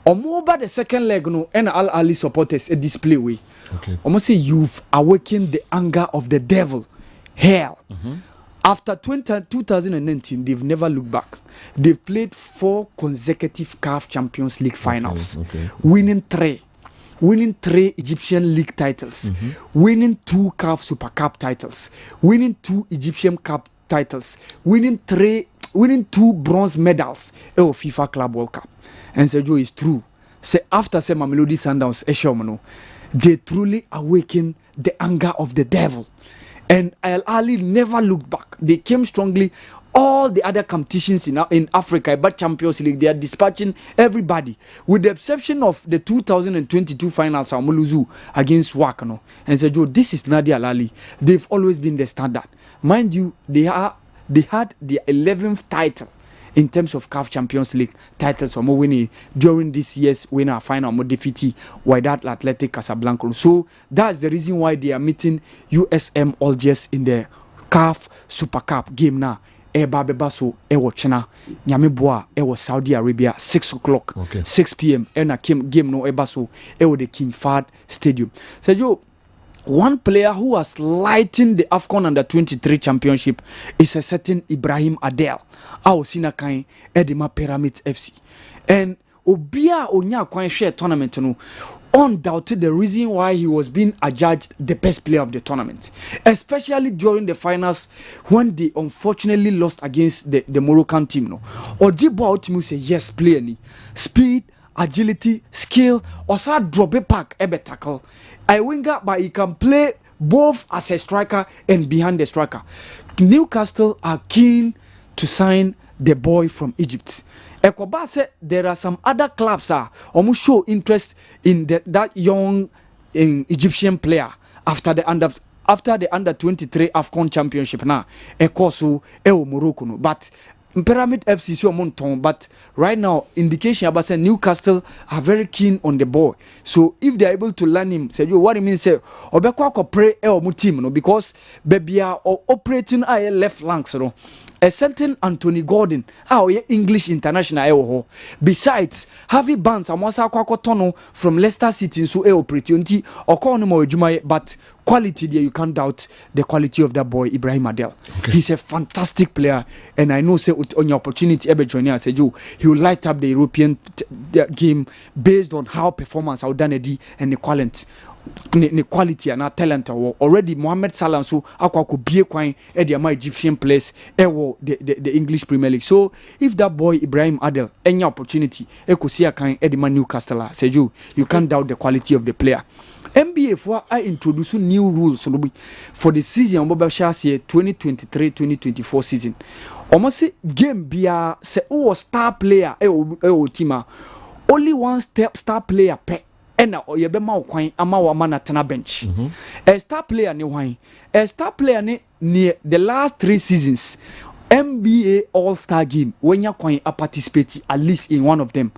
Over the second leg, no, and Al Ali supporters a display way. Okay. Almost say you've awakened the anger of the devil. Hell. After 2019, they've never looked back. They've played 4 consecutive CAF Champions League finals, winning 3 Egyptian league titles, winning 2 CAF Super Cup titles, winning 2 Egyptian Cup titles, winning 2 bronze medals at FIFA Club World Cup. And Sergio is true. Say after say Mamelodi Sundowns, they truly awaken the anger of the devil. And Al Ali never looked back. They came strongly. All the other competitions in Africa, but Champions League, they are dispatching everybody, with the exception of the 2022 finals, Amuluzu against Wakano. And Sergio, this is Nadia Al Ali. They've always been the standard. Mind you, they had the 11th title in terms of CAF Champions League titles or more winning during this year's winner final more defeat Wydad Athletic Casablanca. So that's the reason why they are meeting USM Algiers in the CAF Super Cup game now. Eba bebaso ewo china nyame boa ewo Saudi Arabia 6 o'clock 6 p.m. and a game no ebaso ewo the King Fahd Stadium. So one player who has lightened the AFCON Under-23 Championship is a certain Ibrahim Adel. Our Sinakai Edema Pyramid FC. And Obia Onya Kwan share tournament no undoubted the reason why he was being adjudged the best player of the tournament, especially during the finals when they unfortunately lost against the Moroccan team. No, Ojibo Otimu say yes, play any speed, agility, skill, or sa drop a pack ebe tackle. I winger, but he can play both as a striker and behind the striker. Newcastle are keen to sign the boy from Egypt. Ekoba said there are some other clubs almost show interest in that young Egyptian player after the under 23 AFCON championship now. Ekosu Morocco no. But Pyramid FC so monton, but right now indication about say Newcastle are very keen on the boy. So if they are able to learn him, say what it means say obekwa ko pray team no, because baby are operating left flanks no. A certain Anthony Gordon, English international. Besides, Harvey Barnes, Amwasa Kwakotono from Leicester City, so opportunity or but quality there you can't doubt the quality of that boy Ibrahim Adel. He's a fantastic player, and I know say on your opportunity ever join us, he will light up the European game based on how performance how done and the quality and our talent already. Mohamed Salah so akwa ko bie kwan e de Egyptian players the English Premier League. So if that boy Ibrahim Adel any opportunity e ko see kan e de Newcastle Seju, you can't doubt the quality of the player. NBA for I introduce new rules for the season on Boba Shas year 2023-2024 season. Almost game bia say star player team only one star player pe ena oyebema okwan ama wa na tena bench. A star player ni wan. A star player ni near the last 3 seasons NBA All-Star game when you can participate at least in one of them.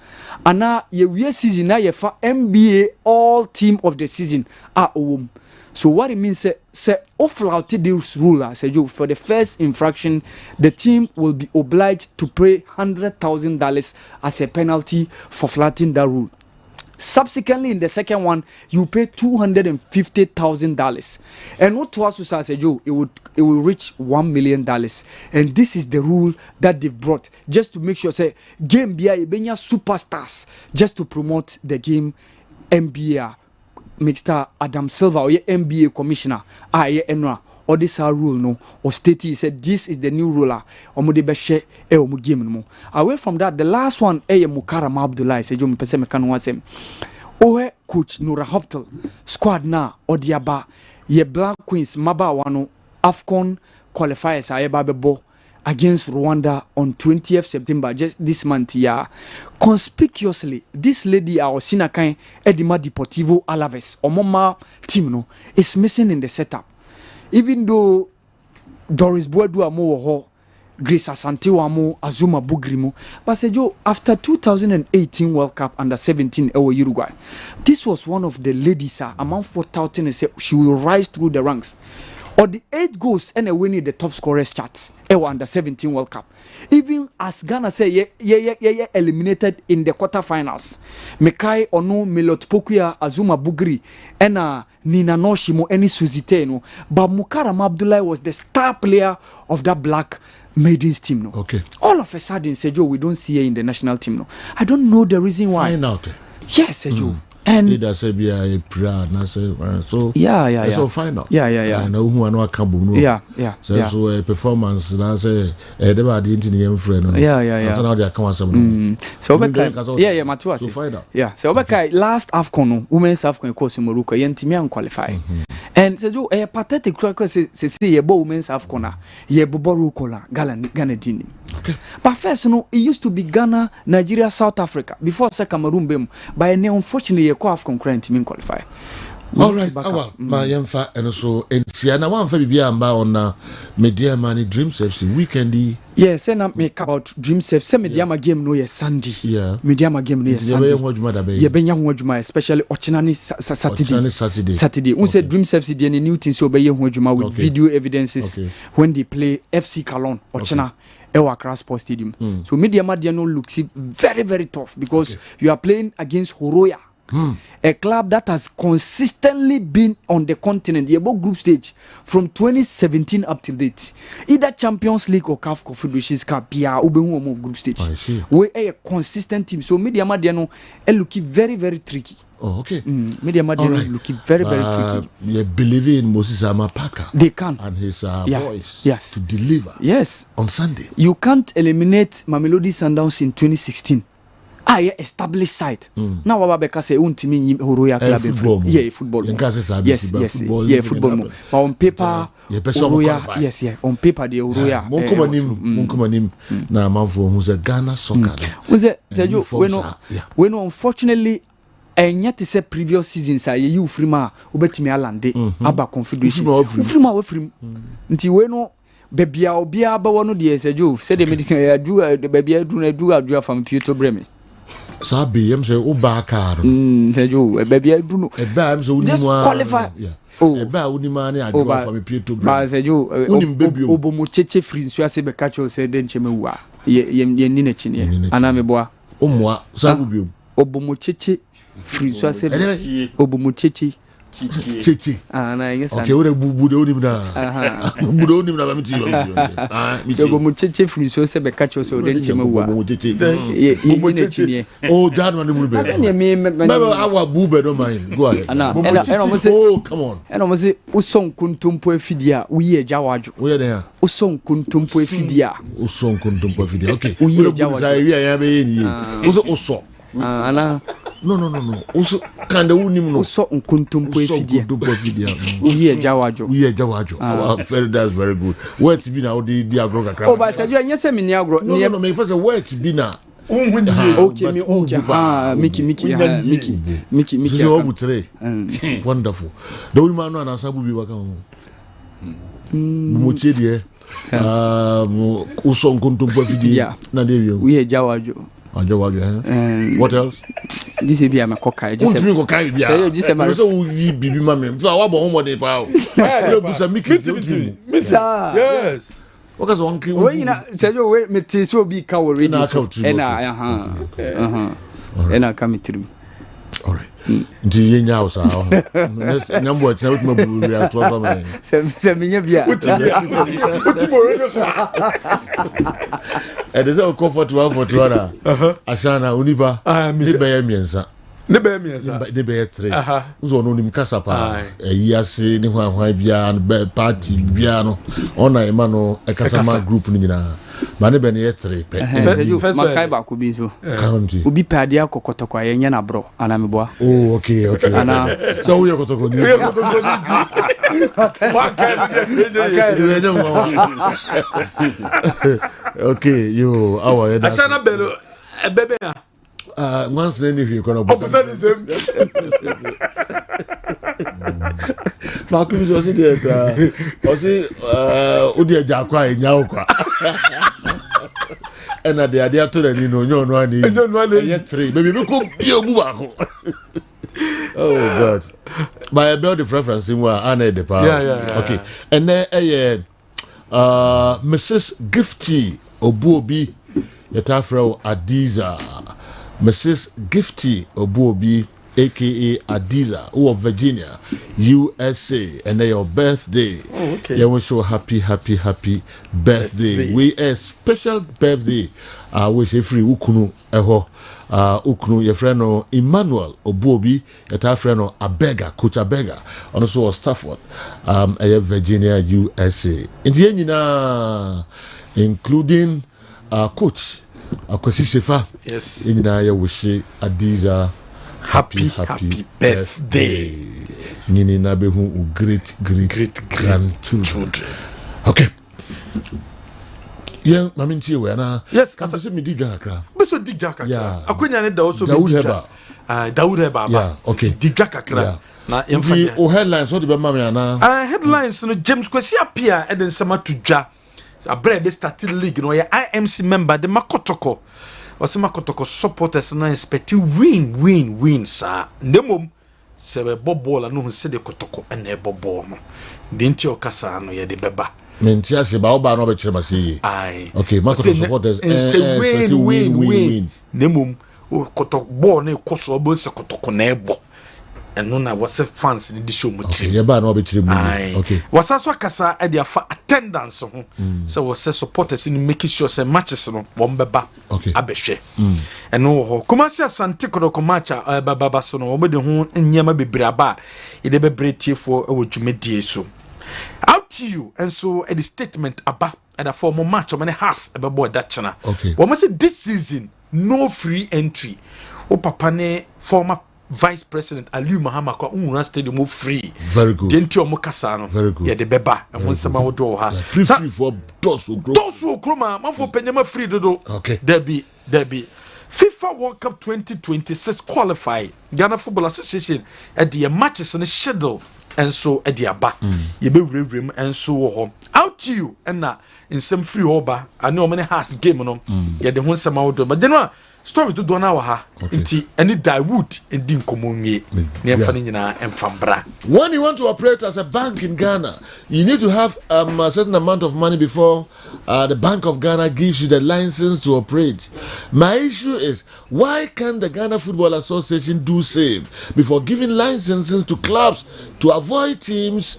And now ye season now ye for NBA All Team of the season at home. So what it means say flouted this rule say you for the first infraction the team will be obliged to pay $100,000 as a penalty for flouting that rule. Subsequently, in the second one, you pay $250,000, and what was as a Joe, it will reach $1 million. And this is the rule that they've brought just to make sure say game be superstars just to promote the game. NBA Mr. Adam Silver or NBA commissioner enra or this rule no or state said this is the new ruler omo de be hye omo game no. Away from that, the last one Mukarram Abdullah said you pese me kan wasem coach Nura Hoptel squad na odiaba ye Black Queens maba wano AFCON qualifiers ayeba bebo against Rwanda on 20th September, just this month. Yeah, conspicuously, this lady our Sinakan Edima Deportivo Alaves Omoma team no is missing in the setup. Even though Doris Boadu amo Grace Asante wamo Azuma Bugrimo, but Sejo after 2018 World Cup under 17 Uruguay, this was one of the ladies among 4,000 and she will rise through the ranks. Or the 8 goals and winning the top scorers chart under 17 World Cup. Even as Ghana say eliminated in the quarterfinals. Mekai Ono Milot Pokuya Azuma Bugri and Nina Noshimo any Suzite no. But Mukarram Abdullah was the star player of that Black Maidens team no. Okay. All of a sudden Sejo we don't see her in the national team no. I don't know the reason why. Find out. Yes Sejo. And either say be a proud na say so so find out yeah na who anu aka bom no so performance na say dey ba dey ntini yem frɛ no so now they aka wasam no so matuwa so find out so last AFCON no women's AFCON course in Morocco yentimi an qualify and say you pathetic say ye bo women's AFCON na ye boboru kola Ghana din. Okay. But first, it used to be Ghana, Nigeria, South Africa before Cameroon bem. But unfortunately, you have concurrent team qualify. All right, my yemfa and so and see, and I want to be on Media Money Dreams FC weekendy. Yes, and I make about Dreams FC. Media game no yes Sunday. Yeah, Media game no yes Sunday. Yeah, be young wajuma, especially Ochinani Saturday. We said Dreams FC the new thing so be young wajuma with video evidences when they play FC Cologne Ochina. Accra Sports Stadium. So Media no looks very, very tough because you are playing against Horoya, a club that has consistently been on the continent, the above group stage from 2017 up to date. Either Champions League or CAF Confederations Cup, group stage. We are a consistent team. So Media no looking very, very tricky. Oh, okay. Media looking very, very tricky. You believe in Moses Amapaka. They can. And his voice to deliver. Yes. On Sunday. You can't eliminate Mamelodi Sundowns in 2016. Established side. Now Wababeka say untimi Horoya club football. Football. Yes. Football. But on paper, Horoya, yes, on paper the Horoya. Monkumanim na manfo who's a Ghana soccer. When unfortunately and yet is a previous seasons you free ma ubetimi alande aba confederation free ma nti we no bebia obi aba wono de sejo say the medical adu the bebia adu from Puerto Breme sabi yem say uba car sejo bebia adu no eba am so just qualify eba unima ne adu from Puerto Breme ba sejo obomo cheche free so ase be catch say den chemewa ye ni na chine ana meboa omwa sabu biom obomo cheche free so ase obomo cheche na yes okay we budo ni na budo ni na ba miti so obomo cheche free so ase be catch so den chemewa ye ni chine janu ni mu be ase me awa bube do mind go ahead come on mo say uson kuntumpo afidia uyi eja wadwo we dey uson kuntumpo afidia okay uyi eja wadwo sai wi ya be ni uso ana No. Also, can the woman know? So unkuntumpo efidia. We Jawajo. That's very good. Where to be now? The agro. Oh, but said you and yes, me agro. No. Me person where to be now? Okay, me Mickey. So wonderful. The only man and Asabu be working. Muchedi. Uso unkuntumpo efidia. Na dewi. We Jawajo. What else? This is be my cockeye. This is me cockeye. Yeah. This is my. So we bibi mami. So what about home day pao? You be some Mickey. Yes. What is one king? When you say you wait, me tis will be cow ready. And I come through. All right. Nti yenya house ah. Nyambo tia with my buru ya to so me. Se me bia. E dey say comfort 141 asana uniba. Ni be ya miensa. Ne be miensa. Ne be 3. Nzo no nim kasa pa. Eyi ase ni hwan bia no party bia no. Ona ema no e kasa ma group ni nyina. Ba ne be ne 3 pe. Makai ba ko bi so. County. Obi pade akokotokwa yenya na bro ana meboa. Oh, okay. Ana so we akotoko ni. Okay, you our that. Asana belo bebe ya. Once then if you gonna opposite the same. Na ku bi so dey o say odi eja kwa enya okwa. And at the idea to the no ani. Ye 3. Baby me ko pio bu ba ko. Oh God. By a build the preference in where I need the power. Yeah. Okay. And then Mrs. Gifty Obuobi Yetafro Adiza. Mrs. Gifty Obuobi aka Adiza, who of Virginia, USA, and then your birthday. Oh, okay. Yeah, we show happy birthday. We a special birthday. We say free ukunu eho. Ukunu your friend Emmanuel Obuobi, your friend Abega, Coach Abega, and also Stafford, Virginia, USA. In the end, including Coach Akwesi Sefa. Yes. In the wish Adiza. Happy birthday. Nini na be hu great grandchildren. Okay. Yeah, mami ntie we na. Yes, kan se me di dwa kakra. Be so di dwa kakra. Yeah. Akonya ne da also Dawood Heba. Dawood Heba. Yeah, okay. Di dwa kakra. Yeah. Na yemfa. Di o headlines so de be mami ana. Headlines no James Kwesi apia e de nsema to dwa. Abre be start league no ya IMC member de Makotoko. Osema Kotoko supporters na expect win sa ndemom se be bobol no se de Kotoko na e bobol no de nti okasa no ye de beba menti ase ba oba no be kire masi ai okay Makotoko supporters win ndemom Kotoko ball na koso obo se Kotoko na ebo eno na wase fans ni di show mu okay ye ba no be kire mu okay wasaso akasa e de afa attendance ho so wase supporters ni make sure say matches no won beba okay abehwe eno ho Kumasi Asante Kotoko match baba so no wo de ho nyema bebraba e de bebre tiefo e wo dwumedie so out to you and so a statement aba and a formal match o many has e bebo da chena wo say this season no free entry o papa ne former Vice President Aliu Mahama kwa unra stadium free. Very good. Genti omo kasa no. Very Ya de beba. E won sema wo do ha. Free for dosu kroma. Man for penyama free dodo. Okay. Debi. FIFA World Cup 2026 qualify. Ghana Football Association at the matches and schedule and so at the aba. Ye be rem and so ho. Out to you and na in some free oba. I know many has game no. Ya de won sema wo do. But then stories do na wa ha nti any Dawood ndi nkomonwie na yemfa nyina emfambra. When you want to operate as a bank in Ghana, you need to have a certain amount of money before the Bank of Ghana gives you the license to operate. My issue is, why can't the Ghana Football Association do same before giving licenses to clubs to avoid teams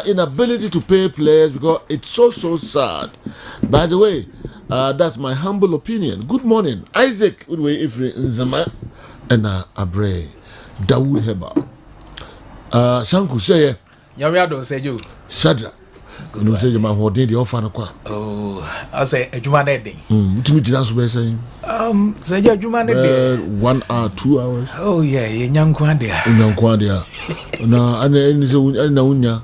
inability to pay players, because it's so sad. By the way, that's my humble opinion. Good morning, Isaac Udwe Ifri Nzama and Abre Dawood Heba. Shanku say Yami don't say you. Shadra. good. No say you man holding the offer no kwa. Oh, I say adwuma na dey. Utimi dina so be say. Say adwuma na dey. 1 hour, 2 hours. Oh yeah, ye nyanko ade. Nyanko ade. Na ana ni se na unya.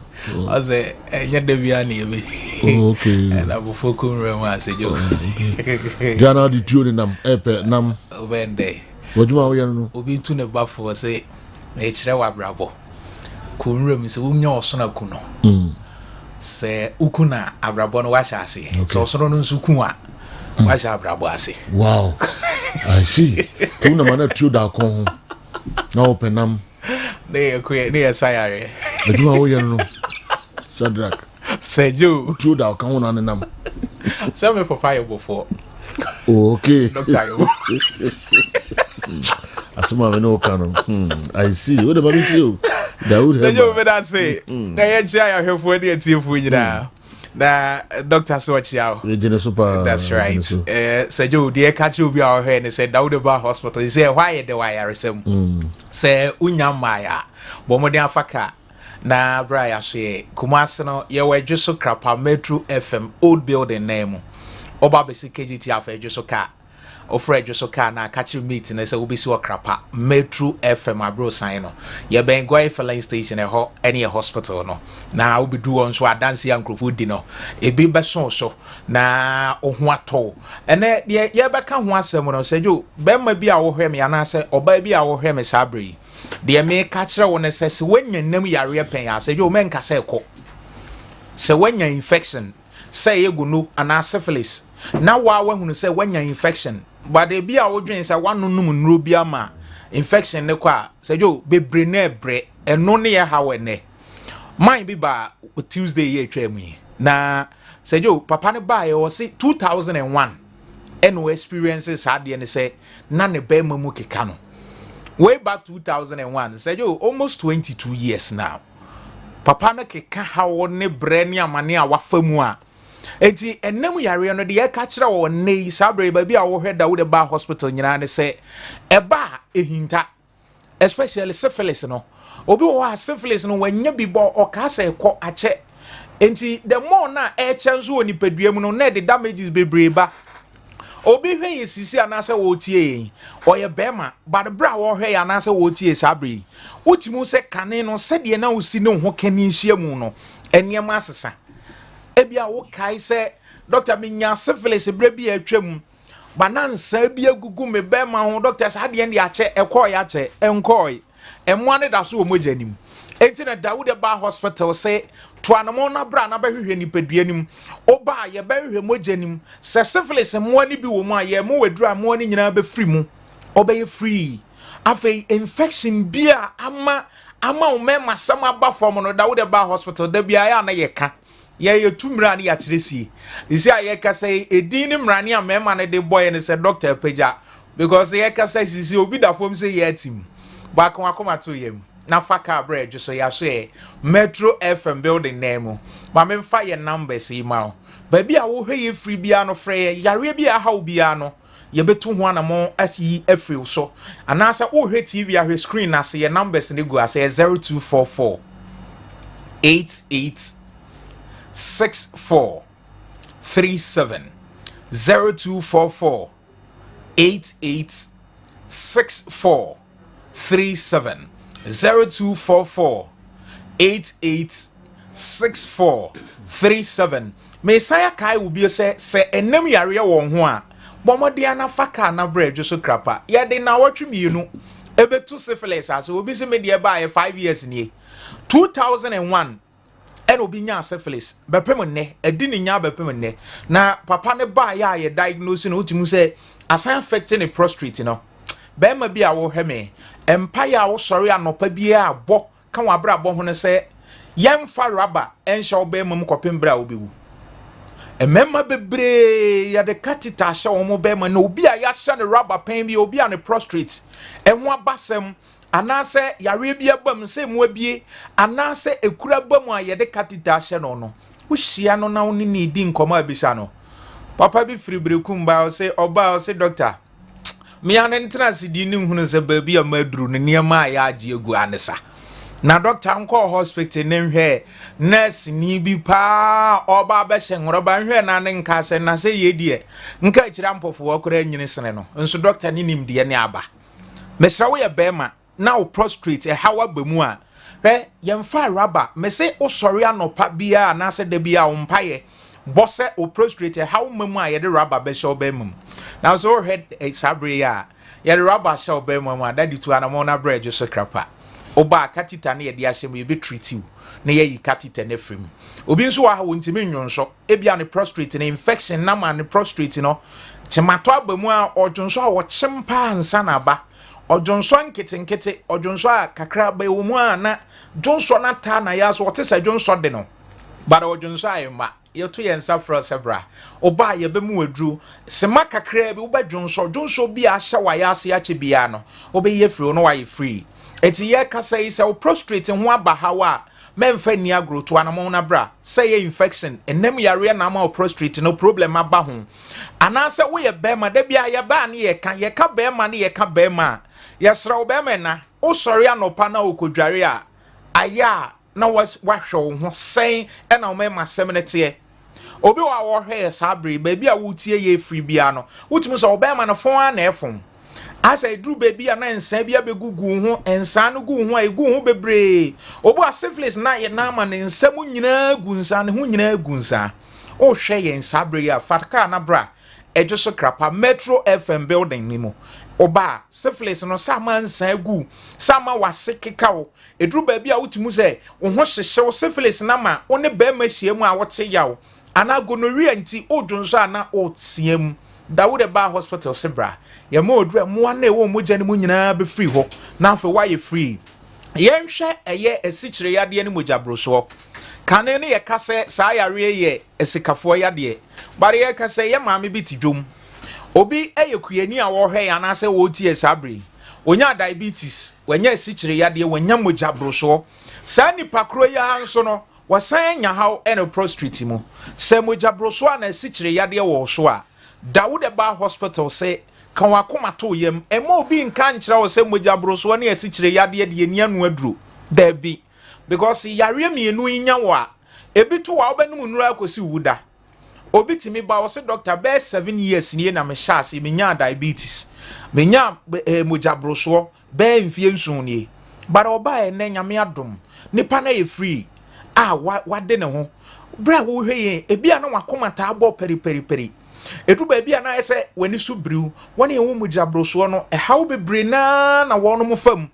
I say enya de bia na ye be. Oh okay. And abofo ko nre mu ase jo. Jana di tuo ni nam epe nam. Obende. Woduma wo ye no. Obi tu ne bafo say e kire wa brabo. Ko nre mu se unya oso na ku no. Se ukuna abrabo no washa ase. So so no nsuku a washa abrabo ase. Wow. I see. Tu na mana tuo da kon. Na open nam. Ne sayare. Woduma wo ye no. Shadrack. Sejo. Tuo da kan wona nam. Sell me for fire before. Oh, okay. Doctor. Asuma me no canon. I see. What about you? Daud. Sejo me that say. Na ye chia ya hwefo de atiefo nyina. Na doctor so chia. Regina super. That's right. Sejo de catch obi a hwe ne say Daud ba hospital. He say why the why resem. Say unya maya. Bomode afaka. Na bra ya hwe Kumasi no ye wedwe so krapa Metro FM old building name. Oba besi KGT afa edwe so ka. Ofra edwe so ka na catch meet na say obi si krapa Metro FM abro sign no. Ye ben go filling station e ho any hospital no. Na obi du on so adanse ankrofo di no. Ebi be so na oho ato. Ene ye be ka ho asem no sejo be ma bi a wo hwe me ana say oba bi a wo hwe me sabre. De me ka kire won se se wanya nam yare pen ya se jo men ka se ko se wanya infection se yegunu ana syphilis na wa hunu se wanya infection but de bia wo dwen se wanu num nro bia ma infection ne kwa se jo bebre na ebre eno ne ye ha wene man bi ba Tuesday ye twam yi na se jo papa ne ba ye wo se 2001 eno experiences ade ne se na ne ba mamu keka no way back 2001 said you almost 22 years now papa no keka hawo ne bre ne amane a wafamu a enti enam yare no de ye ka kire wo ne sabre ba bi a wo hweda wo de ba hospital nyina ne se eba ehinta especially syphilis no obi wo syphilis no wanya bi bo o ka se ko ache enti the more na e chenso oni padua mu no na the damages bebreba obi hwe yesisi anase wo tie oye bema but bra wo hwe anase wo tie sabri utimu se kane no se de na usi ne ho kani hia mu no eniem asesa ebia wo kai se doctor minya syphilis bra bi atwam banansa bi agugu me bema ho doctor sa de ndi ache ekọ ya che enkoi emwa ne da so wo mojanim enti na Daud ba hospital say tuanamo na bra na behwehwe nipaduanim oba ye behwehwe mojanim se syphilis mo ani bi wo mu a ye mo wadura mo ani nyina be free mu obeye free afei infection bia ama o mema sam aba form no Daud ba hospital da bia ya na ye ka ye tumra na ya kiresi isi a ye ka say edin ni mrani a mema na de boy ne say doctor peja because ye ka say sisi obi da form say ye atim ba kan akoma to yem na faka bridge so ya so Metro FM building name ma me fa ye numbers yi ma ba bia wo hwe ye free bia no frɛ yare bia ha bia no ye betu ho anamo ayi afri so anasa wo hwe TV ahwe screen na se ye numbers ne go ase 0244 88 64 37 0244 88 64 37 0244 88 64 37 Messiah kai will be say enem yare won ho a bomode na faka na bridge so krapa ye de na watwe mienu ebetu syphilis as obi se me de ba 5 years ni 2001 and obi nya syphilis bepem ne edi ni nya bepem ne na papa ne ba ya ye diagnose no utimu say asan affecting the prostate no bema bi a wo heme empire a wo sori anopa bi a bo kan wa bra bo ho ne se yemfa raba enhye obema mu kopem bra obewu emema bebre ya de katita hye wo mo bema na obi a ya hye ne raba pen bi obi a ne prostate enho abasem anase yare bi abam se mu abie anase ekura bam a ye de katita hye no no wo hia no na wo ni di nkoma abisa no papa bi firi brekum ba o se doctor me an entrance di ni hunu se ba bi amaduru ne niam a ya age egu anesa na doctor nko hospital ne nhwe nurse ni bi pa oba be hye ngoroba nhwe na ne nka se na se yedie nka kira mpofo wakora nyini sene no nso doctor ni nimde ne aba mesra wo ye bema na o prostrate e hawa bamu a yemfa raba mese o sori anopa bia na se de bia o mpaye bose o prostrate e hawa mamu a ye de raba be hye obemum na so head sabre ya ye de raba hye obemum a dadi tu anamo na bridge so krapa oba katita na ye de ahyem ye be treat you na ye yi katita na frem obi nso wa ha wontimi nwonso ebia ne prostrate na infection na ma ne prostrate no timato abamu a odwonso a wo chimpa ansa na ba odwonso nkete odwonso a kakra ba wo mu a na dwonso na ta na ya so wote sa dwonso de no bara odwonso ayema ye to ye nsa fro sebra oba ye be mu aduru sema kakra bi wo ba dwonso bi a hye wa ya ase ache bia no obe ye free no wa ye free eti ye kasa yi se wo prostrate ho aba hawa memfa ni agro to anamo na bra say infection enem yare na ma prostrate no problem aba ho anase wo ye be ma da bia ye ba na ye ka be ma na ye ka be ma yesra wo be ma na o sori anopa na okodware a aya na wahwe ho sen e na o me masem ne te obi wa wo hwe sabre baby a wutie ye free bia no wutumi so wo be ma no fon na efon asa edru baby a na nsa bia begugu ho ensa no gu ho a egu ho bebre obu a syphilis na ye na ma ne nsam nyina gu nsa ne ho nyina gu nsa o hwe ye nsa bre ya fatka na bra ejo so krapa Metro FM building ni mo oba syphilis no sama nsa gu sama wase kekawo edru baby a wutumu se wo ho hyehye syphilis na ma wo ne ba ma hyiemu a wote yawo ana gonorrhea nti odwonso ana otsiem Dawude ba hospital sebra ya mo odru mo na ewo mo jani mo nyina be free ho na afa wa ye free yenhwe eye esikyire yade ne mojabroso kane ne ye kase sa yare ye esikafo yade bare ye kase ye maame bi tidwom obi eye kuyani a wo hwe ya na se wo tie sabre onya diabetes wanya esikyire yade wanya mojabroso sa nipa kro ya hanso no wasan nya haw ene prostrate mu se mojabroso na esikyire yade wo so a Dawude ba hospital say kan wakoma to yem ema obi nka nkyira wo say mojabroso na esikyire yade de nia no aduro da bi because yare mienu nya wo a ebi to wa obenum nura akosi wuda obi timi ba wo say doctor be 7 years ni na me shase me nya diabetes me nya mojabroso be mfie nsun ni bara oba ene nyame adom nipa na ye free wade ne ho bra wo hwe yen ebi a na wakoma ta abo peri edu baby ana ese wani subriu wani ewu mujabroso no e hawo bebre na wono mu fam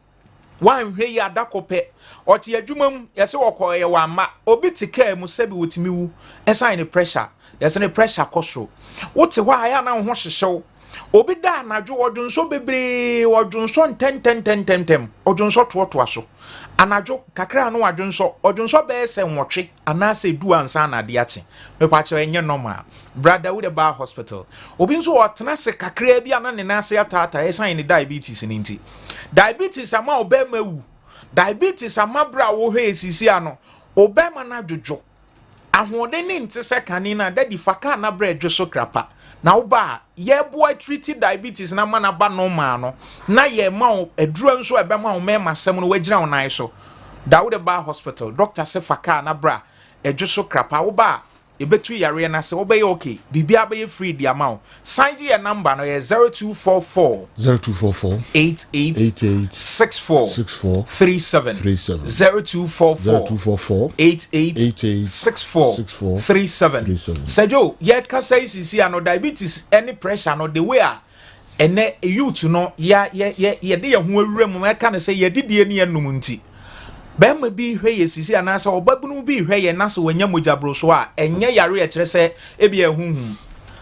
wan hwe ya dakope oti adwumam yese wokoye wa ma obi tika mu sebi wotimi wu esa ni pressure yese ni pressure koso wote hwa ya na ho hyehyew obi da anadwo odwonso bebre odwonso ntem odwonso totoa so anadwo kakra no odwonso be ese nwotwe anase du ansa na de ache mepa che enye normal brother with the bar hospital obi nso otena se kakra bi ana ne nase atata esa ni diabetes ni nti diabetes ama obema wu diabetes ama bra wo hwe esisi ano obema na dwodwo ahode ni nti se kanina dadi faka na bra dwoso krapa na oba ye boy treat diabetes na mana ba normal no na ye ma eduro nso ebe ma o me masem no wagira onan so Dawude ba hospital doctor se faka na bra edwoso krapa oba ebetu yare na se obey okay bibia be free the amount sign your number no 0244 88 64 37 0244 88 64 37 Sejo ye kasa isisi ano diabetes any pressure no the way a ene youth no ye de ye ho awura mu meka ne se ye didie ne enum nti Bema bi hwe yesisi anasa obabunu bi hwe ye nasa wanya mojabroso a enye yare e kire se ebi ehunhum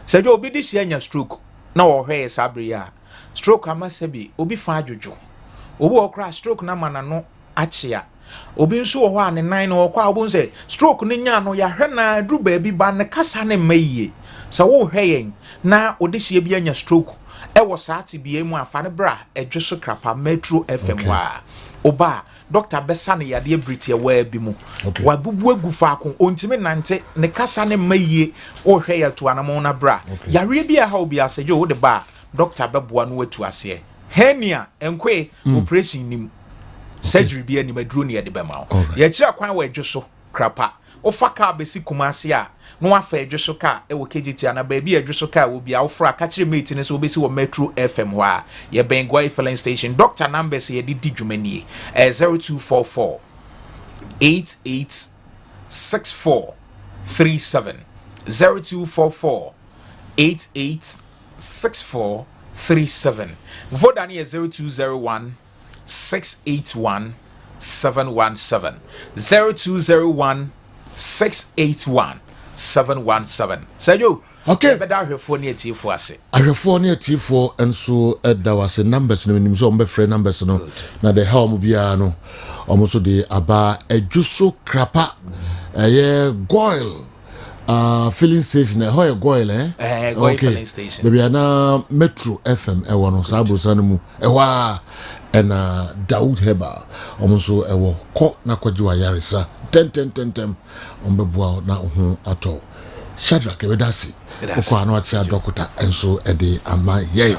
sejo obi di hye anya stroke na wo hwe sabre ya stroke amasebi obi fa adwojo obi okra stroke na mana no achia obi nso wo ho ane nan no okwa obo nse stroke ne nya no ya hwe na dru ba bi ba ne kasa ne mayiye se wo hwe yen na odi hye bi anya stroke e wo saati bi emu afa ne bra edwoso krapa Metro FM wa oba Doctor Besane yade briti wa bi mu wa bubu agu faako ontimi nante ne kasa ne maye o hwe ya to anamo na bra yare bi a ha obi asejo wo de ba doctor beboa no watu ase henia enkwe operation nim surgery bi anim aduro ne yɛde bɛma wo yɛkyerɛ kwan wɔ adwo so krapa wofa kaa bɛsi kumase a no afa adwo so kaa ɛwɔ KGT ana baabi adwo so kaa wɔ bia wofra ka kyerɛ mate ne sɛ wobɛsi wɔ Metro FM hɔ a yɛbɛn Gwai filling station doctor numbers yɛde di dwumanie 0244 886437 0244 886437 Voda ne 0201 681 717 0201 681 717 Sergio okay beda ahwefo ne atifo ase ahwefo ne atifo enso da wase numbers no nim so on be free numbers no na the help bia no omo de aba adwuso krapa goil filling station how goil goil filling station baby na Metro FM ewo no sabusa no mu ewa na Daoud Heba omo ewo ko na kwaji wa yarisa 10 ombebua na ho ato Shadrack Ebedasi ko ano atia doctor enso ede ama ye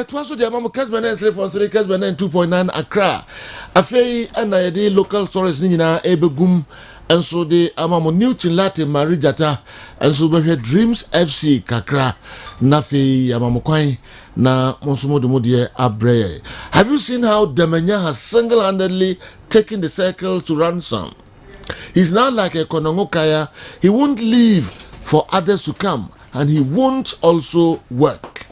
to aso de amam Kessben 3.3 Kessben 2.9 Accra afei na ye local stories ni nyina ebegum enso de amam New Chilate Marijata enso behwe Dreams FC kakra na fei amam kwan na monsumo de modie abre. Have you seen how Demenya has single-handedly taken the circle to ransom? He's now like a Konongokaya. He won't leave for others to come, and he won't also work.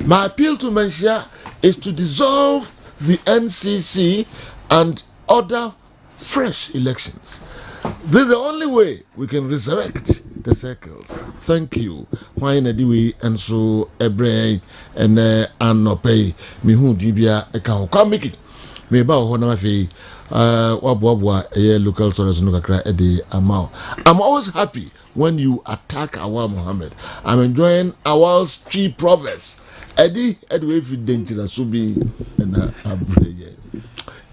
My appeal to Mensia is to dissolve the NCC and order fresh elections. This is the only way we can resurrect the circles. Thank you. Why na diwi enso ebre ene anope mi hu dibia e kan kwa miki. Me ba ho na mafi wabwa local stories no kakra e de amao. I'm always happy when you attack Awal Mohammed. I'm enjoying Awal's three proverbs. Eddie we fi dangerous so be na abre.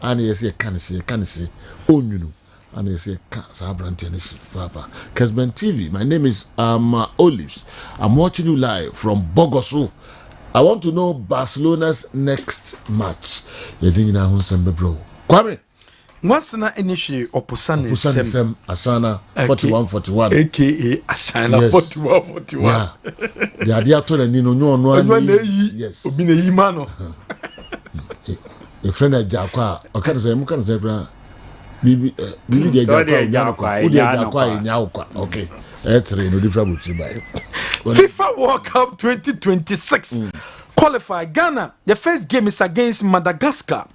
Ani yesi kanisi onyunu. And they say, Papa. Kessben TV. My name is Olives. I'm watching you live from Bogosu. I want to know Barcelona's next match. You think now bro? Kwame. Once na initially Opusane Sem Asana 4141 aka Asana 4141. Yeah. The idea to the Nino no yes. Obi na yi ma no. A friend at Jakwa. Okay, say muka say Bibi de Jakwa. Okay. That's no different FIFA World Cup 2026 qualify Ghana. The first game is against Madagascar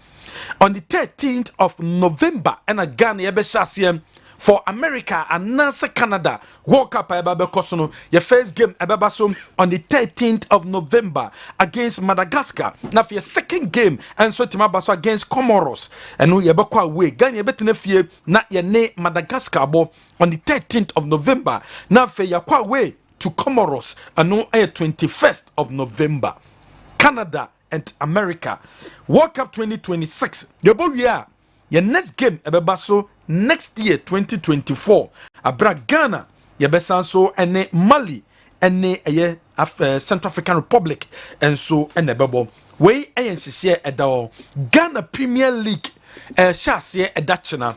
on the 13th of November, and a Ghana yebeshasiem for America and Nancy Canada World Cup kosono. Your first game ebebasom on the 13th of November against Madagascar. Now for your second game and so timabaso against Comoros, and we yebekwa away Ghana yebetene fie na ye ne Madagascar bo on the 13th of November. Now for your kwa away to Comoros and no 21st of November. Canada and America World Cup 2026. Your next game ebebaso next year 2024 abra Ghana yebesan so ene Mali ene Central African Republic and so ene bebo we share edawo Ghana Premier League shase edachena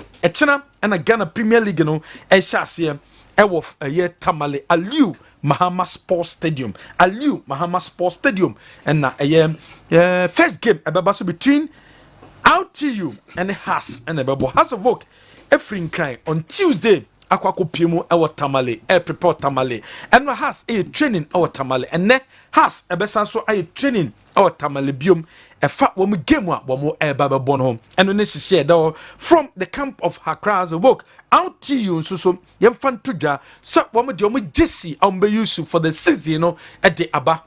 ena Ghana Premier League no shase ewof Tamale Aliu Mahama Sports Stadium and na first game ebebaso between RTU and Has and a bebo Has of Work every cry on Tuesday. Aquaco Piemo our Tamale, prepare Tamale, and Has a training our Tamale, and ne Has a besanso a training our Tamale bium, a fat woman game one more air baba bonhome, and when she shared from the camp of Hakra as a work. RTU so yam fan tuja, so woman Jesse be used for the season at the Abba.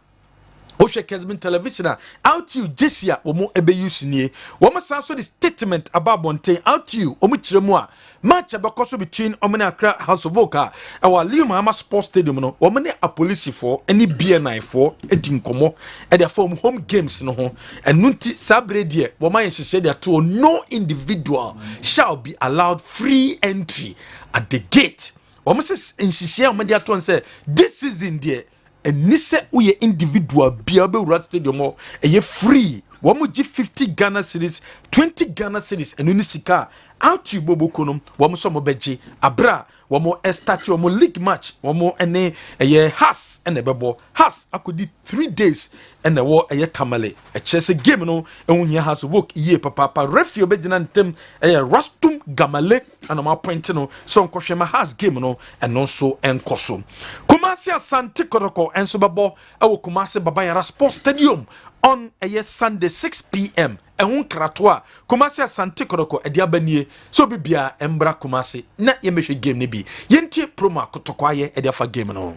Oshe Kessben television out you Jessia omo ebe use nie womo sanso the statement about Bontain out you omo kiremu a match abekoso between Omni Accra House of Voka our Liam Sports Stadium no womo ne a police for any BNI for edi nkomo e dey form home games no ho enunti sabre die womo yen hye dey to no individual shall be allowed free entry at the gate womo se nhye omo dey to say this season there and nise uye individual bia be ura stadium e free wɔn gye 50 Ghana cedis 20 Ghana cedis ɛno ne sika out you bobo konom wɔn so mo bɛgye abra wɔn start wɔn league match wɔn ɛne ɛyɛ has ɛna ɛbɛbɔ has akɔdi 3 days ɛna ɛwɔ ɛyɛ tamale ɛkyɛ sɛ game no ɛho hia has work yie papaapa referee obɛgyina ntɛm ɛyɛ rastum gamale ɛna ɔmo appoint no so nkɔhwɛ ma has game no ɛno nso ɛnkɔ so Kumasi Asante Kotoko ɛnso bɛbɔ ɛwɔ Kumasi Babayara Sports Stadium on a Sunday 6 p.m. ɛho nkratoa Kumasi Asante Kotoko ɛde abanie so bibia embra Kumasi na yɛmɛhwɛ game ne bi yɛntie promo Kotoko ayɛ ɛde afa game no.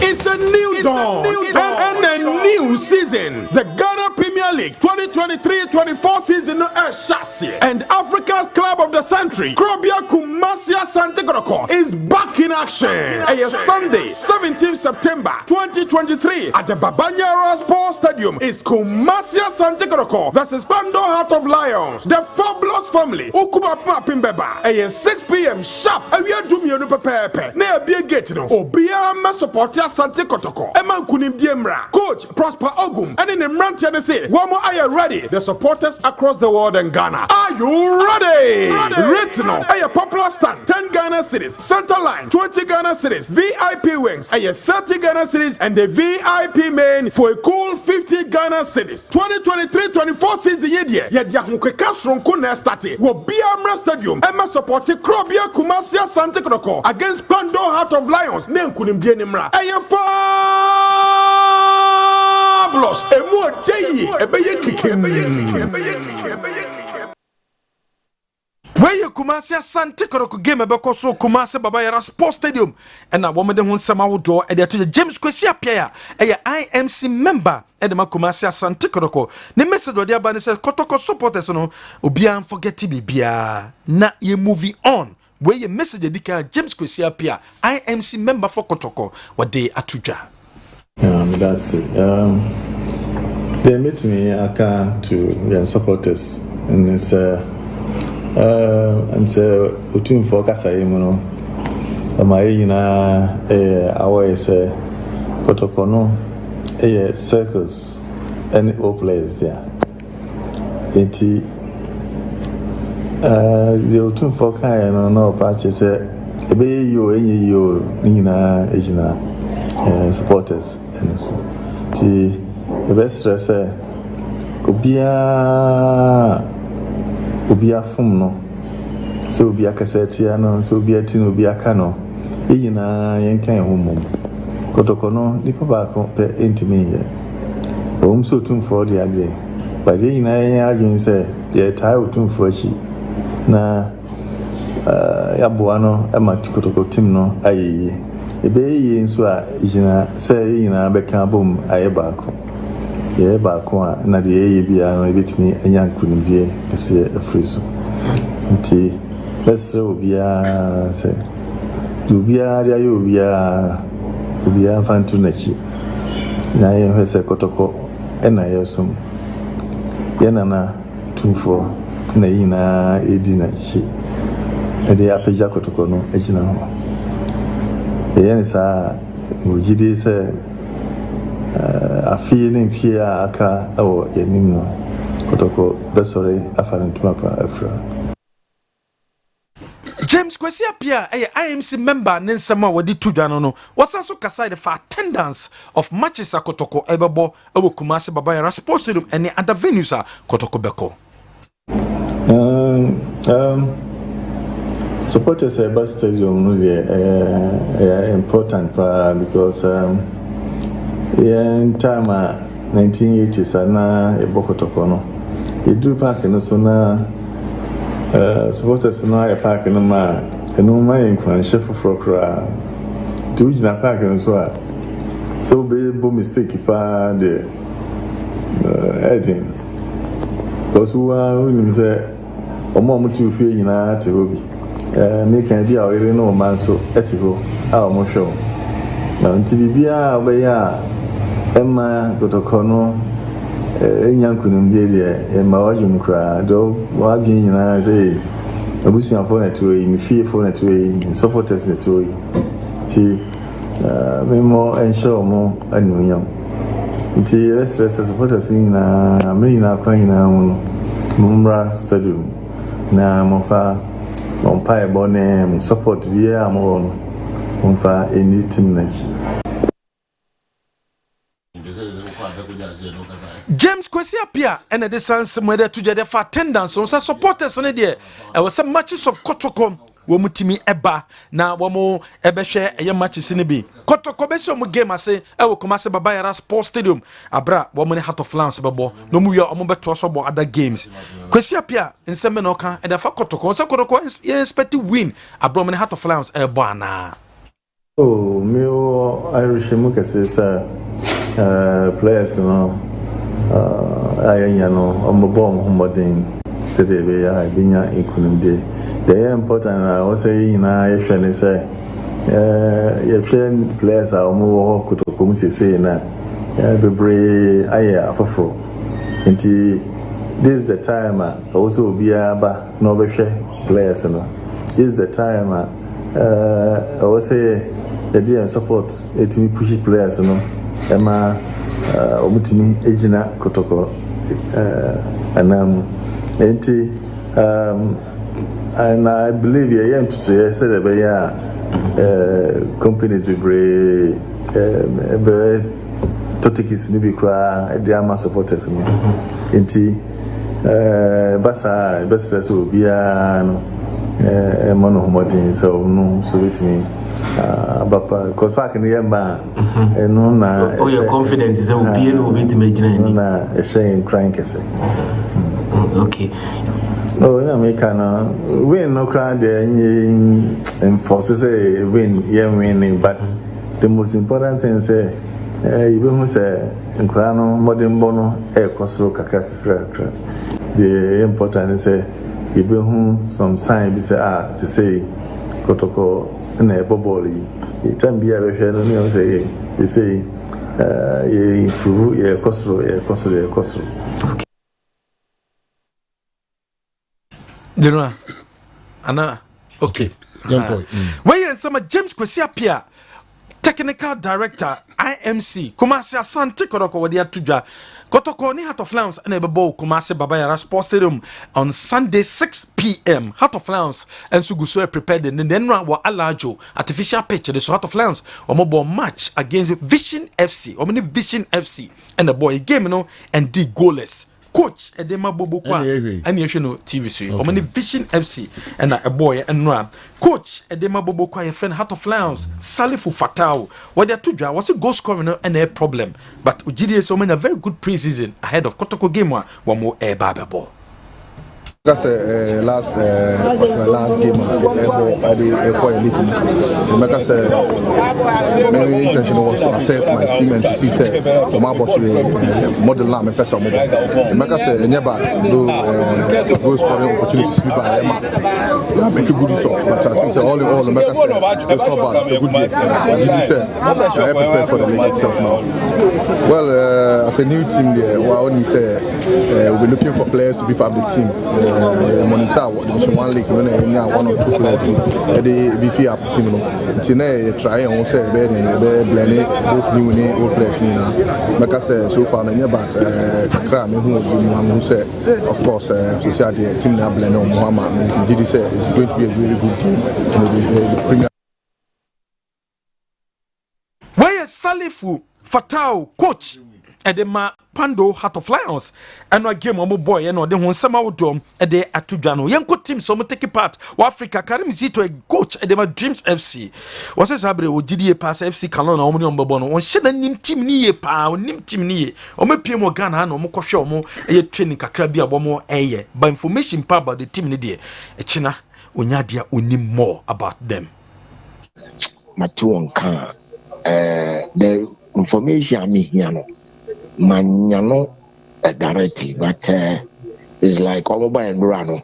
It's a new dawn and a new season. The Ghana Premier League 2023-24 season chassis and Africa's Club of the Century, Krobia Kumasi Asante Kotoko, is back in action. A Sunday, 17th September 2023 at the Babanyara Sports Stadium is Kumasi Asante Kotoko versus Bando Heart of Lions. The Fabulous Family, Ukuba Pimbeba, a 6 p.m. sharp. And we are doing you pepe. Ne be gate no. Obia ma support Asante Kotoko. Eman kunim diemra. Coach Prosper Ogum. And in the Mrantian say, one more are you ready? The supporters across the world in Ghana. Are you ready? Retino. A popular stand. 10 Ghana cities. Center line. 20 Ghana cities. VIP wings. A 30 Ghana cities. And the VIP main for a cool 50 Ghana cities. 2023-24 season yedia. Yedia mukeka sronko na starte. Wo Biamra Stadium. Emma supporti Krobia Kumasi Asante Kotoko against Bando Heart of Lions. Nem kunim dienimra. Fabulous. Emu deyi ebeye kikim. Where Kumasi Asante Kotoko game ebeko so Kumasi Babayara Sports Stadium and na woman de ho nsema wodo e de to James Kwesi Apia e IMC member e de ma Kumasi Asante Kotoko ne message do de aba ne say Kotoko supporters no obian forget bibia na ye moving on where your message edika James Kwesi Apia IMC member for Kotoko what they atuja. That's it. They met me to their supporters and it's I'm say between for kasa no my na our say Kotoko no circles any all players there. The between for kai no patch say ebe yo enyi yo ni na ejina supporters and so the best stress obia fum no so obia kasetia no so obia tin obia ka no yina yenkan homom Kotoko no nipa ba ko pe entimi ye o so tun for the ade ba je yina yen adwin se ye tai otun for chi na ya boa no e ma Kotoko team no ayeye ebe ye nso a yina se yina be kan bom aye ba ko ye ba ko na de ye bia no ebetimi anya nkunimdie kase afrizo nti lesre obia se obia ya yo obia fantu na chi na ye hwese Kotoko na ye sum ye na tumfo na yina edi na chi e de apeja Kotoko no ejina ho ye ne sa ojide se afie ne mfie aka awo yanim no Kotoko besore afarantuma pa afra James Kwesi Apia IMC member ne nsema wadi tudano no wasanso kasai the for attendance of matches Kotoko ebebo ewo Kumasi Babayara Sports Stadium and other venues Kotoko beko. Supporters at Bus Stadium no important because in time 1980s na Kotoko no you do park no so na supporters na park no ma eno ma in chef for kra do you na park no so be mistake pa de heading because we say omo mutu fie nyina te hobi me kan bi a ore no man so etiho a omo show na nti bibia obeya emma Kotoko no enyankunum de emma wajum kra do wagi nyina say abusia for na to yi fie for na to yi supporters na to yi ti me mo ensure mo anunyam Nti rest supporters ni na me na kwa ina Mumbra Stadium na mofa on bone support via amon mofa any team match. James Kwesi Apia and the Sans Mother to the for attendance on supporters on the I was some matches of Kotoko Womutimi Eba na Wamo Ebeshe a matches in the B. Kotoko Besom game I say I will come as a Babayara Sports Stadium Abra woman hat of Lance Babo no more Omoba to about other games. Kwesi Apia in Semenoka and the Fakotoko so Kotoko expect to win a Broman hat of Lance Ebana. Oh, me Irish Mukasa players no ayanyano ombom homodin today be ya binya ekunumde the important I was saying na yehwe say yehwe players are omo kutokom say na bebre aya afoforo nti this is the time also be aba no behwe players no this is the time I was say the day support it me push players no ema omutimi ejina Kotoko anam enti and I believe you to say said be companies be totikis ni bi kra e dia ma supporters ni enti basa best so bia no mono homodin so no so with me Bapa, because back in the year, no, na. Oh, your confidence is a beer will be to make na a shame crying kissing. Okay. Oh, no, me can win no crowd and forces a win, winning, but the most important thing say, you say, in Crano, modern bono, air crossroad, the important is say, you be some sign, be say, to say, Kotoko. Na boboli time bia be hwe no ne say you say you improve your cost. Dino ana okay where is some James Kwesi Apia technical director IMC Kumasi Asante Kotoko wadi atudwa Kotoko ni Heart of Lions and Ebebo Kumasi Babayara Sports Stadium on Sunday 6 p.m. Heart of Lions and Suguso prepared and then wa alajo artificial pitch the Heart of Lions omobo match against Vision FC Vision FC and the boy game no and the goalless coach Edema Bobo kwa and you know TV so omani Vision FC and a boy and no coach Edema Bobo kwa your friend Heart of Lions Salifu Fatao what they atudwa was a goal scoring and a problem but Ujidi so many a very good preseason ahead of Kotoko game one more air bababo. That's last game I did quite a little. My intention was to assess my team and to see my model lamb and person. Goal scoring opportunities by make good use of, but I think all in all, it's not bad. It's a good game. I prepare for the league itself now. Well, as a new team there, we'll be looking for players to beef up the team. Monitor what Division 1 league when one or two players the beefy up team no tine try on say be blend both new ni old players ni na make say so far na but kakra me hu obi say of course so say the team na blend on Muhammad did say it's going to be a very good game the Premier. Where is Salifu Fatao coach Edema Pando Heart of Lions and no game omo boy and no de ho nsema wodom e de atudwa no yenko team so mo take part wa Africa Karim Zito a coach Edema Dreams FC was sabre odidie pass FC Kalon na omo ne ombobo no won hye nim team ni ye pa onim team ni ye omo pie mo Ghana na omo kohwe omo e training kakra bi abomo eye by information pa about the team ni de e china onya dia onim more about them matu kan the information me here no Manyano directly, but it's like all over and run.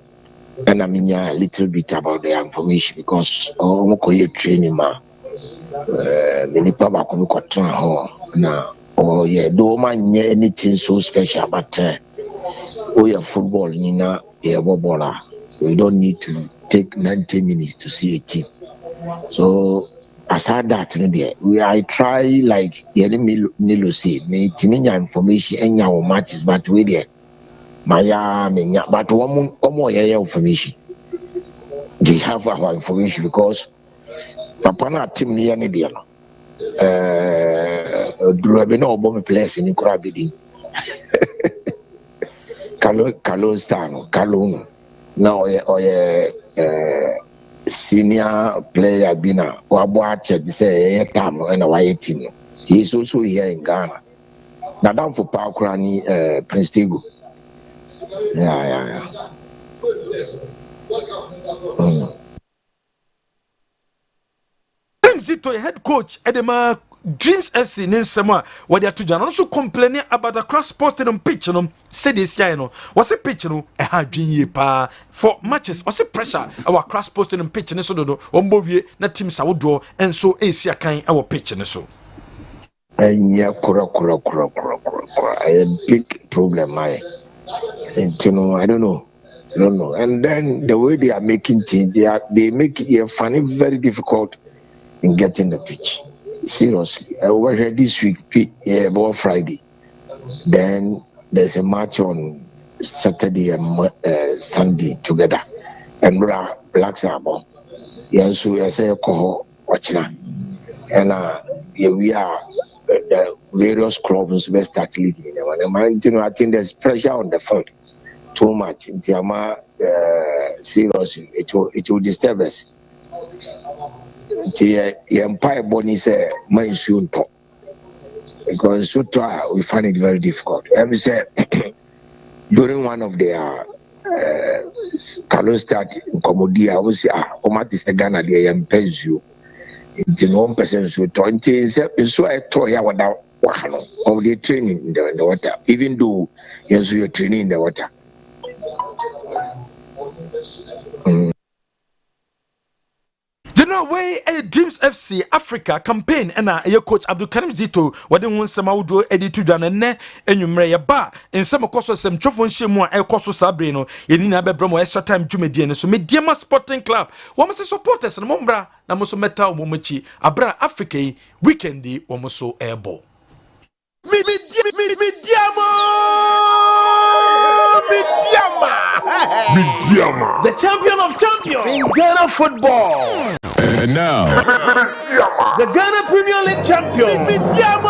And I mean a little bit about the information because I'm training ma. Many papa come now. Oh yeah, do man anything so special, but we are football, Nina, we don't need to take 90 minutes to see a team. So aside that no there I try like Nilo say me timinya information enya wo matches but we there maya menya but omo yeah information they have our information because papa na team ni ne there no durabe na obo me place ni kura bidi Kalo star no Kalo no senior player bina wabo ache say tam na why team no he is also here in Ghana na down for Pakura ni Prince Tego yeah Zito head coach Edema Dreams FC Ninsema what they are to also complaining about the cross posting on pitch no said this year no was a pitch no a hard dream pa for matches was a pressure our cross posting on pitch so do ombovie na team sa wodo and so asia kan our pitch so enya kura a big problem I don't know and then the way they are making things they make it funny very difficult in getting the pitch. Seriously, I was here this week, about Friday. Then there's a match on Saturday and Sunday together, and Black Sabbath. Yeah, so I say, watching, and we are the various clubs we start leading. And I think there's pressure on the field too much. Seriously, it will disturb us. The Empire Bonnie said, my soon talk because so we find it very difficult. Let me say, during one of their Carlos start in Comodia, I was Omatis Ghana, the impels you into 1% so 20 so I told you without of the training in the water, even though yes, you're training in the water. General way a Dreams FC Africa campaign and a coach Abdul Karim Zito what they want some audio edit to done and enumere ya ba in some course some chofon shemu e koso sabrino yeni na bebramo extra time jumedi so Mediama Sporting Club wo mse supporters no mbra na mo so meta wo mochi abra Africa weekend wo mo so ebo Midfield, the champion of champions in Ghana football. And now, the Ghana Premier League champion. Midfield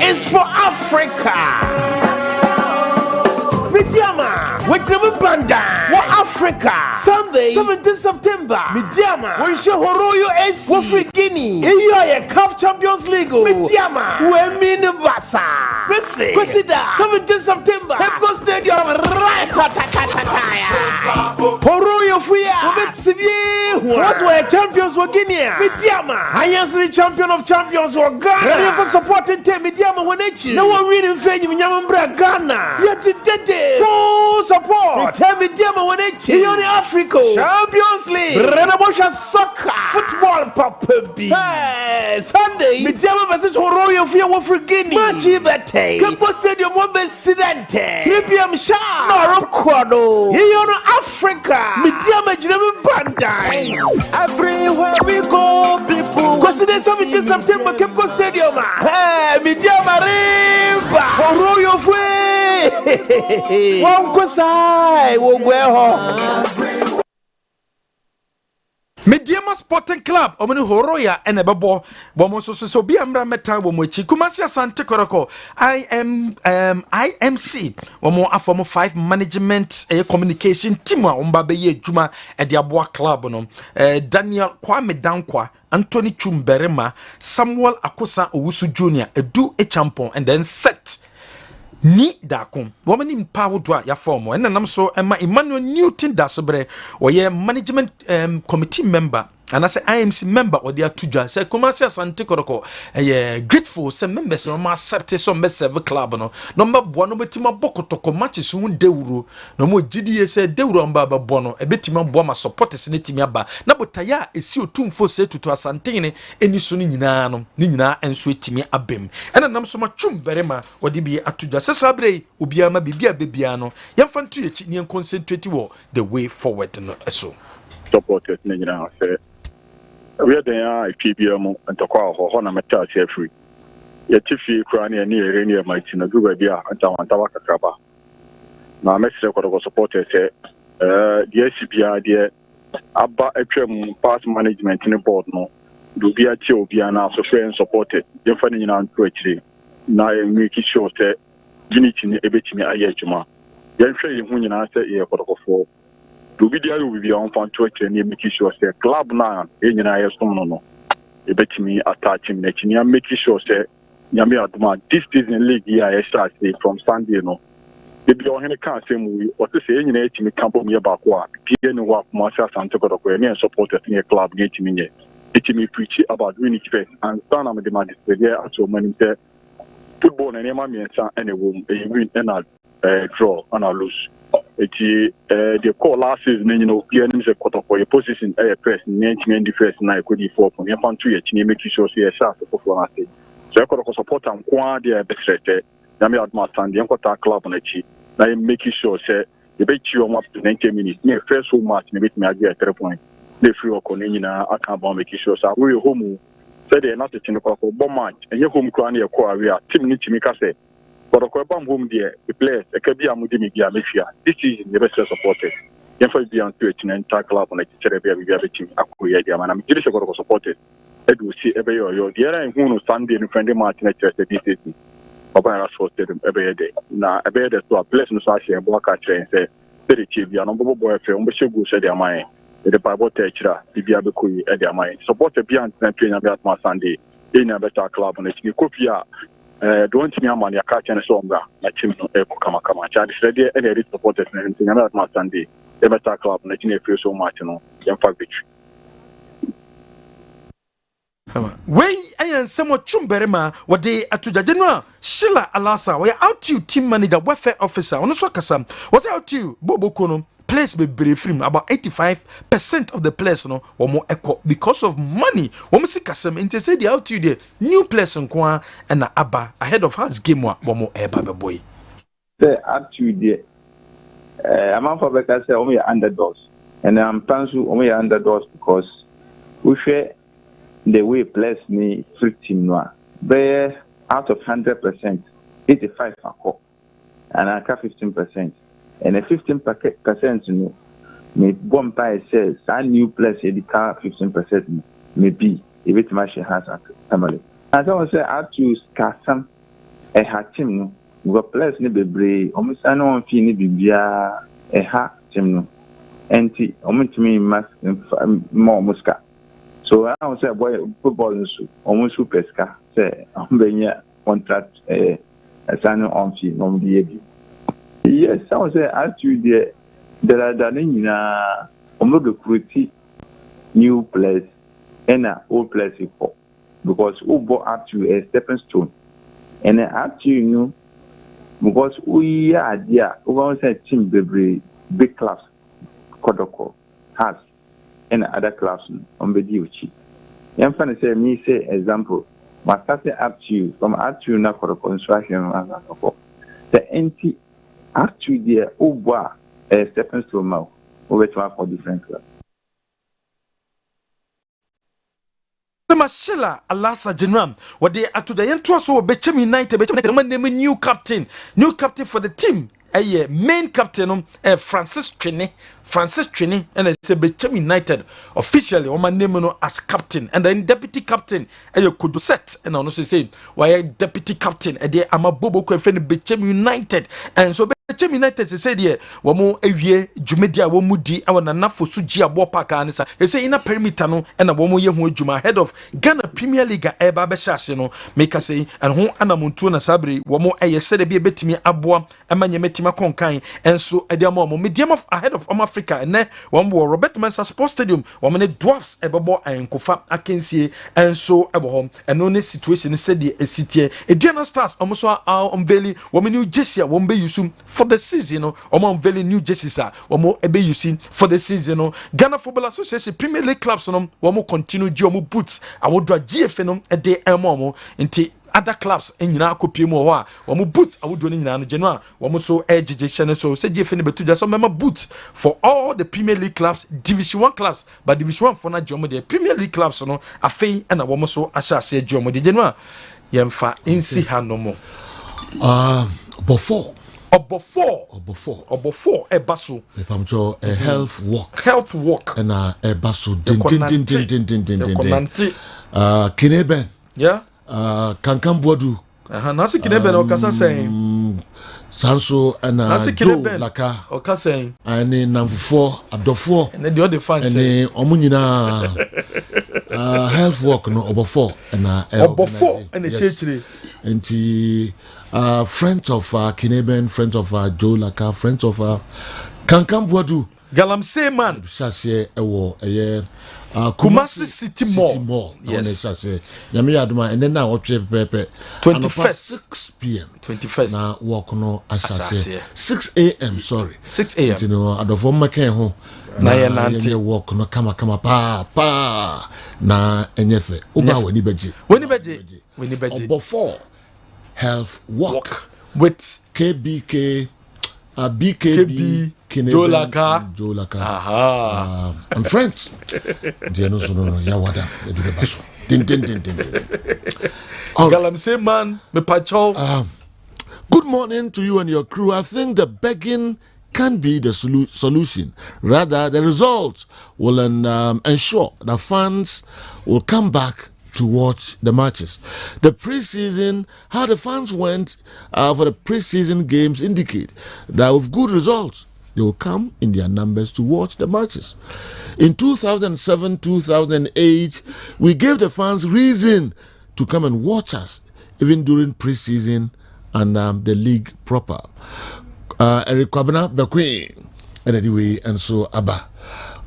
is for Africa. Midfield, with the Banda, for Africa. Sunday, 17th September. Midfield, we show Horoyo AC. For Guinea, you are a CAF Champions League. Midfield, we mean Basa. Consider 17th September. Pepco Stadium, right? Horoyo Fuya, what's where champions were Guinea? Midfield, I am the champion of champions for Ghana. Ready for supporting team Midfield when it's no one winning fame in Yamambra Ghana. Yet today, full support. Tell Midfield when it's in Africa. Champions League. Renabosha soccer. Football papa B. Hey, Sunday. Midfield versus Horoyo Fuya for Guinea. Matchy Bete. Capo Stadium Sidente. 3 p.m. sharp. Morocco. Here on Africa. Midfield Bandai. Everywhere we go, people. Consider 17th September, Capo Stadium. Hey, Midfield Riva. Horoyo Fuya. Wankosai. Wogweho. Mediama Sporting Club omuni Horoya ene bebo bomo so bi amra meta bomo echi Kumasi Asante Koroko IMC bomo afomo 5 management communication team a omba be ye adwuma e de aboa club no Daniel Kwame Dankwa, Anthony Chumberema, Samuel Akosa Owusu Junior, Edu Echampon, and then set ni dakom woman in power do ya form and nam so Emmanuel Newton da sobre or ye management committee member and as IMC member or the atuja say Kumasi Asante Kotoko grateful say members no accept some serve club no mba no betima bokotoko matches hu dewuro no mo GDA say dewuro mba ba bono e betima bo ma supporters ne timi aba na botaya esi otumfo say tutu Asante ne eni so ni nyina no ni nyina enso etimi abem ena nam so ma twum berema odi bi atuja say sabre obi ama bibia bebia no yemfa ntu echi ne concentrate wo the way forward no eso supporters ne nyina say we are there PBM and to call ho na meta say free ya tifi kra ne ne ere ne ma ti na du ba bia anta wanta waka kraba na mesre ko supporters say the SCBA the aba atwam pass management ne board no do bia ti obi na so friend supported dem fa ne nyina nto akire na make sure say unity ne ebetimi aye adwuma yen hwe ye hu nyina say ye kodokofo do bi dia you be on fan to akire ne make sure say club na e nyina ye som no ebetimi attach him na chinia make sure say nyame aduma this season league here I start from Sunday no ebi o hene kan say mu o se say nyina etimi kampo mu ye ba ko a die ne wa kuma sa Asante Kotoko ne supporters ne club ne etimi nye etimi preach about unity first and stand am the man display there at your money say football na nema miensa ene wo e win and draw and lose eti the call last season you know clear nim say Kotoko your position press 90 defense na e kodi 4 point yan fan to ye chini make sure say e sharp for na say so Kotoko support am kwa dey be straight na me adma stand yan kwata club na chi na make sure say the be chi am up to 90 minutes me first home match me bit me agi 3 point dey free o kono nyina aka ba make sure say we home said they not to call bomb match and your home crown your core area team ni chimi kase but ko bam home there the players e ka bia mudi mi bia mefia this is the best supported yen for bia on to it na club on it chere bia bia team akoya dia mana mi jiri se ko supported e do see e be yo the era hu no Sunday no friendly match na chere this season baba na so stadium e be dey na e be dey so a place no so share bo ka chere say the chief bia no bobo boy fe on be shegu se dia man the Bible teacher bibia be koyi e dia man support e bia na train bia ma Sunday in a better club on it ni kopia don't me amani aka chene so mbra na team no e ko kama charge ready e dey supporters na tin na ma Sunday e better club na tin e feel so much no yan fa victory wey ayan samo chumberema wode atujaje no Sheila Alasa we out to team manager welfare officer ono so kasa was out to Boboko no place be free about 85% of the place no womo echo because of money womo si kasem inte say the out to the new place nko na aba ahead of us game womo eba be boy say out to the amount for better say womo underdogs and I'm pansu womo underdogs because we share the way place ni free team no be out of 100% 85 akọ and aka 15%. And a 15% no may bomb by says a new place the car 15% maybe a bit much has a family. As I was say I to Kasam a hat team no we got place ni bebre almost I know fee ni bibia a hat team no anti almost me mas more muska. So I was say boy football so almost super ska say benya contract a sign on fee no the yes, I was actually there are done recruit new players and old players before because we bought up to a stepping stone and actually you know because we are there over say team big clubs Kodoko has and other clubs on the duty. I'm trying to say me say example my start up to you from up to now for the construction the empty actually the Oba stepping stone now over for different clubs. Sheila Alasa General what they are today and trust so Bechem United man name new captain for the team main captain Francis Trini and I say Bechem United officially on my name no as captain and then deputy captain could set and I also say why deputy captain ama Bobo ko friend Bechem United and so Bechem United say there wamo ewie dwumedia wamo di awana nafo so gi abo park anisa say ina perimeter no and wamo ye ho adwuma head of Ghana Premier League eba be hyase no make say and ho anamontu na sabre wamo eye sede be betimi aboa amanye metima konkan and so ediamo medium of ahead of Africa Africa and ne Robert Mensah Sports Stadium ne dwarfs ebebo ankofa akensie enso ebo hom eno ne situation said the city Ediana Stars almost unveiling new jersey be using for the season unveiling new jerseys ebe using for the season Ghana Football Association Premier League clubs continue boots GFN de into other clubs in Yina Kopie Moa, boots I would do in Genoa, so education so say GFN betu just remember boots for all the Premier League clubs, Division 1 clubs, but Division 1 for na Jomo the Premier League clubs no afei and a so asha say Jomo de Genoa yemfa insi ha no mo before ebaso epamcho a health walk and ebaso din Kessben yeah Kankan Boadu nasi Kessben okasa saying Sanso and Laka okasa and namfo adofo and the other fan and omunyina health walk no obofo and shechiri and friends of Kessben, friends of Joe Laka, friends of Kankan Boadu Galamsey man Shasye ewo Kumasi City Mall. Yes. Yami Aduma and then now 21st 6 p.m. 21st. Now walk no Ashase 6 a.m. sorry. 6 a.m. You know, at the form make home. Na ye walk no kama pa na enyefe. Uba weni beji. Before health walk with BKB Joe Laka. Aha. And friends. Diano sono yawada. Din. Galamsey man, me pacho. Good morning to you and your crew. I think the begging can be the solution. Rather, the results will ensure the fans will come back to watch the matches. The preseason, how the fans went for the preseason games indicate that with good results, they will come in their numbers to watch the matches. In 2007-2008, we gave the fans reason to come and watch us, even during preseason and the league proper. Eric Kwabena Bekwe, and anyway, and so Abba.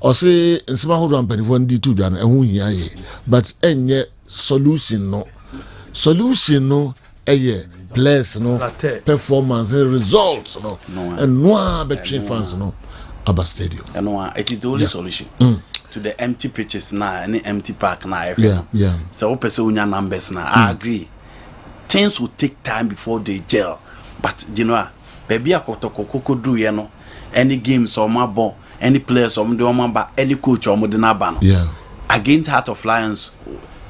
Or say, in some hold on, but any solution no, players no, performance and results no, and no between fans no, Abba Stadium. And it is the only solution to the empty pitches now, any empty park now. Yeah. So person numbers now. I agree. Things will take time before they gel, but you know, baby, I could do any games or my ball. Any players or any coach or Modena yeah. Against Heart of Lions,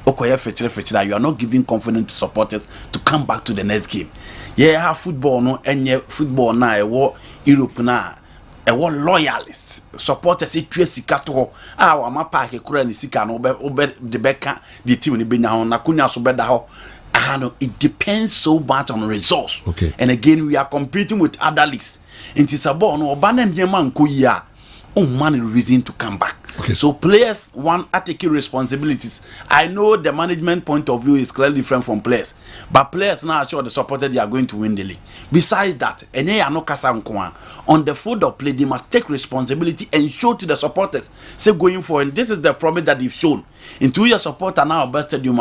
you are not giving confidence to supporters to come back to the next game. Yeah, have football no, and football now, a war Europe now, a war loyalists, supporters, it trace Sikato, our mapa, a Korean Sikano, the Becca, the team in Bina, Nakunya Sobedaho. It depends so much on results. Okay. And again, we are competing with other leagues. It is about no Banan Yaman Kuya. Money reason to come back. Okay. So players are taking responsibilities. I know the management point of view is clearly different from players, but players now are sure the supported they are going to win the league. Besides that, on the field of play, they must take responsibility and show to the supporters. Say going forward, this is the promise that they've shown. In 2 years, supporter now best stadium.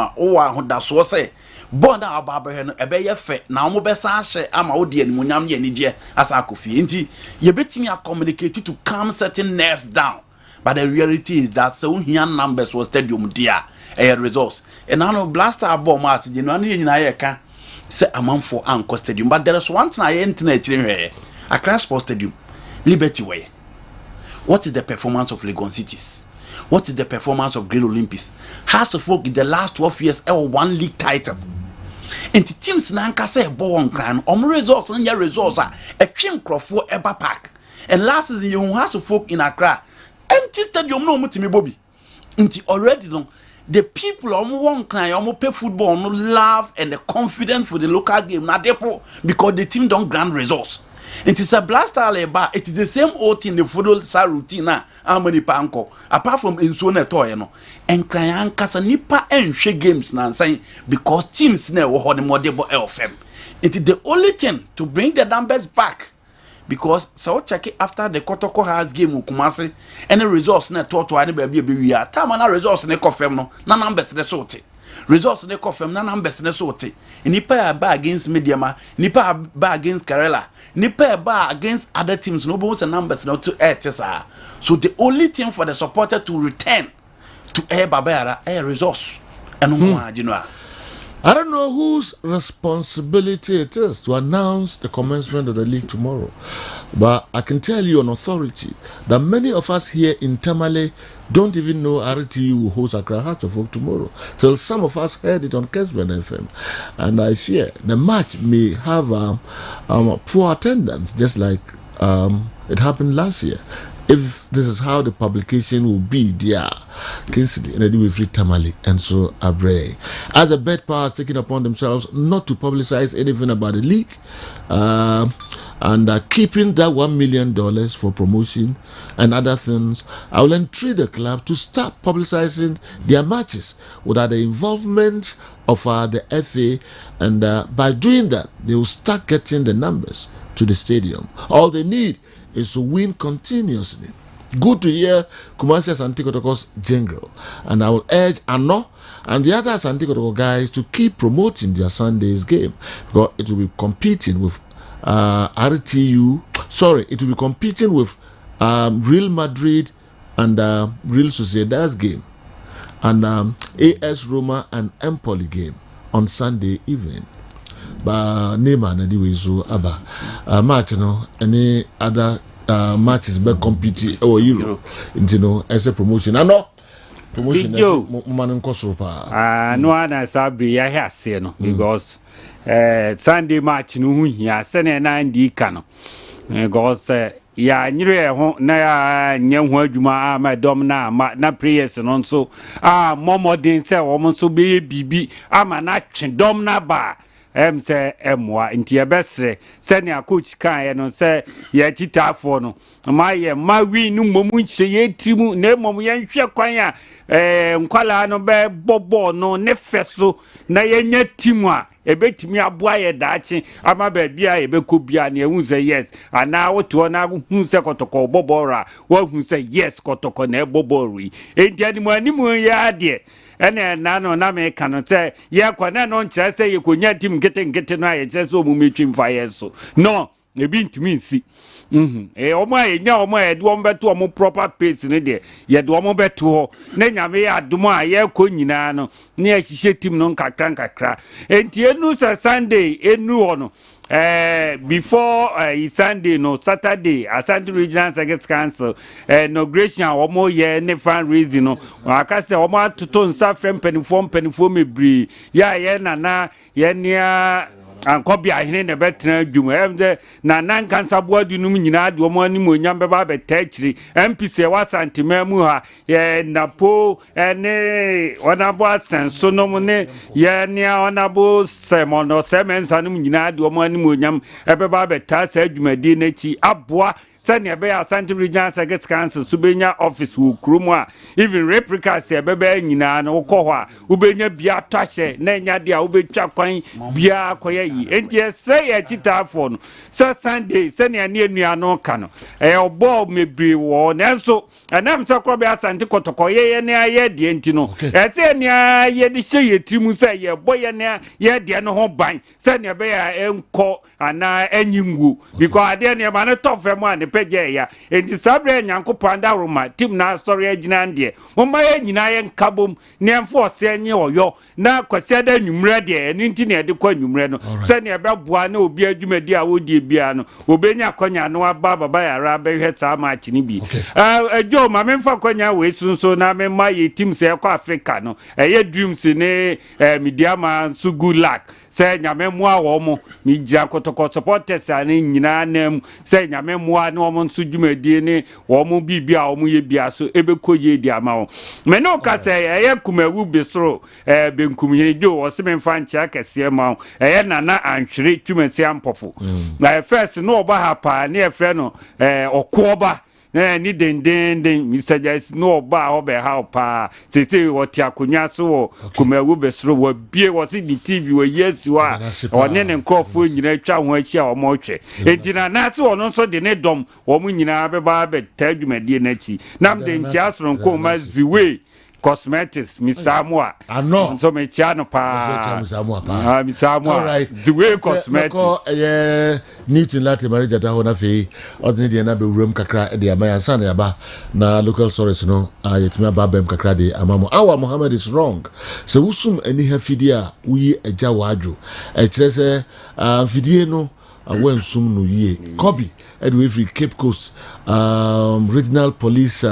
That's what say. Bona ababeheno ebeye fe na omo besa ahye ama odi animunyam ye nige asa akofi nti ye betimi communicate to calm certain nerves down, but the reality is that so here numbers was stadium dia results and now blaster abo match je no ye nyina ye ka say amanfo anko stadium, but there is one thing I internet chire Accra Sports Stadium, Liberty Way. What is the performance of Legon Cities? What is the performance of Great Olympics? House of Folk in the last 12 years ever one league title. And the teams nanka say born clan results and your results are a trim crop for Eba Park. And last season you House of Folk in Accra, empty stadium no mutimi Bobby. Until already long the people on one clan pay football no love and the confidence for the local game na depo because the team don't grant results. It is a blaster leba. It is the same old thing the football routine na amani panko. Apart from insone toy no. And client kasa nipa enhwe games na saying because teams na wo hode modebo LFM. It is the only thing to bring the numbers back because so check it after the Kotoko has game Kumasi any results na to any baby we are time na results na confirm no na numbers na sorte results na confirm na numbers na sorte nipa ba against Mediama nipa ba against Karela nipa ba against other teams no bones and numbers no to air tesa so the only thing for the supporter to return to air babara air resource and you know I don't know whose responsibility it is to announce the commencement of the league tomorrow, but I can tell you on authority that many of us here in Tamale don't even know RTU will host Accra Heart of Oak tomorrow, till some of us heard it on Kessben FM. And I fear the match may have poor attendance, just like it happened last year. If this is how the publication will be, dear Kinsley, and I do with free Tamale and so Abre. As the bet powers taking upon themselves not to publicize anything about the league, and keeping that $1 million for promotion and other things, I will entreat the club to start publicizing their matches without the involvement of the FA, and by doing that, they will start getting the numbers to the stadium. All they need is to win continuously. Good to hear Kumasi Asante Kotoko's jingle, and I will urge Ano and the other Asante Kotoko guys to keep promoting their Sunday's game, because it will be competing with RTU. Sorry, it will be competing with Real Madrid and Real Sociedad's game, and AS Roma and Empoli game on Sunday evening. But Neymar na diwe so aba match no any other matches be compete or Euro you know as a promotion no promotion man nkoso pa no ana sabri ya hase no because Sunday match no hu hia se na ndi ka no because ya nyire ho na ya nye ho adwuma ma dom na prayers no so momodin se wo mo so be bibi ama na twe dom na ba say emwa nti ebesre se ne coach kan no se ya titafo no ma wi nu momu nche ye trimu na momu ye nhwe kwan nkwala no be bobo no ne feso na ye nya timu a ebetimi aboa ye daachi ama ba bia ebeko bia na ehun se yes ana woto na hun se kotoko bobora wo hun se yes kotoko na bobori enti animu ya de ene na no na me kan say ye kwana no nkyere say ye konya tim nkete no aye say so mu metwi mfa yeso no ebi ntimi nsi omo enya omo edu omo beto omo proper pace ne de ye do omo beto ho na nyame ya adumo a ye ko nyina no na ye hihye tim no nkakra enti enu sa Sunday enu ono before Sunday no Saturday Asante Regional Secretary Council inauguration omo ye ne fundraising no aka se omo atoto nsa frem penifo mebri ya ye nana ye nia ankobi ahene ne betra adwuma emze na nan kansa boadu num nyina de omo ani monyam beba betachiri MPC wa santimamu ha ye napo ene onabo asenso no ne ye nia onabo semono semensa num nyina de omo ani monyam ebeba betasa adwumadi na chi aboa sani ebe Asante Regional Secretary Council subenya office wo kromwa even replicas ebe nyina na ukọ ho a ubenya bia twahye na nya de a ubetwa kwan bia koye yi enti say ya chitafo no Sunday sani ane enua no ka no obo mebri wo nanso anam sakro be Asante Kotoko ye ne aye de enti no ete ne aye de hye yetrimu say ye boye ne ye de no ho ban sani ebe ya enko ana anyingu because ade ne ma ne tofem a peje ya enti sabre nyankopon da roma team na story agina nde momma ye nyina ye nkabom ne enforce enye oyo na kwase da nwumre de enti ne de kwa nwumre no se ne be boa na obi adwumadi a wodi bia no obenya konya no aba baba ya ra be hweta match ni bi ejo ma memfa konya we sunso na memma ye team se kwa Africa no ye dreams ne media man so good luck se nyame moa wo mo mi gya Kotoko supporters ani nyina nam se nyame moa no mo nso dwumadie ne wo mo bibia wo mo ye bia so ebeko ye di ama wo me no ka se ye kumawu besoro benkum yene jo wo se me mfa ntia kese ma ye nana anhwere twumasi ampofo na first no oba ha pa ne efre no okoba ni den Mr. Jais no ba ho be how pa say what akonya so wo kumawu besro wo bie wo see the TV wo yes wa one ne nkrofo nyina twa ho achi a wo mo hwe entina na se wo no so de ne dom wo mu nyina be ba be tadwumadie na chi nam de ntia soro nko ma ziwe cosmetics misamwa ano so me chiano pa misamwa all right the way cosmetics Newton Latte marriage ta hona fe ordinary de na be wuram kakra de amayansa na yaba na local stories no yetumi ababem kakra de amamo awa Mohammed is wrong so usum ani ha fidia uyi agya wadwo e kire se fidie no awensum no yie Kobe edwe free Cape Coast regional police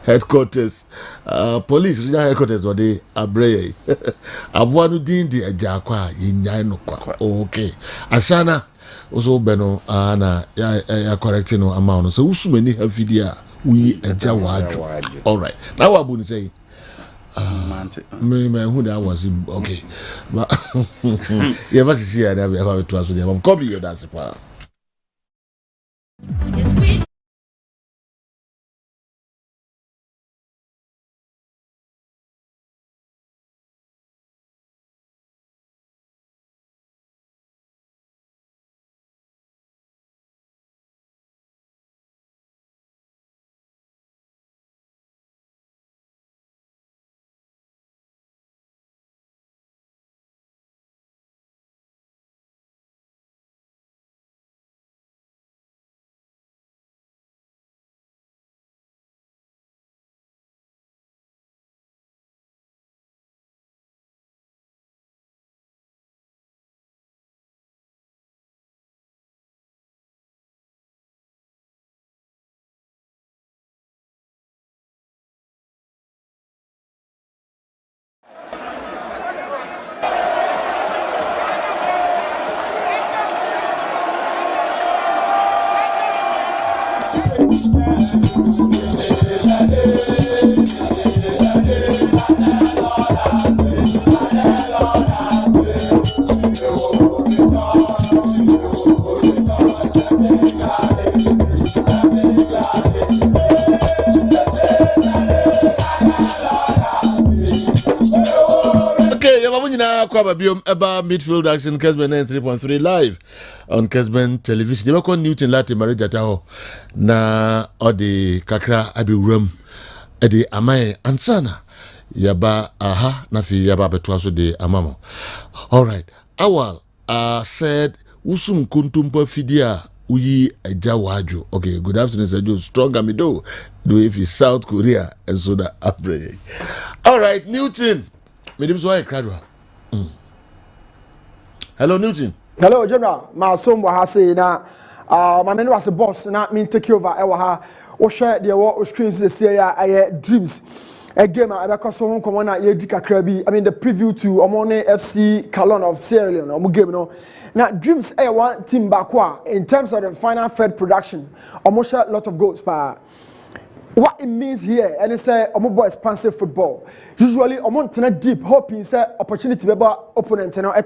headquarters police regional headquarters or the abreye abwanu din di agya kwa yinyai no kwa okay asana also beno na ya correct no amount so usumani hafidia we agya wadwo all right now what bun say me who that was okay but yeah but see I have to ask you I'm copy you that's pa About midfield action Kessben 93.3 live on Kessben television. You call Newton Latte marriage ataho na odi kakra abi rum edi amaye ansana yaba aha na fi yaba beto so de amamo. All right. Awal said usum kuntumpa fidia uyi agya wadwo. Okay, good afternoon sir Joe. Strong amido do if is South Korea and so that abre. All right, Newton. Medim so I cradwa. Hello Newton. Hello General. Ma sombo ha say na my man was a boss na me take over e wa ha wo hwe de wo screens the say ya dreams a game I because so come na ye di kakra bi I mean the preview to Omone FC Calon of Sierra Leone omo game no na dreams one team back in terms of the final third production almost a lot of goals pa. What it means here, and it's a expansive football. Usually, deep, hoping opportunity to opponent no me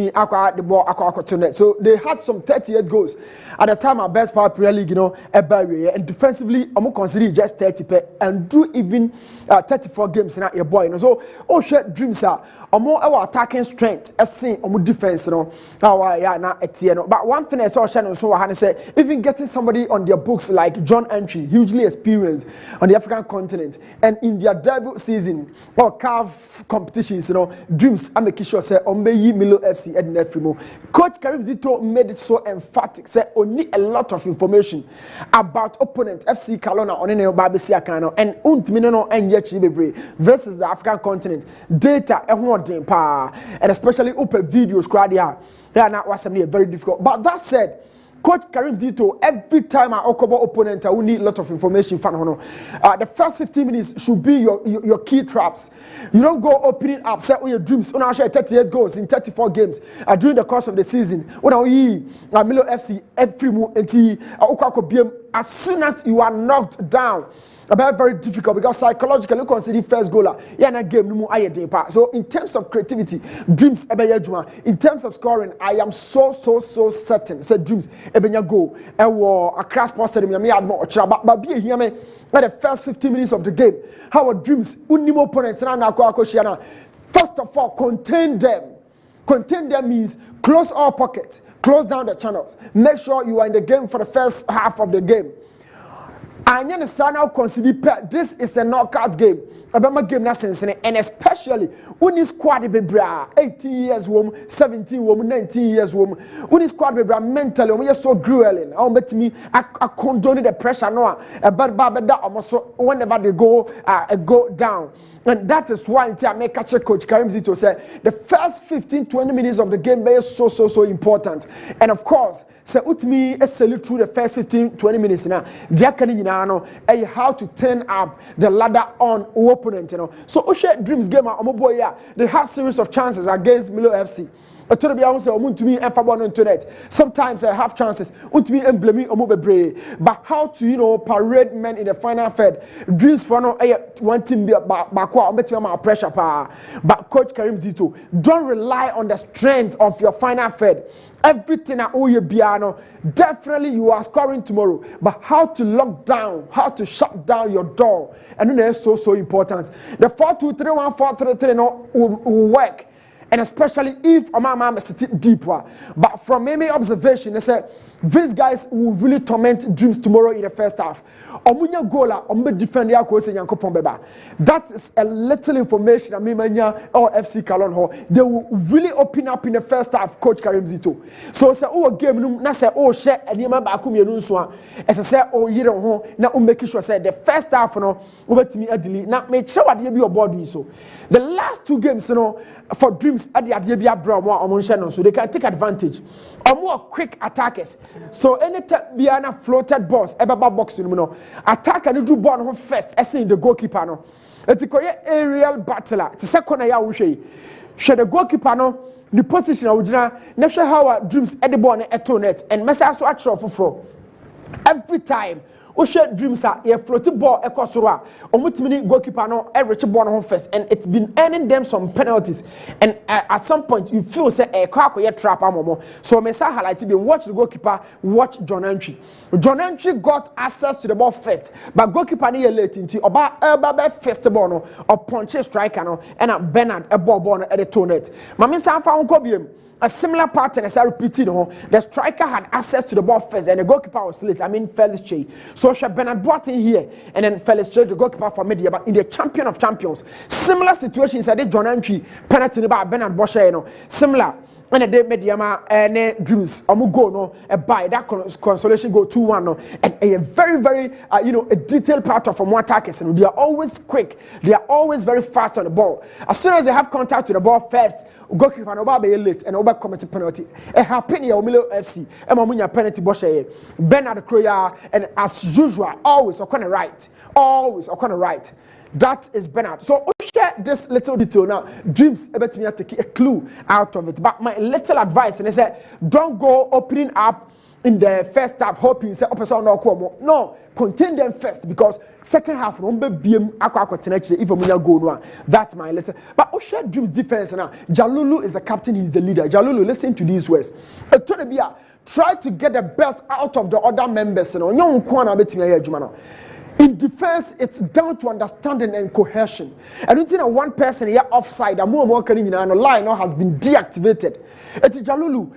the ball so they had some 38 goals at the time. Our best part Premier League, a barrier, and defensively, consider just 30 and do even 34 games in your boy. So, share dreams are our attacking strength. As seen defense, but one thing I saw Shannon so I say even getting somebody on their books like John Entry, hugely experienced on the African continent, and in their debut season or CAF competitions, dreams I'm making sure say Ombeyi Milo FC and Nefrimo. Coach Karim Zito made it so emphatic, say only a lot of information about opponent FC Kalona on any Babisi Akano and Untimino and Yechibebre versus the African continent. Data and especially open videos crowd here. Now was very difficult. But that said, Coach Karim Zito, every time I okobo opponent, I will need a lot of information. The first 15 minutes should be your key traps. You don't go opening up, set all your dreams. When I share 38 goals in 34 games during the course of the season. When I Milo FC every move until I as soon as you are knocked down, about very difficult because psychologically consider first goaler. Yeah, na game no more aye dey pa. So in terms of creativity, Dreams ebeye juma. In terms of scoring, I am so certain. Said Dreams ebenya goal. A crash Sports Stadium me admo ochra but be here me at the first 15 minutes of the game. How Dreams unimo opponents na akwa first of all contain them. Contain them means close all pockets, close down the channels. Make sure you are in the game for the first half of the game. And you now consider this is a knockout game. Abema game na sensene, and especially when this squad be bra 18 years woman, 17 woman, 19 years woman. When this squad be bra mentally, we are so grueling. I bet me I condone the pressure no. But that almost whenever they go down. And that is why I make catch coach Karim Zito say the first 15-20 minutes of the game is so important. And of course, say utmi salute through the first 15-20 minutes now. How to turn up the ladder on opponent, you know. So Oshe Dreams game they have series of chances against Milo FC. Sometimes I have chances. But how to parade men in the final third? Dreams for one team pressure power. But Coach Karim Zito, don't rely on the strength of your final third. Everything at Oyebiano, definitely you are scoring tomorrow. But how to lock down, how to shut down your door, and that's so important. The 4-2-3-1, 4-3-3 will work. And especially if Omama sit deeper. But from many observation, they say these guys will really torment Dreams tomorrow in the first half. Omunya gola, defend that is a little information I mean or FC Kalon Ho. They will really open up in the first half, Coach Karim Zito. So say game na say share and you remember as I say year ho na make sure say the first half no me adili na make sure what you be your body so. The last two games for Dreams at the Adibia Brown, so they can take advantage. Or more quick attackers. So anytime Biana floated balls, ever boxing, attack and do ball first, as in the goalkeeper. No, it's a aerial battler. It's a second aya ushe. The goalkeeper no, the position of not sure how Dreams at the ball at net and messa so actual for every time. Oshe Dreams are a floating ball ekosura. Omutimini goalkeeper no reach ball on first, and it's been earning them some penalties. And at some point you feel say a kwako trap amomo. So me say highlight be watch the goalkeeper, watch John Entry. John Entry got access to the ball first, but goalkeeper ni late into oba first ball no or punch striker no and a Bernard a ball at the toe net. Mami say fa unko biem. A similar pattern as I repeated, the striker had access to the ball first and the goalkeeper was late. I mean, Felix Che. So Bernard brought in here and then Felix Che, the goalkeeper for media, but in the champion of champions. Similar situation inside the John Entry, penalty about Bernard Bosche, similar. And they made Yama Dreams go no by that consolation go 2-1 no and a very a detailed part of from one attackers and they are always quick, they are always very fast on the ball. As soon as they have contact with the ball first, goalkeeper no be late and over commit penalty. A happen here Milo FC and Mamunya penalty Boshe Bernard Kroya and as usual always on the right, always on the right. That is Bernard. So share this little detail now. Dreams about me to take a clue out of it. But my little advice and I said, don't go opening up in the first half hoping say no, contain them first because second half no be if go no. That's my little. But share Dreams defense now. Jalulu is the captain, he's the leader. Jalulu, listen to these words. Try to get the best out of the other members. In defense, it's down to understanding and cohesion. I don't think that one person here offside, and more line has been deactivated. It's Jalulu.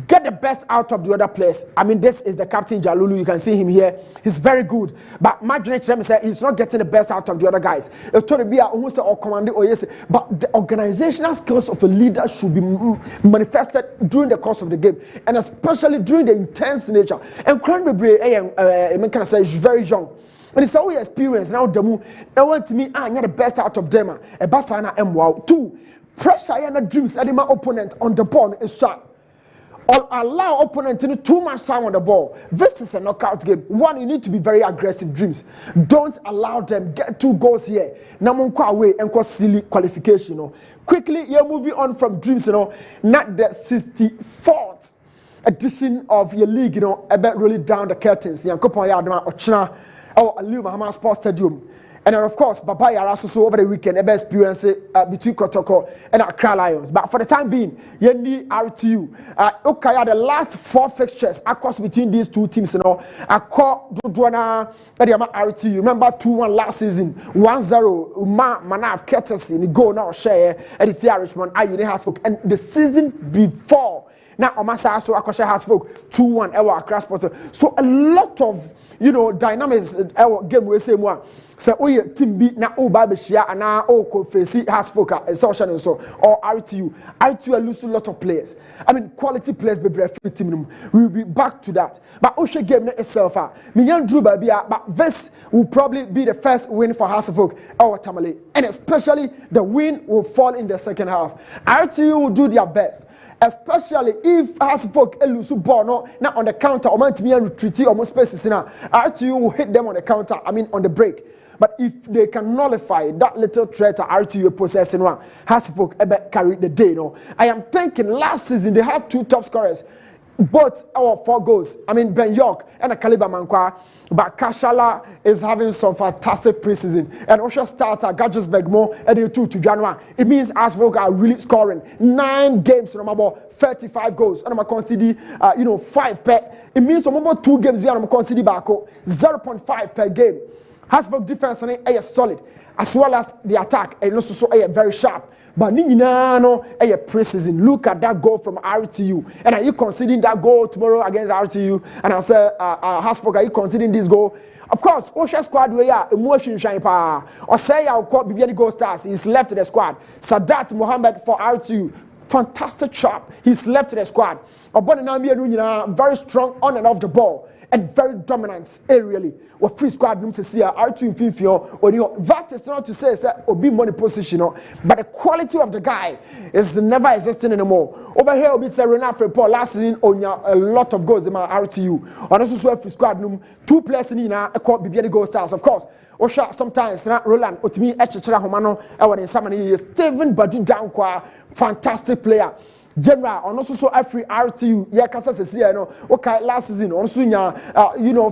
Get the best out of the other players. I mean, this is the captain Jalulu. You can see him here. He's very good. But imagine he's not getting the best out of the other guys. But the organizational skills of a leader should be manifested during the course of the game, and especially during the intense nature. And Cranberry, is very young. And it's all your experience now. They want me, you're the best out of them. A Basana and wow. 2, pressure and Dreams at my opponent on the ball is shot. Or allow opponent to too much time on the ball. This is a knockout game. 1, you need to be very aggressive, Dreams. Don't allow them get 2 goals here. Namunko away and cause silly qualification. Quickly, you're moving on from Dreams, not the 64th edition of your league, you know, about really down the curtains. Yankopon Yadma Ochna or Aliu Mahama Sports Stadium. And then of course, Baba Yara so over the weekend, ebe experience between Kotoko and Accra Lions. But for the time being, you need RTU. Okay, the last 4 fixtures across between these two teams, you know, Akko Dudwana, RTU. Remember 2-1 last season, 1-0. Manaf courtesy, the goal now share, and it's Richmond. And the season before. Now, Omasa so Akosha has folk 2-1 Ewa Accra Sports. So a lot of dynamics game we say one. So team B na Babishia and now Kofi has folk social and so or RTU lose a lot of players. I mean quality players be free team. We will be back to that. But Osha game itself, Miyan Drew Babia, but this will probably be the first win for House of Folk or Tamale. And especially the win will fall in the second half. RTU will do their best. Especially if has folk elusu ball now on the counter or man to me and retreat almost spaces now. RTU will hit them on the counter, I mean on the break. But if they can nullify that little threat RTU possessing one, has folk ever carried the day. I am thinking last season they had 2 top scorers. Both our 4 goals. I mean Ben York and a Kaliba Mankwa. But Kashala is having some fantastic preseason. And Osha starter Gadgets Begmo and 2 to January. It means Asfolk are really scoring 9 games, about 35 goals. And I'm consider 5 per. It means about 2 games we are consider back 0.5 per game. Hasfolk defense is solid, as well as the attack and also so very sharp. But no preseason. Look at that goal from RTU. And are you considering that goal tomorrow against RTU? And I say, Hasfolk, are you considering this goal? Of course, Osha squad we are emotion shine pa. Or say I'll call BBN Gold Stars. He's left the squad. Sadat Mohammed for RTU. Fantastic chop. He's left the squad. Very strong on and off the ball. And very dominant aerially. What free squad rooms is here, R2 in Fifio. That is not to say or be money position, but the quality of the guy is never existing anymore. Over here, we say Renat Paul last season on a lot of goals in my RTU. And also so free squad room, 2 players in a called BBN Gold Stars, of course. Osha sometimes Roland Otimi Echechera Homano, I was in so many years. Steven Badu Dankwa, fantastic player. General, and also so every RTU, yeah, Kansas City, okay, last season, also,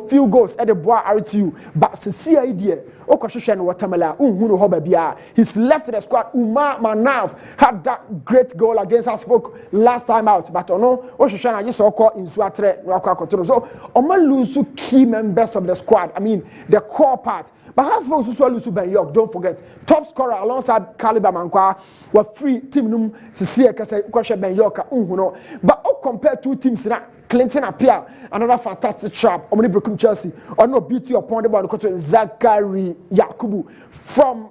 few goals at the boy RTU, but Cecilia idea, Okoshishan Watamala, Hobabia, he's left the squad. Umar Manav had that great goal against us folk last time out, but Oshishan, I just saw call in Suatre, Waka. So, Oma lose key members of the squad, I mean, the core part. But has also lose Ben York, don't forget. Top scorer alongside Kaliba Mankwa were free team num Cecilia Kwashe Ben York. But compared 2 teams now, Clinton appear another fantastic trap. Omni Brokum Chelsea. Or no BT upon the ball to Zachary Yakubu from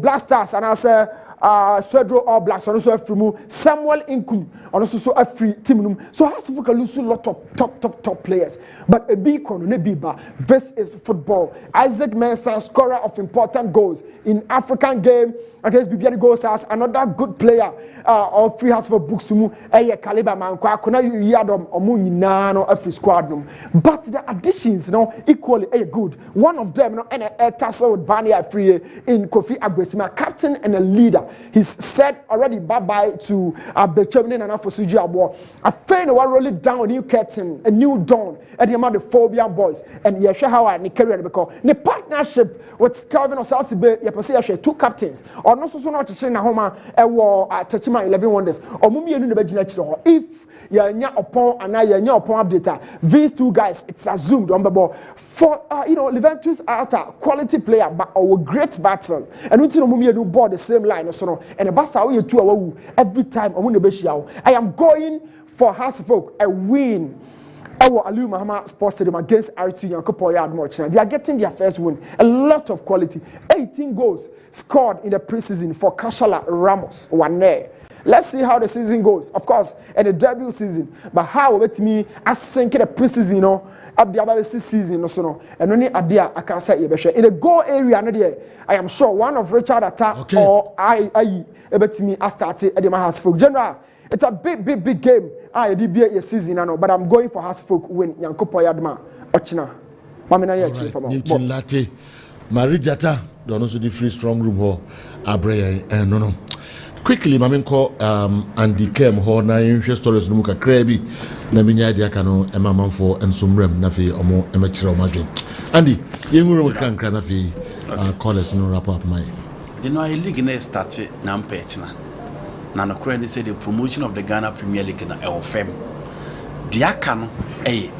Black Stars and I say Swedro All Blacks and also from Samuel Inkum and also so a free team. So has to lose a lot of top players. But a big biba. This is football. Isaac Mensah, scorer of important goals in African game against BBN Gold Stars, another good player of free house for Buksumu, Kaliba Mankwa, Kona Yadom, Omuninano, a free squad. But the additions, equally good. One of them, and a tassel with Bani free in Kofi Agwesima, captain and a leader. He's said already bye-bye to Bechamini and Afosuji Abo. I find one rolling down a new curtain, a new dawn at the amount of Phobia boys. And Yasha how I carry because the partnership with Calvin Osalsibe, Yapasi 2 captains, or no so not to train a homa, a war at Tachima 11 Wonders, or Mumi and the if you're upon and you're upon update, these 2 guys, it's assumed on the ball for Leventus are quality player, but our great battle. And we know Mumi and board the same line, so and the Bassa we 2 hours every time I want to be I am going for Hasfolk a win. Our Aliu Mahama Sports Stadium against RT Yankopo Yard March. They are getting their first win. A lot of quality. 18 goals scored in the preseason for Kashala Ramos. Let's see how the season goes. Of course, at the debut season. But how about me as sinking the preseason, up the about season and only idea I can say in the goal area. I am sure one of Richard Atta or I about me I started at the Hasfolk General. It's a big game. I did be a season, but I'm going for Hasfolk win. Yankopo Yadma Ochina. Mamina actually for my boss. Latte. Marijata, don't also the free strong room hall. Abre no. quickly mame nko Andy Kem ho na nhwe stories no mu kakra bi na menya dia ka no emamanfo ensomram na fe omo emechire omadwen Andy yenwuro mu krankra na fe callers no wrap up my the no league na start na mpechna na no credit say the promotion of the Ghana Premier League na EFM the aka no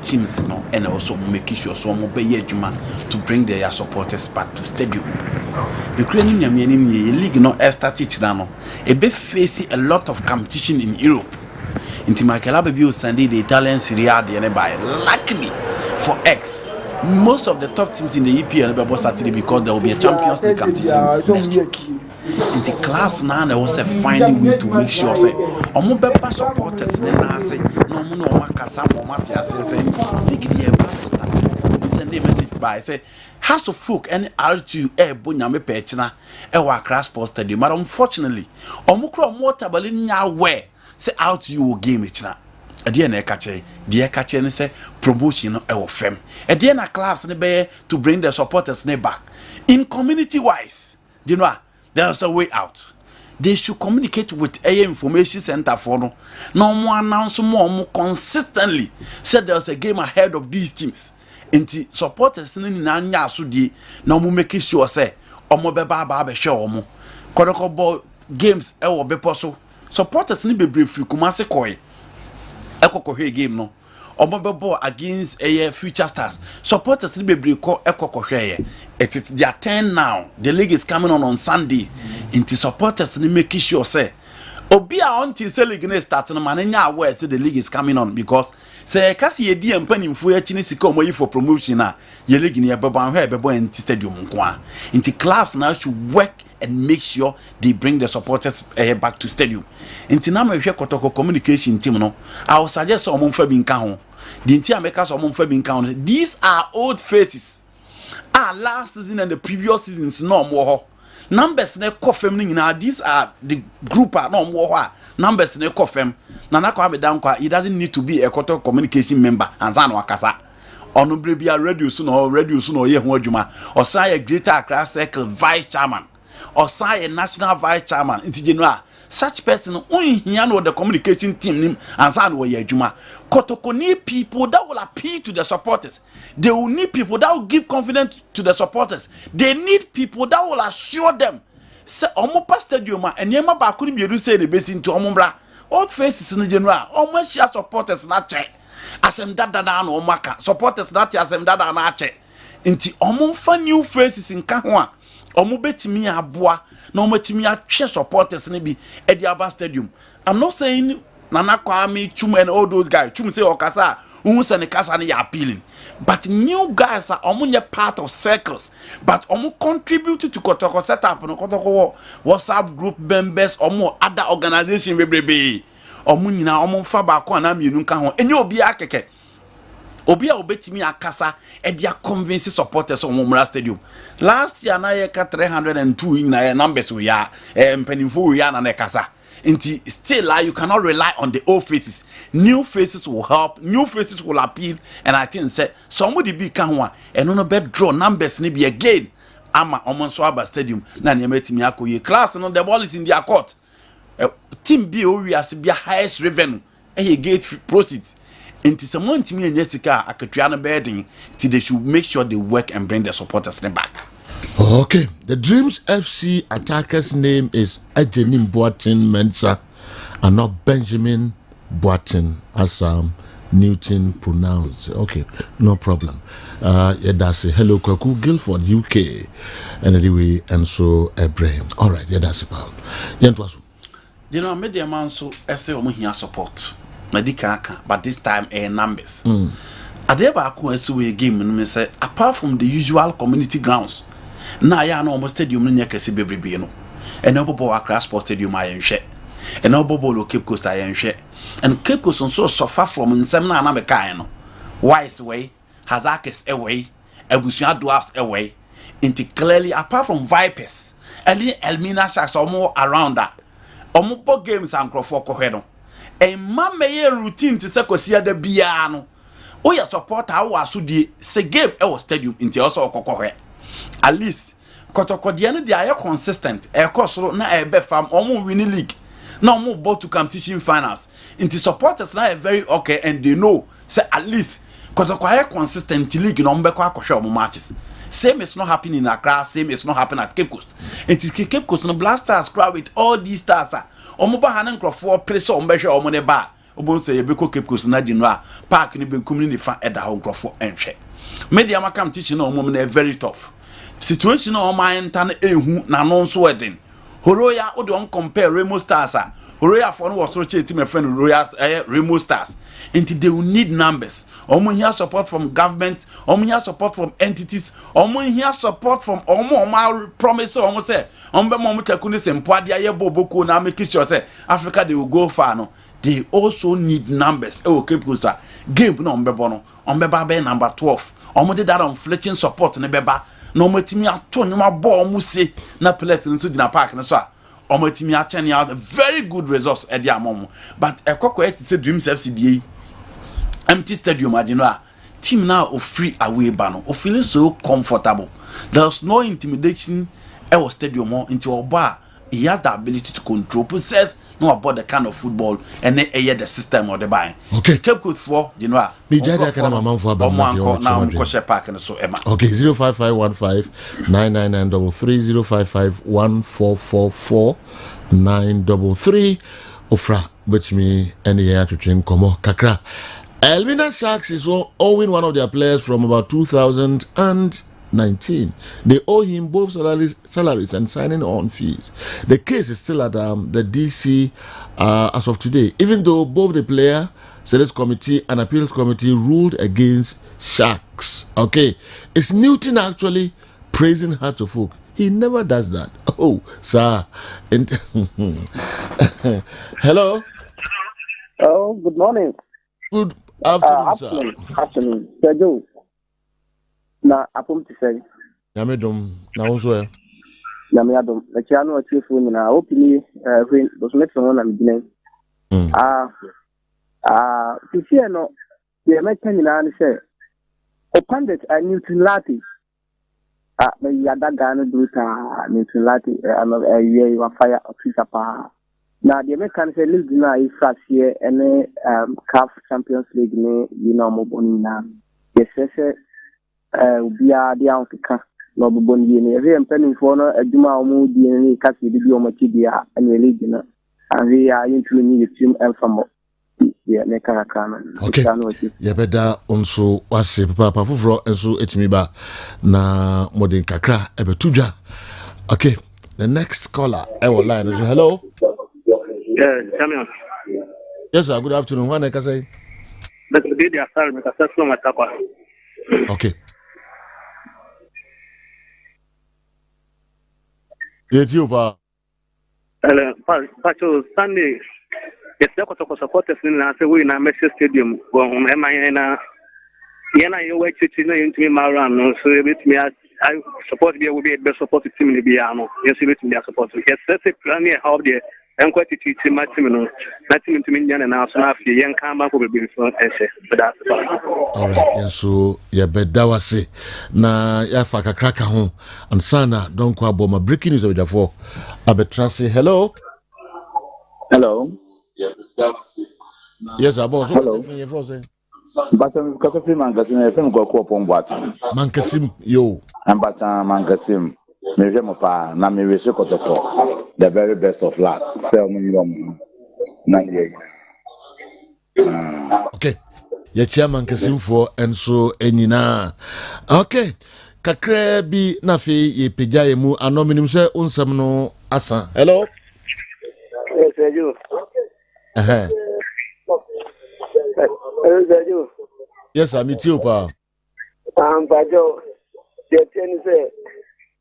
teams no and also making sure so mo be adwuma to bring their supporters back to stadium. The Ukrainian league no start it now. E be facing a lot of competition in Europe. Inti Makela be Sunday the Italian Serie A the by. Luckily for X, most of the top teams in the EPL be Saturday because there will be a Champions League competition next week. In the class now there was a finding way to make sure say omo beba supporters na say no mo no makasa mo matia say league the eba start. We send a message by say House of Folk and R2 bo nyame pechina e wa Accra Sports Stadium, but unfortunately omo kro mo tabale nya we say out you game china e de na e kache ne say promotion no e wo fem e de na clubs ne be to bring the supporters ne back in community wise. You know there's a way out. They should communicate with a information center for no more announce more consistently said there's a game ahead of these teams. Inti supporters ni nya so die na mo make sure say omo beba ba hwe omo kodoko ball games e wo bepo so supporters ni bebre free Kumasi koy hwe game no omo bebo against Future Stars supporters ni bebre ko hwe it's their turn now. The league is coming on Sunday. Inti supporters ni make sure say obi a until say league na start no man nya aware say the league is coming on because say kasi ye di empanimfo ya chini sika omoyi for promotion na ye league ni ebebo anhwe ebebo enti stadium nko a inti clubs now should work and make sure they bring the supporters back to stadium. Inti na me hwe kotoko communication team no I will suggest omo mfa bi nka ho the inti ameka so omo mfa bi nka ho these are old faces last season and the previous seasons no more numbers ne kofem nyina these are the group no more numbers ne kofem na na kwa medan kwa it doesn't need to be a quarter communication member anza na wakasa onu brebia radio so no ye ho adwuma osan ye Greater Accra Circle vice chairman osan ye national vice chairman intijenu such person unhia no the communication team nim anza na ye adwuma kotoko need people that will appeal to the supporters. They will need people that will give confidence to the supporters. They need people that will assure them say omo pa stadium and yema ba kuni bieru say ne besi nti omo bra old faces in general omo share supporters na che asem dada na no omo aka supporters na che asem dada na che nti omo fa new faces nka ho a omo betimi aboa na omo timi atwe supporters ne bi e di aba stadium. I'm not saying Nana Kwame Chum and all those guys Chum say okasa unse ne kasa ne ya appealing, but new guys are omunye part of circles but omu contribute to Kotoko setup no Kotoko WhatsApp group members omu other organization bebrebe omu nyina omu fa ba ko na mienu nka ho enye obi akeke obi a obetimi akasa e dia convince supporters omu Mura Stadium last year na ye ka 302 in na numbers we ya mpanimfo we ya na ne kasa. Still, you cannot rely on the old faces. New faces will help. New faces will appeal. And I think say somebody be kanwa and no bet draw numbers ni be again. Ama Omonswaba Stadium. Na nyemeti miyako ye class no the ball is in their court. Team B areas be highest revenue. And ye gate proceed. Inti someone to me and Jessica Akatriana bedding till they should make sure they work and bring the supporters back. Okay, the Dreams FC attacker's name is Ejenim Boateng Mensah and not Benjamin Boateng as Newton pronounced. Okay, no problem. Yeah, that's it. Hello, Kwaku Guildford, UK. And anyway, and so Ibrahim. All right, yeah, that's about. Yeah, it was. You know, I made the man so I say here support. But this time numbers. Adeba Aku game and say apart from the usual community grounds. Na ya no almost stadium no nyakase bebrebe no eno bobo Accra Sports Stadium ayenhwe eno bobo lo Cape Coast ayenhwe and Cape Coast so suffer from nsem na me kan no wise way Hazakis away Ebusia Dwarfs away into clearly apart from Vipers and Elmina Sharks more around that omo games and crofo kohwe no e ma meye routine to sekosia da bia no o ya support how aso die se game e wo stadium into also kokohwe at least Kotokodiya no dey consistent. Ekosoro na ebe fam omo winning league. Na omo bought to competition finals. Into supporters na very okay and they know say at least Kotokwa consistent league no mbeko akosho omo matches. Same is not happening in Accra, same is not happening at Cape Coast. And it's Cape Coast no Blasters crowd with all these stars. Omo ba hanan crofo pressure omo be omo ne ba. Obo say yebeko Cape Coast na jinwa park ni benkum ni fa eda ho crofo enhwe. Media makam teaching omo na very tough. Situation omo enta na ehu na no nso wedding. Horoya o don compare Remo Stars Horoya for no was so team my friend Royal Remo Stars. And they will need numbers. Omo here support from government, omo here support from entities, omo here support from omo promise omo say omo be momo takuni sempo ade aye boboko na make sure say Africa they will go far no. They also need numbers. Cape Coast game no ombebo no. Ombeba be number 12. Omo did that on fletching support ne beba. No mo timi ato ne ma ball omo se na players nso gina park no so omo timi a chen out very good results e dia momo. But ekoko e say Dreams FCDA empty stadium adinwa team now of free away bano of feeling so comfortable. There's no intimidation our stadium into our bar. He has the ability to control process know about the kind of football and then the system or the buying. Okay, Cape Coast for you know me jada kana mama for ba now Mkoshe Park and so Emma. Okay, 0551599930551444933 ofra which me any year to train komo kakra. Elmina Sharks is owing one of their players from about 2019. They owe him both salaries and signing on fees. The case is still at the DC as of today, even though both the player, Select Committee and Appeals Committee ruled against Sharks. Okay, it's Newton actually praising Hearts of Oak. He never does that. Oh, sir. Hello. Oh, good morning. Good afternoon, sir. Afternoon. Sergio. Na apom ti say. Yamedom na wonso e. Yamedom. Na chiano chifu ni na opini when those next one na mjine. Tisi no ye meka nyina ni say opandit Newton Lati. Me yada gano duta Newton Lati ye wa fire officer pa. Now the American say league na is last year and CAF Champions League ne mo boni na. Yes say bia dia onka no boni ne re empani for no aduma omo di ne kasi bi omo ti dia and league na. And we are into the team and from yeah ne kana. Okay. Ya beda onso wase papa foforo enso etimi ba na modern kakra ebetudwa. Okay, the next caller I will line is hello. Samuel. Yes, sir. Good afternoon. What can I say? Okay. Yes, you pa. Pacho Sunday. Yes, the supporters in we na Messi Stadium. Yana you wait to into me Maran. So with me, I support be will be the best supported team in the Biano. Yes, with me support. Yes, that's a plan how the and quite a teaching my team, nothing to me, and now so after young come back will be before but that's all right. Yes, so yeah, but that was it. Na ya faka kraka home and sana don't kwa boma breaking news with the four. Abetrasi, hello. Hello. Yes, abo. Hello. But because of Mankasim, I think go upon what Mankasim, yo. And but Mankasim, Mejemopa, Nami Resokoto. The very best of luck. Okay. Your chairman Kasim for and so enina. Okay. Kakre bi nafi ye pejaye mu anominim se unsam no asa. Hello. Yes, Sergio. Hello, Sergio. Yes, I'm with you, pa. Pajo. The ten say.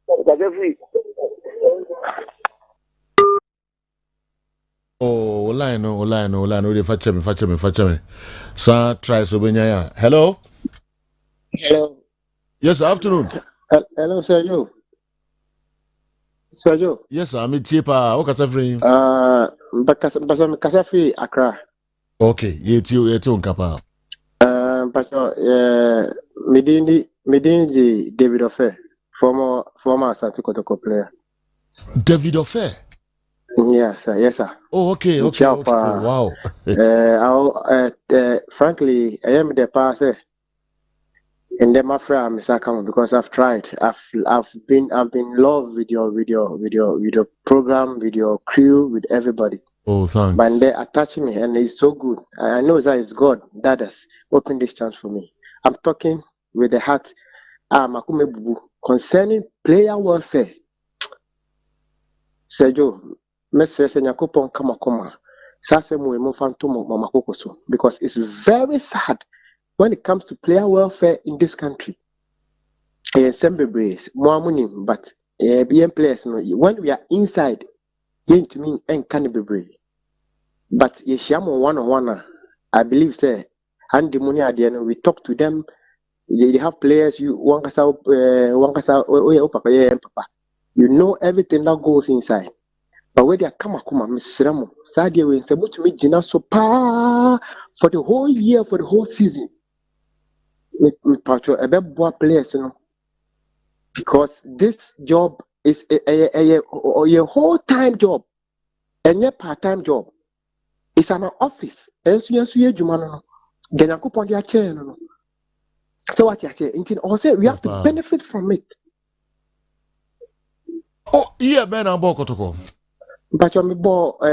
Free. Oh, line, they fetch me. Sir, try so ya. Hello? Hello. Yes, afternoon. Hello, Sergio. Sergio. Yes, I'm a cheaper. Okay, free. Kasafri Accra. Okay, ye too, Kapa. Pacho, Medindi David Ofe. former Asante Kotoko player. David Ofe. Yes, sir. Yes, sir. Oh, okay. Wow. Frankly, I am the passer. And then my friend, Mr. Kamu, because I've tried. I've been love with your program, with your crew, with everybody. Oh, thanks. But they attach me, and it's so good. I know that it's God that has opened this chance for me. I'm talking with the heart. Makume Bubu concerning player welfare. Sergio, Messrs. Nyakopon Kamakoma, Sasemu Mofantomo Mamakokoso, because it's very sad when it comes to player welfare in this country. But BM players, when we are inside, you to me and cannibal. But Yeshamo 1-on-1, I believe, say, and the money at the end, we talk to them. They have players, you papa. You know everything that goes inside. But where they come, Miss Ramo, Sadia, we say, to me, Gina, so for the whole year, for the whole season. A better players, because this job is a whole-time job and a part-time job. It's an office. So what you say? Also, we have to benefit from it. Oh, yeah, Ben, I'm Bokotoko. But I'm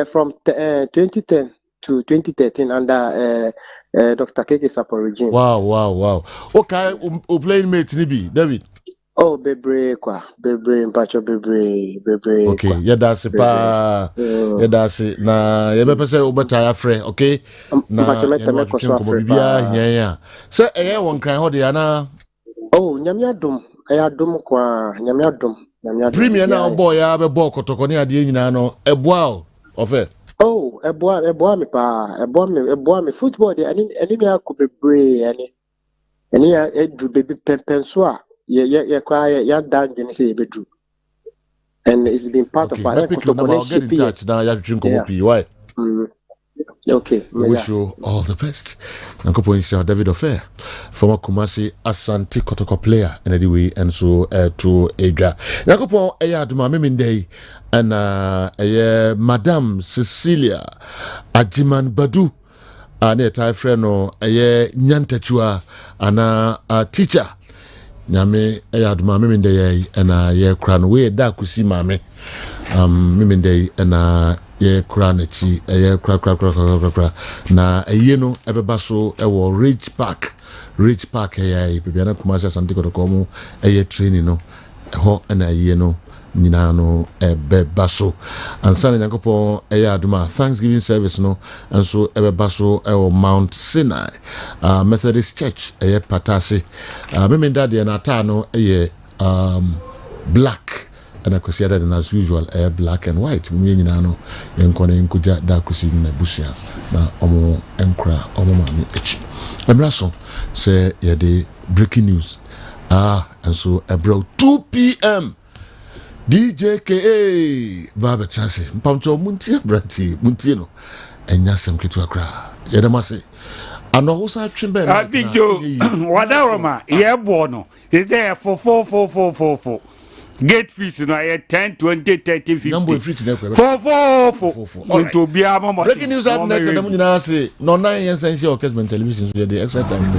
from 2010 to 2013 under Dr. Keke Sapo regime. Wow. Okay, playing mate Nibi, David. Oh, bebre. Okay, yeah, that's it. Yeah, that's it. Na, you better say ubeta free, okay? Na, yeah. So, one cry, how they are now? Oh, nyamiadum. Premier now, boy, I have a ball, Kotokoni, at the end, no, a wow of it. Oh, a boy, me football, and could be brave, and here, baby pensua. Yeah, quiet, yeah, down, you say, bedroom. And it's been part of our get in touch now. You have to drink why? Okay. We wish you all the best. Nanko Poinsha David Ofe, former Kumasi Asante Kotoko player, and anyway, and so to Edra. Nanko Po Ayaduma Miminde and Madame Cecilia Ajiman Badu. Ne tai friend no Nyantachua and teacher. Nyame Ayaduma Miminde and ye crown way da kusi mame. Miminde and ye cranichi ye crack na no ebeba so ewo Ridge Park bibiana Kumasi Asante Kotoko ye training no ho na no nyina no ebeba so ansana Nyankopon aduma Thanksgiving service no enso ebeba so ewo Mount Sinai Methodist Church patase memenda de na ata no black and I could see that as usual black and white. We know yenkone nkuja da kusi na busia na omo enkra omo mami echi. Emraso say ye the breaking news. And so about 2 p.m. DJ KA Baba Transi Mpamcho Muntia Branti Muntino enya sem ketu akra. Ye dem ase. Ano ho sa twembe na. Abijo wadaroma ye bo no. They say 4. Gate fees no 10, 20, 30, 50. Number free to 4. Into bia mama. Breaking news up next and I'm say no 9 years since your Kessben television so the extra time.